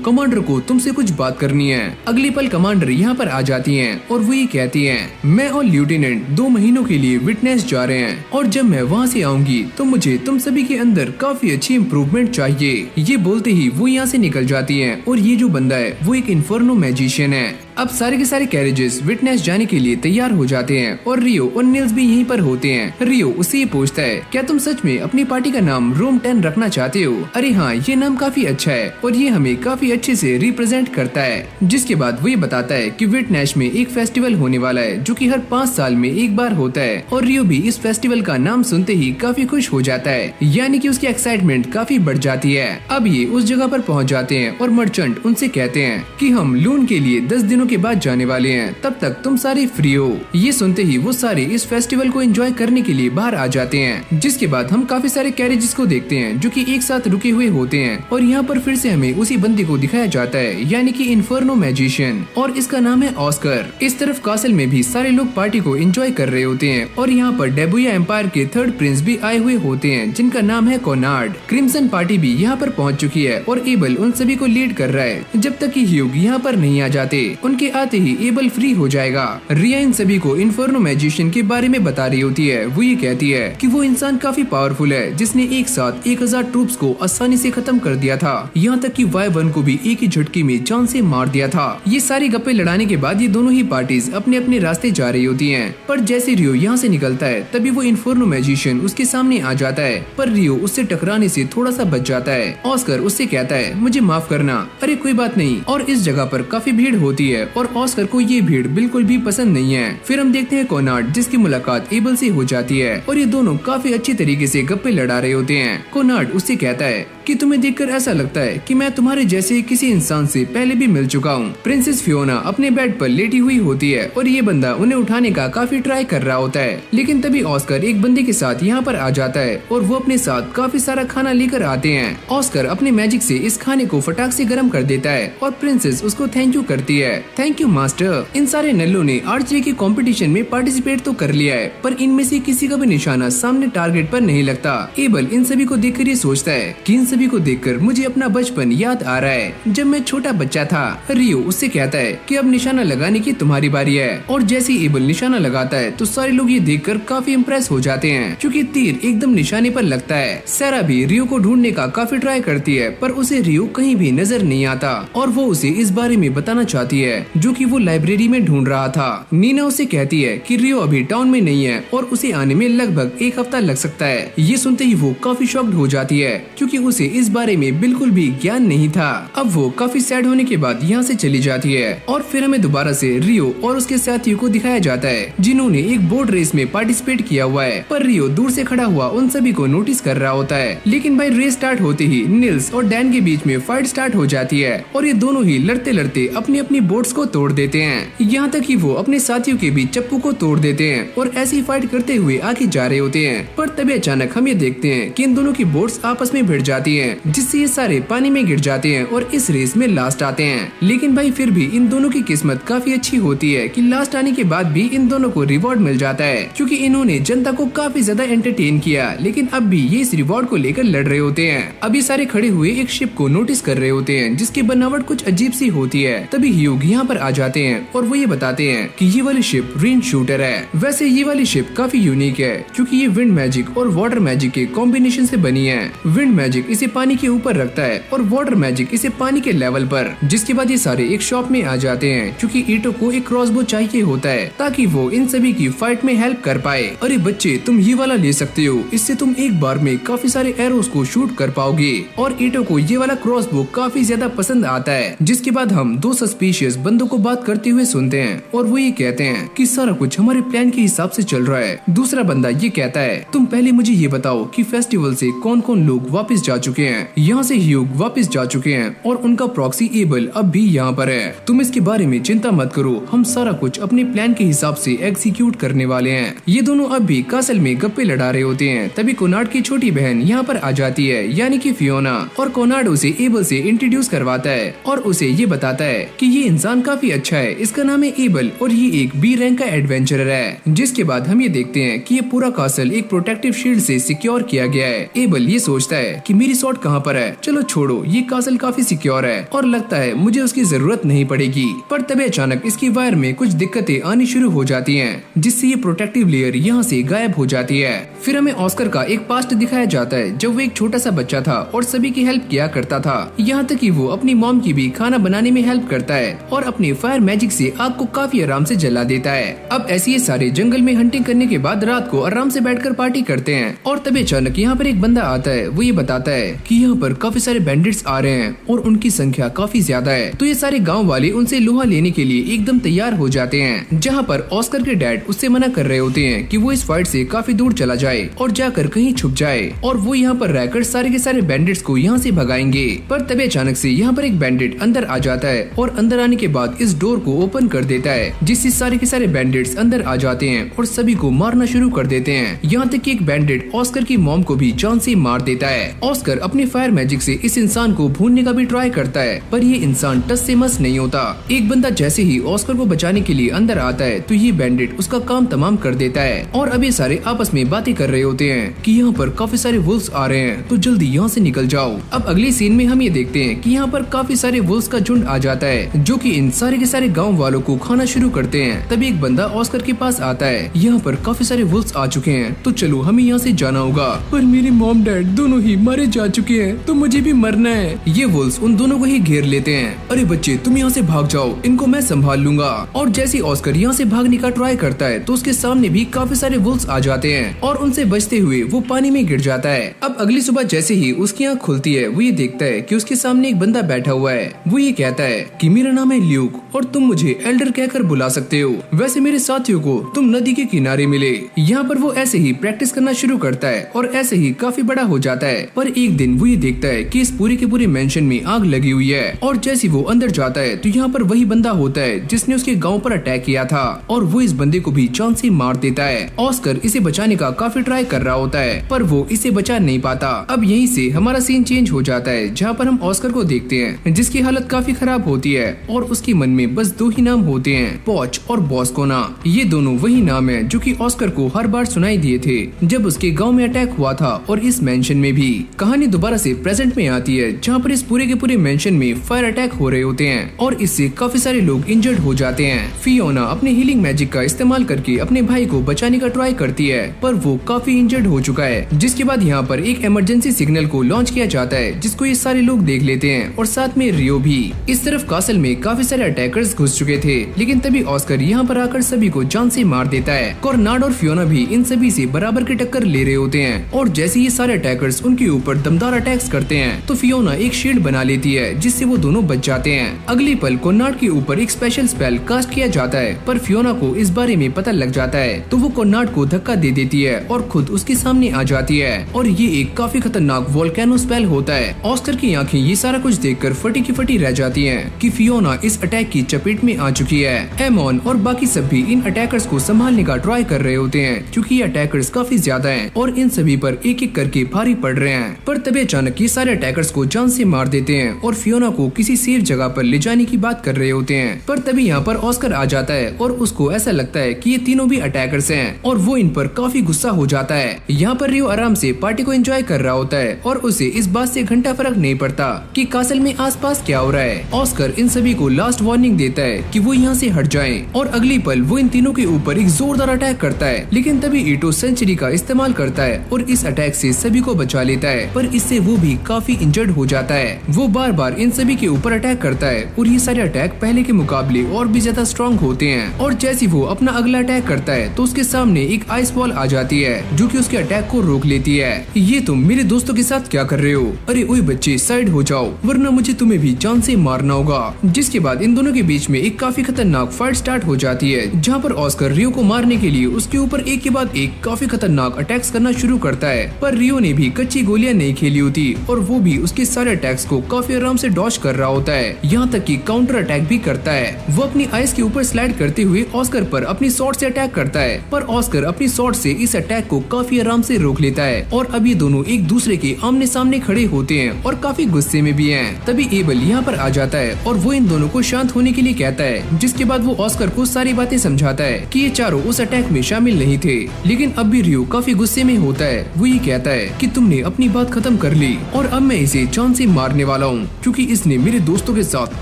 कमांडर को तुमसे कुछ बात करनी है। अगली पल कमांडर यहाँ पर आ जाती है और वो ये कहती है मैं और लेफ्टिनेंट 2 महीनों के लिए विटनेस जा रहे हैं और जब मैं वहाँ से आऊंगी तो मुझे तुम सभी के अंदर काफी अच्छी इम्प्रूवमेंट चाहिए। ये बोलते ही वो यहाँ से निकल जाती है और ये जो बंदा है वो एक इन्फर्नो मैजिशियन है। अब सारे के सारे कैरेजेस विटनेस जाने के लिए तैयार हो जाते हैं और रियो और निल्स भी यहीं पर होते हैं। रियो उससे ये पूछता है, क्या तुम सच में अपनी पार्टी का नाम रूम 10 रखना चाहते हो? अरे हाँ, ये नाम काफी अच्छा है और ये हमें काफी अच्छे से रिप्रेजेंट करता है। जिसके बाद वो ये बताता है कि विटनेस में एक फेस्टिवल होने वाला है जो कि हर 5 साल में एक बार होता है और रियो भी इस फेस्टिवल का नाम सुनते ही काफी खुश हो जाता है, यानी कि उसकी एक्साइटमेंट काफी बढ़ जाती है। अब ये उस जगह पर पहुंच जाते हैं और मर्चेंट उनसे कहते हैं कि हम लून के लिए 10 दिनों के बाद जाने वाले हैं, तब तक तुम सारे फ्री हो। ये सुनते ही वो सारे इस फेस्टिवल को एंजॉय करने के लिए बाहर आ जाते हैं। जिसके बाद हम काफी सारे कैरेजेस को देखते हैं जो कि एक साथ रुके हुए होते हैं और यहाँ पर फिर से हमें उसी बंदे को दिखाया जाता है, यानी कि इन्फर्नो मैजिशियन, और इसका नाम है ऑस्कर। इस तरफ कासल में भी सारे लोग पार्टी को एंजॉय कर रहे होते हैं और यहाँ पर डेबुया एम्पायर के 3rd प्रिंस भी आए हुए होते हैं जिनका नाम है कोनार्ड। क्रिम्सन पार्टी भी यहाँ पर पहुँच चुकी है और एबल उन सभी को लीड कर रहा है जब तक कि ह्यूग यहाँ पर नहीं आ जाते। उनके आते ही एबल फ्री हो जाएगा। रिया इन सभी को इन्फर्नो मैजिशियन के बारे में बता रही होती है। वो ये कहती है कि वो इंसान काफी पावरफुल है जिसने एक साथ 1000 ट्रूप्स को आसानी से खत्म कर दिया था, यहाँ तक कि Y1 को भी एक ही झटके में जान से मार दिया था। ये सारी गप्पे लड़ाने के बाद ये दोनों ही पार्टीज अपने अपने रास्ते जा रही होती हैं। पर जैसे रियो यहाँ से निकलता है तभी वो इन्फर्नो मैजिशियन उसके सामने आ जाता है, पर रियो उससे टकराने से थोड़ा सा बच जाता है। ऑस्कर उससे कहता है, मुझे माफ करना। अरे कोई बात नहीं। और इस जगह पर काफी भीड़ होती है और ऑस्कर को ये भीड़ बिल्कुल भी पसंद नहीं है। फिर हम देखते हैं कोनार्ड जिसकी मुलाकात एबल से हो जाती है और ये दोनों काफी अच्छी तरीके से गप्पे लड़ा रहे होते हैं। कोनार्ड उससे कहता है कि तुम्हें देखकर ऐसा लगता है कि मैं तुम्हारे जैसे किसी इंसान से पहले भी मिल चुका हूँ। प्रिंसेस फियोना अपने बेड पर लेटी हुई होती है और ये बंदा उन्हें उठाने का काफी ट्राई कर रहा होता है, लेकिन तभी ऑस्कर एक बंदे के साथ यहाँ पर आ जाता है और वो अपने साथ काफी सारा खाना लेकर आते हैं। ऑस्कर अपने मैजिक से इस खाने को फटाक से गर्म कर देता है और प्रिंसेस उसको थैंक यू करती है। Thank you master. इन सारे नल्लों ने आर्चरी के कंपटीशन में पार्टिसिपेट तो कर लिया है, पर इनमें से किसी का भी निशाना सामने टारगेट पर नहीं लगता। एबल इन सभी को देखकर ये सोचता है कि इन सभी को देखकर मुझे अपना बचपन याद आ रहा है जब मैं छोटा बच्चा था। रियो उससे कहता है कि अब निशाना लगाने की तुम्हारी बारी है और जैसे ही एबल निशाना लगाता है तो सारे लोग ये देखकर काफी इम्प्रेस हो जाते हैं क्योंकि तीर एकदम निशाने पर लगता है। सारा भी रियो को ढूंढने का काफी ट्राई करती है पर उसे रियो कहीं भी नजर नहीं आता और वो उसे इस बारे में बताना चाहती है जो कि वो लाइब्रेरी में ढूंढ रहा था। नीना उसे कहती है कि रियो अभी टाउन में नहीं है और उसे आने में लगभग 1 हफ्ता लग सकता है। ये सुनते ही वो काफी शॉक्ड हो जाती है क्योंकि उसे इस बारे में बिल्कुल भी ज्ञान नहीं था। अब वो काफी सैड होने के बाद यहाँ से चली जाती है और फिर हमें दोबारा से रियो और उसके साथियों को दिखाया जाता है जिन्होंने एक बोट रेस में पार्टिसिपेट किया हुआ है। पर रियो दूर से खड़ा हुआ उन सभी को नोटिस कर रहा होता है, लेकिन भाई रेस स्टार्ट होते ही निल्स और डैन के बीच में फाइट स्टार्ट हो जाती है और ये दोनों ही लड़ते लड़ते अपनी अपनी बोट्स को तोड़ देते हैं। यहाँ तक कि वो अपने साथियों के भी चप्पू को तोड़ देते हैं और ऐसी फाइट करते हुए आगे जा रहे होते हैं। पर तभी अचानक हम ये देखते हैं कि इन दोनों की बोट्स आपस में भिड़ जाती हैं, जिससे ये सारे पानी में गिर जाते हैं और इस रेस में लास्ट आते हैं। लेकिन भाई फिर भी इन दोनों की किस्मत काफी अच्छी होती है कि लास्ट आने के बाद भी इन दोनों को रिवॉर्ड मिल जाता है क्योंकि इन्होंने जनता को काफी ज्यादा एंटरटेन किया। लेकिन अब भी ये इस रिवॉर्ड को लेकर लड़ रहे होते हैं। अभी सारे खड़े हुए एक शिप को नोटिस कर रहे होते हैं जिसकी बनावट कुछ अजीब सी होती है। तभी ह्यूग यहाँ पर आ जाते हैं और वो ये बताते हैं कि ये वाली शिप रेन शूटर है। वैसे ये वाली शिप काफी यूनिक है क्योंकि ये विंड मैजिक और वाटर मैजिक के कॉम्बिनेशन से बनी है। विंड मैजिक इसे पानी के ऊपर रखता है और वाटर मैजिक इसे पानी के लेवल पर। जिसके बाद ये सारे एक शॉप में आ जाते हैं क्योंकि ईटो को एक क्रॉसबो चाहिए होता है ताकि वो इन सभी की फाइट में हेल्प कर पाए। अरे बच्चे, तुम ये वाला ले सकते हो, इससे तुम एक बार में काफी सारे एरोस को शूट कर पाओगे। और ईटो को ये वाला क्रॉसबो काफी ज्यादा पसंद आता है। जिसके बाद हम 2 सस्पिशियस बंदों को बात करते हुए सुनते हैं और वो ये कहते हैं कि सारा कुछ हमारे प्लान के हिसाब से चल रहा है। दूसरा बंदा ये कहता है, तुम पहले मुझे ये बताओ कि फेस्टिवल से कौन कौन लोग वापस जा चुके हैं। यहाँ से ह्यूग वापस जा चुके हैं और उनका प्रॉक्सी एबल अब भी यहाँ पर है। तुम इसके बारे में चिंता मत करो, हम सारा कुछ अपने प्लान के हिसाब से एग्जीक्यूट करने वाले हैं। ये दोनों अब भी कासल में गप्पे लड़ा रहे होते हैं। तभी कोनार्ड की छोटी बहन यहाँ पर आ जाती है, यानी कि फियोना, और कोनार्ड उसे एबल से इंट्रोड्यूस करवाता है और उसे ये बताता है कि ये इंसान काफी अच्छा है, इसका नाम है एबल और ये एक बी रैंक का एडवेंचरर है। जिसके बाद हम ये देखते हैं कि ये पूरा कासल एक प्रोटेक्टिव शील्ड से सिक्योर किया गया है। एबल ये सोचता है कि मेरी शॉट कहाँ पर है, चलो छोड़ो, ये कासल काफी सिक्योर है और लगता है मुझे उसकी जरूरत नहीं पड़ेगी। पर तभी अचानक इसकी वायर में कुछ दिक्कतें आनी शुरू हो जाती हैं, जिससे ये प्रोटेक्टिव लेयर यहाँ से गायब हो जाती है। फिर हमें ऑस्कर का एक पास्ट दिखाया जाता है जब वो एक छोटा सा बच्चा था और सभी की हेल्प किया करता था, यहाँ तक कि वो अपनी मॉम की भी खाना बनाने में हेल्प करता है और अपने फायर मैजिक से आग को काफी आराम से जला देता है। अब ऐसे ये सारे जंगल में हंटिंग करने के बाद रात को आराम से बैठकर पार्टी करते हैं और तभी अचानक यहाँ पर एक बंदा आता है। वो ये बताता है कि यहाँ पर काफी सारे बैंडिट्स आ रहे हैं और उनकी संख्या काफी ज्यादा है। तो ये सारे गाँव वाले उनसे लोहा लेने के लिए एकदम तैयार हो जाते हैं, जहाँ पर ऑस्कर के डैड उससे मना कर रहे होते हैं कि वो इस फाइट से काफी दूर चला जाए और जाकर कहीं छुप जाए और वो यहाँ पर रहकर सारे के सारे बैंडिट्स को यहाँ से भगाएंगे। पर तभी अचानक से यहाँ पर एक बैंडिट अंदर आ जाता है और अंदर आने के बाद इस डोर को ओपन कर देता है, जिससे सारे के सारे बैंडिट्स अंदर आ जाते हैं और सभी को मारना शुरू कर देते हैं। यहाँ तक कि एक बैंडिट ऑस्कर की मॉम को भी जान से मार देता है। ऑस्कर अपने फायर मैजिक से इस इंसान को भूनने का भी ट्राई करता है, पर ये इंसान टस से मस नहीं होता। एक बंदा जैसे ही ऑस्कर को बचाने के लिए अंदर आता है तो ये बैंडिट उसका काम तमाम कर देता है और अब ये सारे आपस में बातें कर रहे होते हैं कि यहाँ पर काफी सारे वुल्व्स आ रहे हैं, तो जल्दी यहाँ से निकल जाओ। अब अगले सीन में हम ये देखते हैं कि यहाँ पर काफी सारे वुल्व्स का झुंड आ जाता है, जो कि इन सारे के सारे गांव वालों को खाना शुरू करते हैं। तभी एक बंदा ऑस्कर के पास आता है, यहाँ पर काफी सारे वुल्व्स आ चुके हैं, तो चलो हमें यहाँ से जाना होगा। पर मेरे मॉम डैड दोनों ही मारे जा चुके हैं, तो मुझे भी मरना है। ये वुल्व्स उन दोनों को ही घेर लेते हैं। अरे बच्चे तुम यहाँ से भाग जाओ, इनको मैं संभाल लूंगा। और जैसे ऑस्कर यहाँ से भागने का ट्राई करता है तो उसके सामने भी काफी सारे वुल्व्स आ जाते हैं और उनसे बचते हुए वो पानी में गिर जाता है। अब अगली सुबह जैसे ही उसकी आँख खुलती है वो ये देखता है कि उसके सामने एक बंदा बैठा हुआ है। वो ये कहता है कि मेरा नाम है ल्यूक और तुम मुझे एल्डर कहकर बुला सकते हो। वैसे मेरे साथियों को तुम नदी के किनारे मिले। यहाँ पर वो ऐसे ही प्रैक्टिस करना शुरू करता है और ऐसे ही काफी बड़ा हो जाता है। पर एक दिन वो ये देखता है कि इस पूरे के पूरे मेंशन में आग लगी हुई है और जैसे वो अंदर जाता है तो यहाँ पर वही बंदा होता है जिसने उसके गाँव पर अटैक किया था और वो इस बंदे को भी जान से मार देता है। ऑस्कर इसे बचाने का काफी ट्राई कर रहा होता है पर वो इसे बचा नहीं पाता। अब यहीं से हमारा सीन चेंज हो जाता है, जहाँ पर हम ऑस्कर को देखते हैं जिसकी हालत काफी खराब होती है और उसके मन में बस दो ही नाम होते हैं, पॉच और बॉस्कोना। ये दोनों वही नाम है जो कि ऑस्कर को हर बार सुनाई दिए थे जब उसके गाँव में अटैक हुआ था और इस मेंशन में भी। कहानी दोबारा से प्रेजेंट में आती है जहाँ पर इस पूरे के पूरे मेंशन में फायर अटैक हो रहे होते हैं और इससे काफी सारे लोग इंजर्ड हो जाते हैं। फियोना अपने हीलिंग मैजिक का इस्तेमाल करके अपने भाई को बचाने का ट्राई करती है पर वो काफी इंजर्ड हो चुका है, जिसके बाद यहाँ पर एक इमरजेंसी सिग्नल को लॉन्च किया जाता है जिसको ये सारे लोग देख लेते हैं और साथ में रियो भी। इस तरफ कासल में काफी सारे अटैकर्स घुस चुके थे, लेकिन तभी ऑस्कर यहाँ पर आकर सभी को जान से मार देता है। कॉर्नाड और फियोना भी इन सभी से बराबर की टक्कर ले रहे होते हैं और जैसे ये सारे अटैकर्स उनके ऊपर दमदार अटैक्स करते हैं तो फियोना एक शील्ड बना लेती है जिससे वो दोनों बच जाते हैं। अगली पल कॉर्नाड के ऊपर एक स्पेशल स्पेल कास्ट किया जाता है पर फियोना को इस बारे में पता लग जाता है तो वो कॉर्नाड को धक्का दे देती है और खुद उसके सामने आ जाती है और ये एक काफी खतरनाक वोल्केनो स्पेल होता है। ऑस्कर की आंखें ये सारा कुछ देखकर फटी की फटी रह जाती हैं कि फियोना इस अटैक की चपेट में आ चुकी है। एमॉन और बाकी सब भी इन अटैकर्स को संभालने का ट्राई कर रहे होते हैं क्योंकि ये अटैकर्स काफी ज्यादा हैं और इन सभी पर एक एक करके भारी पड़ रहे हैं। पर तभी अचानक ये सारे अटैकर्स को जान से मार देते हैं और फियोना को किसी सेफ जगह पर ले जाने की बात कर रहे होते हैं। पर तभी यहाँ पर ऑस्कर आ जाता है और उसको ऐसा लगता है कि ये तीनों भी अटैकर्स हैं और वो इन पर काफी गुस्सा हो जाता है। यहाँ पर रियो आराम से पार्टी को एंजॉय कर रहा होता है और उसे इस बात से घंटा फर्क नहीं पड़ता कि कासल में आसपास क्या हो रहा है। ऑस्कर इन सभी को लास्ट वार्निंग देता है कि वो यहाँ से हट जाएं और अगली पल वो इन तीनों के ऊपर एक जोरदार अटैक करता है, लेकिन तभी ईटो सेंचुरी का इस्तेमाल करता है और इस अटैक से सभी को बचा लेता है। पर इससे वो भी काफी इंजर्ड हो जाता है। वो बार बार इन सभी के ऊपर अटैक करता है और ये सारे अटैक पहले के मुकाबले और भी ज्यादा स्ट्रॉन्ग होते हैं और जैसे वो अपना अगला अटैक करता है तो उसके सामने एक आइस बॉल आ जाती है जो कि उसके अटैक को रोक लेती है। ये तुम मेरे दोस्तों के साथ क्या कर रहे हो? अरे ओए बच्चे साइड हो जाओ वरना मुझे तुम्हें भी जान से मारना होगा। जिसके बाद इन दोनों के बीच में एक काफी खतरनाक फाइट स्टार्ट हो जाती है जहाँ पर ऑस्कर रियो को मारने के लिए उसके ऊपर एक के बाद एक काफी खतरनाक अटैक्स करना शुरू करता है। पर रियो ने भी कच्ची गोलियां नहीं खेली होती और वो भी उसके सारे अटैक्स को काफी आराम से डॉज कर रहा होता है, यहाँ तक कि काउंटर अटैक भी करता है। वो अपनी आइस के ऊपर स्लाइड करते हुए ऑस्कर पर अपनी शॉट से अटैक करता है पर ऑस्कर अपनी शॉट से इस अटैक को काफी आराम से रोक लेता है और अब ये दोनों एक दूसरे के आमने सामने खड़े होते हैं और काफी गुस्से में भी हैं। तभी एबल यहाँ पर आ जाता है और वो इन दोनों को शांत होने के लिए कहता है, जिसके बाद वो ऑस्कर को सारी बातें समझाता है कि ये चारों उस अटैक में शामिल नहीं थे। लेकिन अब भी रियो काफी गुस्से में होता है। वो ये कहता है कि तुमने अपनी बात खत्म कर ली और अब मैं इसे जान से मारने वाला हूँ क्योंकि इसने मेरे दोस्तों के साथ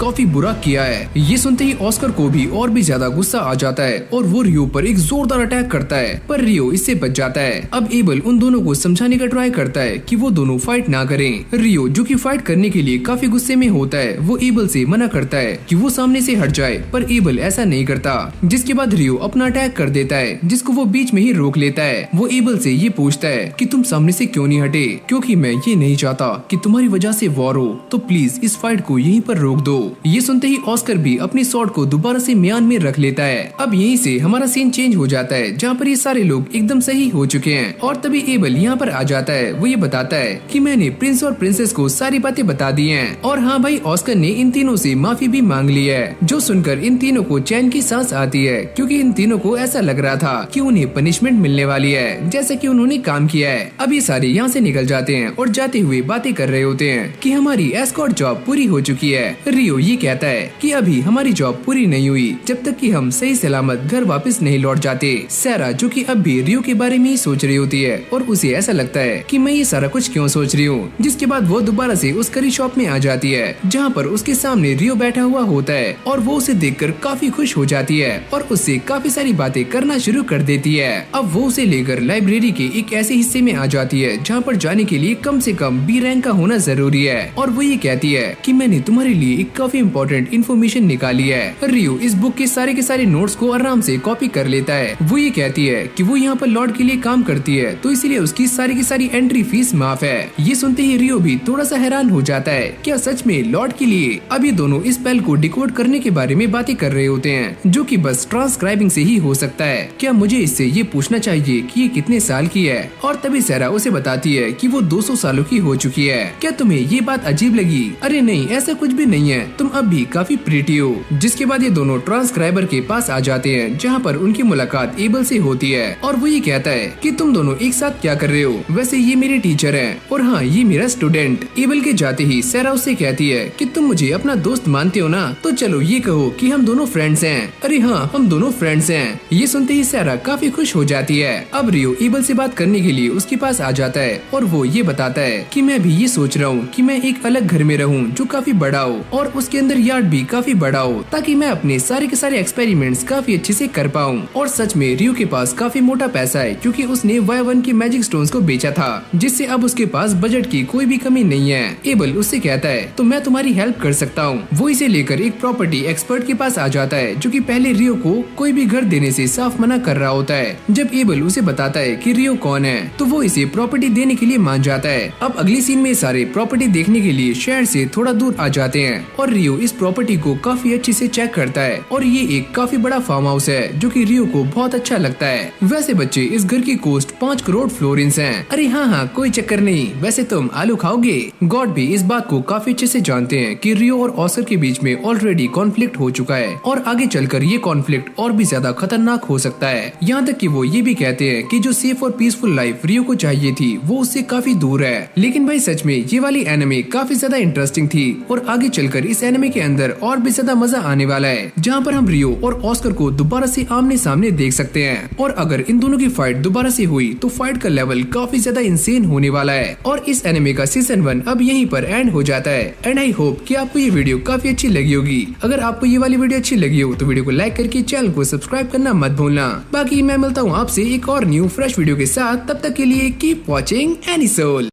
काफी बुरा किया है। ये सुनते ही ऑस्कर को भी और भी ज्यादा गुस्सा आ जाता है और वो रियो पर एक जोरदार अटैक करता है पर रियो इससे बच जाता है। अब एबल उन दोनों को समझाने का ट्राई करता है कि वो दोनों फाइट ना करें। रियो जो कि फाइट करने के लिए काफी गुस्से में होता है वो एबल से मना करता है कि वो सामने से हट जाए, पर एबल ऐसा नहीं करता। जिसके बाद रियो अपना अटैक कर देता है, जिसको वो बीच में ही रोक लेता है। वो एबल से ये पूछता है कि तुम सामने से क्यों नहीं हटे, क्योंकि मैं ये नहीं चाहता कि तुम्हारी वजह से वॉर हो, तो प्लीज इस फाइट को यहीं पर रोक दो। ये सुनते ही ऑस्कर भी अपनी स्वॉर्ड को दोबारा से म्यान में रख लेता है। अब यहीं से हमारा सीन चेंज हो जाता है, जहाँ पर ये सारे लोग एकदम सही हो चुके हैं। और तभी एबल यहाँ पर आ जाता है। वो ये बताता है कि मैंने प्रिंस और प्रिंसेस को सारी बातें बता दी हैं। और हाँ भाई, ऑस्कर ने इन तीनों से माफी भी मांग ली है, जो सुनकर इन तीनों को चैन की सांस आती है, क्योंकि इन तीनों को ऐसा लग रहा था कि उन्हें पनिशमेंट मिलने वाली है, जैसे कि उन्होंने काम किया है। अब ये सारे यहाँ से निकल जाते हैं और जाते हुए बातें कर रहे होते हैं कि हमारी एस्कॉर्ट जॉब पूरी हो चुकी है। रियो ये कहता है कि अभी हमारी जॉब पूरी नहीं हुई जब तक कि हम सही सलामत घर वापस नहीं लौट जाते। सैरा, जो कि अब भी रियो के बारे में ही सोच रही होती है, और उसे ऐसा लगता है कि मैं ये सारा कुछ क्यों सोच रही हूँ। जिसके बाद वो दोबारा से उस करी शॉप में आ जाती है, जहाँ पर उसके सामने रियो बैठा हुआ होता है, और वो उसे देखकर काफी खुश हो जाती है और उससे काफी सारी बातें करना शुरू कर देती है। अब वो उसे लेकर लाइब्रेरी के एक ऐसे हिस्से में आ जाती है जहाँ पर जाने के लिए कम से कम बी रैंक का होना जरूरी है। और वो ये कहती है कि मैंने तुम्हारे लिए एक काफी इम्पोर्टेंट इन्फॉर्मेशन निकाली है। रियो इस बुक के सारे नोट्स को आराम से कॉपी कर लेता है। वो ये कहती है कि वो यहाँ पर लॉर्ड के लिए काम करती है, तो इसलिए उसकी सारी की सारी एंट्री फीस माफ है। ये सुनते ही रियो भी थोड़ा सा हैरान हो जाता है, क्या सच में लॉर्ड के लिए? अब ये दोनों इस स्पेल को डिकोड करने के बारे में बातें कर रहे होते हैं, जो कि बस ट्रांसक्राइबिंग से ही हो सकता है। क्या मुझे इससे ये पूछना चाहिए कि ये कितने साल की है? और तभी सैरा उसे बताती है कि वो 200 सालों की हो चुकी है। क्या तुम्हें ये बात अजीब लगी? अरे नहीं, ऐसा कुछ भी नहीं है, तुम अब भी काफी प्रीटी हो। जिसके बाद ये दोनों ट्रांसक्राइबर के पास आ जाते हैं, जहाँ पर उनकी मुलाकात एबल से होती है। और वो ये कहता है कि तुम दोनों एक साथ क्या कर रहे हो? वैसे ये मेरे टीचर हैं, और हाँ, ये मेरा स्टूडेंट। एबल के जाते ही सैरा उससे कहती है कि तुम मुझे अपना दोस्त मानते हो ना, तो चलो ये कहो कि हम दोनों फ्रेंड्स हैं। अरे हाँ, हम दोनों फ्रेंड्स हैं। ये सुनते ही सैरा काफी खुश हो जाती है। अब रियो एबल से बात करने के लिए उसके पास आ जाता है, और वो ये बताता है कि मैं भी ये सोच रहा हूँ कि मैं एक अलग घर में रहूँ जो काफी बड़ा हो, और उसके अंदर यार्ड भी काफी बड़ा हो, ताकि मैं अपने सारे के सारे एक्सपेरिमेंट्स काफी अच्छे से कर पाऊँ। और सच में रियो के पास काफी मोटा पैसा है, क्योंकि उसने Y1 के मैजिक स्टोन्स को बेचा था, जिससे अब उसके पास बजट की कोई भी कमी नहीं है। एबल उससे कहता है तो मैं तुम्हारी हेल्प कर सकता हूँ। वो इसे लेकर एक प्रॉपर्टी एक्सपर्ट के पास आ जाता है, जो कि पहले रियो को कोई भी घर देने से साफ मना कर रहा होता है। जब एबल उसे बताता है कि रियो कौन है, तो वो इसे प्रॉपर्टी देने के लिए मान जाता है। अब अगली सीन में सारे प्रॉपर्टी देखने के लिए शहर से थोड़ा दूर आ जाते हैं, और रियो इस प्रॉपर्टी को काफी अच्छे से चेक करता है। और ये एक काफी बड़ा फार्म हाउस है, जो कि रियो को बहुत अच्छा लगता है। वैसे बच्चे, इस घर की कॉस्ट 5 करोड़ फ्लोरिन्स है। अरे हाँ, कोई चक्कर नहीं। वैसे तुम आलू खाओगे? गॉड भी इस बात को काफी अच्छे से जानते हैं कि रियो और ऑस्कर के बीच में ऑलरेडी कॉन्फ्लिक्ट हो चुका है, और आगे चलकर ये कॉन्फ्लिक्ट और भी ज्यादा खतरनाक हो सकता है। यहाँ तक कि वो ये भी कहते हैं कि जो सेफ और पीसफुल लाइफ रियो को चाहिए थी, वो उससे काफी दूर है। लेकिन भाई सच में ये वाली एनिमे काफी ज्यादा इंटरेस्टिंग थी, और आगे चलकर इस एनिमे के अंदर और भी ज्यादा मजा आने वाला है, जहाँ पर हम रियो और ऑस्कर को दोबारा से आमने सामने देख सकते हैं। और अगर इन दोनों की फाइट दोबारा से हुई, तो फाइट का लेवल काफी ज्यादा इंसेन होने वाला है। और इस एनिमे का सीजन 1 अब यहीं पर एंड हो जाता है। एंड आई होप कि आपको ये वीडियो काफी अच्छी लगी होगी। अगर आपको ये वाली वीडियो अच्छी लगी हो, तो वीडियो को लाइक करके चैनल को सब्सक्राइब करना मत भूलना। बाकी मैं मिलता हूँ आपसे एक और न्यू फ्रेश वीडियो के साथ। तब तक के लिए कीप वॉचिंग एनिसोल।